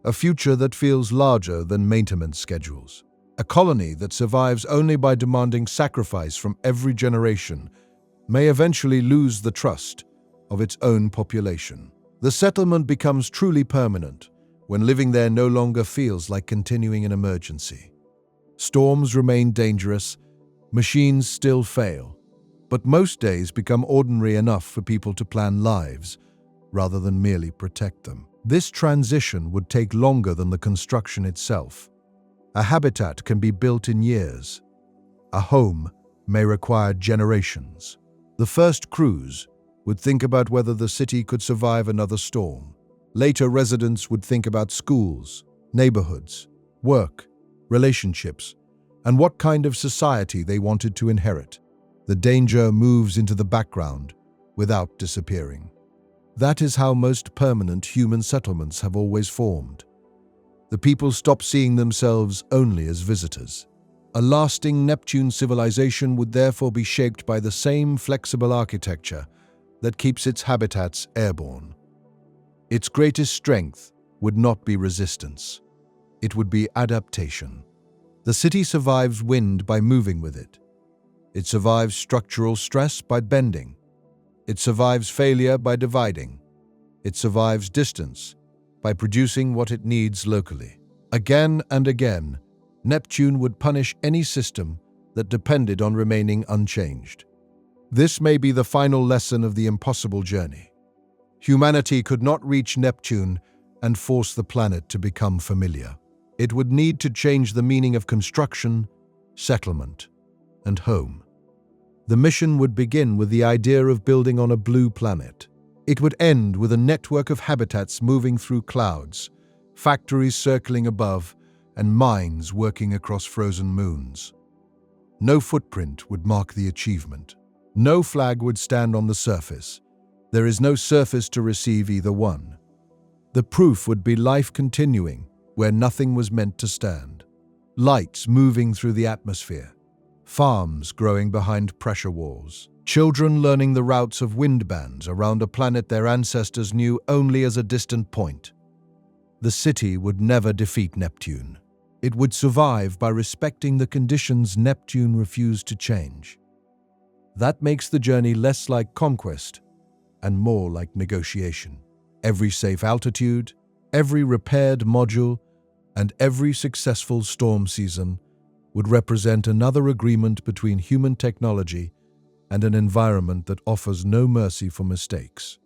A future that feels larger than maintenance schedules. A colony that survives only by demanding sacrifice from every generation may eventually lose the trust of its own population. The settlement becomes truly permanent when living there no longer feels like continuing an emergency. Storms remain dangerous, machines still fail, but most days become ordinary enough for people to plan lives rather than merely protect them. This transition would take longer than the construction itself. A habitat can be built in years. A home may require generations. The first crews would think about whether the city could survive another storm. Later, residents would think about schools, neighborhoods, work, relationships, and what kind of society they wanted to inherit. The danger moves into the background without disappearing. That is how most permanent human settlements have always formed. The people stop seeing themselves only as visitors. A lasting Neptune civilization would therefore be shaped by the same flexible architecture that keeps its habitats airborne. Its greatest strength would not be resistance. It would be adaptation. The city survives wind by moving with it. It survives structural stress by bending. It survives failure by dividing. It survives distance by producing what it needs locally. Again and again, Neptune would punish any system that depended on remaining unchanged. This may be the final lesson of the impossible journey. Humanity could not reach Neptune and force the planet to become familiar. It would need to change the meaning of construction, settlement, and home. The mission would begin with the idea of building on a blue planet. It would end with a network of habitats moving through clouds, factories circling above, and mines working across frozen moons. No footprint would mark the achievement. No flag would stand on the surface. There is no surface to receive either one. The proof would be life continuing where nothing was meant to stand. Lights moving through the atmosphere. Farms growing behind pressure walls. Children learning the routes of wind bands around a planet their ancestors knew only as a distant point. The city would never defeat Neptune. It would survive by respecting the conditions Neptune refused to change. That makes the journey less like conquest and more like negotiation. Every safe altitude, every repaired module, and every successful storm season would represent another agreement between human technology and an environment that offers no mercy for mistakes.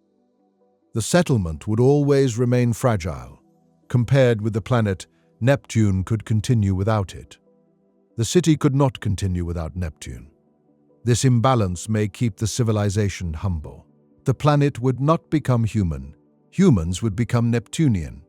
The settlement would always remain fragile. Compared with the planet, Neptune could continue without it. The city could not continue without Neptune. This imbalance may keep the civilization humble. The planet would not become human. Humans would become Neptunian.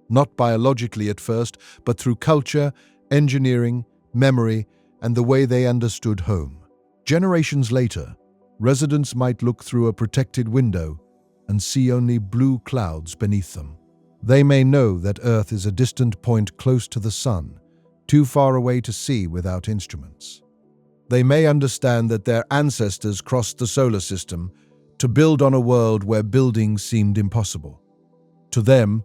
Not biologically at first, but through culture, engineering, memory, and the way they understood home. Generations later, residents might look through a protected window and see only blue clouds beneath them. They may know that Earth is a distant point close to the sun, too far away to see without instruments. They may understand that their ancestors crossed the solar system to build on a world where building seemed impossible. To them,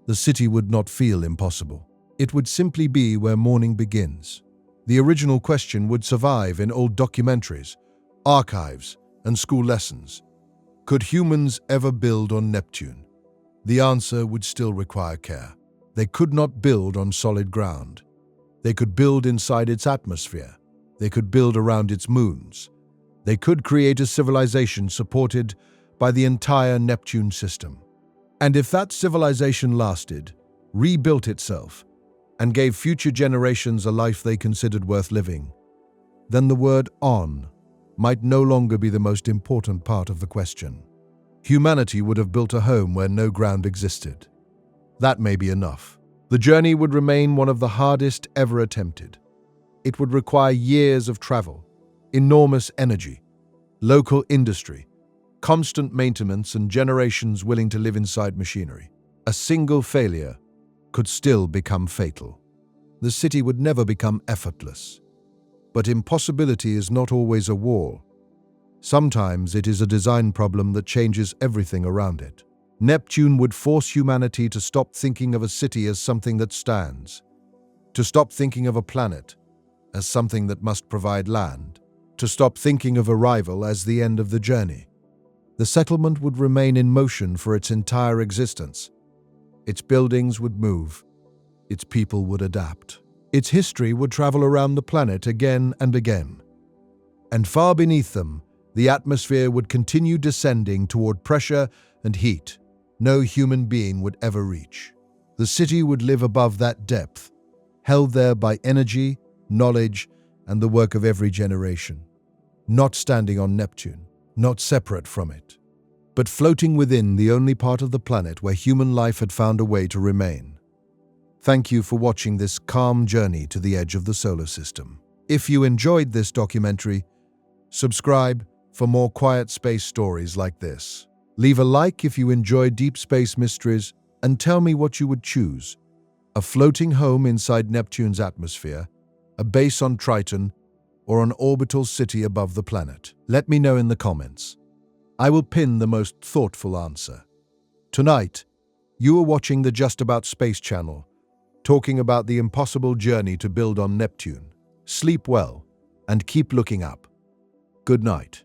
the city would not feel impossible. It would simply be where morning begins. The original question would survive in old documentaries, archives, and school lessons. Could humans ever build on Neptune? The answer would still require care. They could not build on solid ground. They could build inside its atmosphere. They could build around its moons. They could create a civilization supported by the entire Neptune system. And if that civilization lasted, rebuilt itself, and gave future generations a life they considered worth living, then the word "on" might no longer be the most important part of the question. Humanity would have built a home where no ground existed. That may be enough. The journey would remain one of the hardest ever attempted. It would require years of travel, enormous energy, local industry, constant maintenance, and generations willing to live inside machinery. A single failure could still become fatal. The city would never become effortless. But impossibility is not always a wall. Sometimes it is a design problem that changes everything around it. Neptune would force humanity to stop thinking of a city as something that stands, to stop thinking of a planet as something that must provide land, to stop thinking of arrival as the end of the journey. The settlement would remain in motion for its entire existence. Its buildings would move. Its people would adapt. Its history would travel around the planet again and again. And far beneath them, the atmosphere would continue descending toward pressure and heat no human being would ever reach. The city would live above that depth, held there by energy, knowledge, and the work of every generation. Not standing on Neptune, not separate from it, but floating within the only part of the planet where human life had found a way to remain. Thank you for watching this calm journey to the edge of the solar system. If you enjoyed this documentary, subscribe for more quiet space stories like this. Leave a like if you enjoy deep space mysteries and tell me what you would choose: a floating home inside Neptune's atmosphere, a base on Triton, or an orbital city above the planet. Let me know in the comments. I will pin the most thoughtful answer. Tonight, you are watching the Just About Space channel, talking about the impossible journey to build on Neptune. Sleep well and keep looking up. Good night.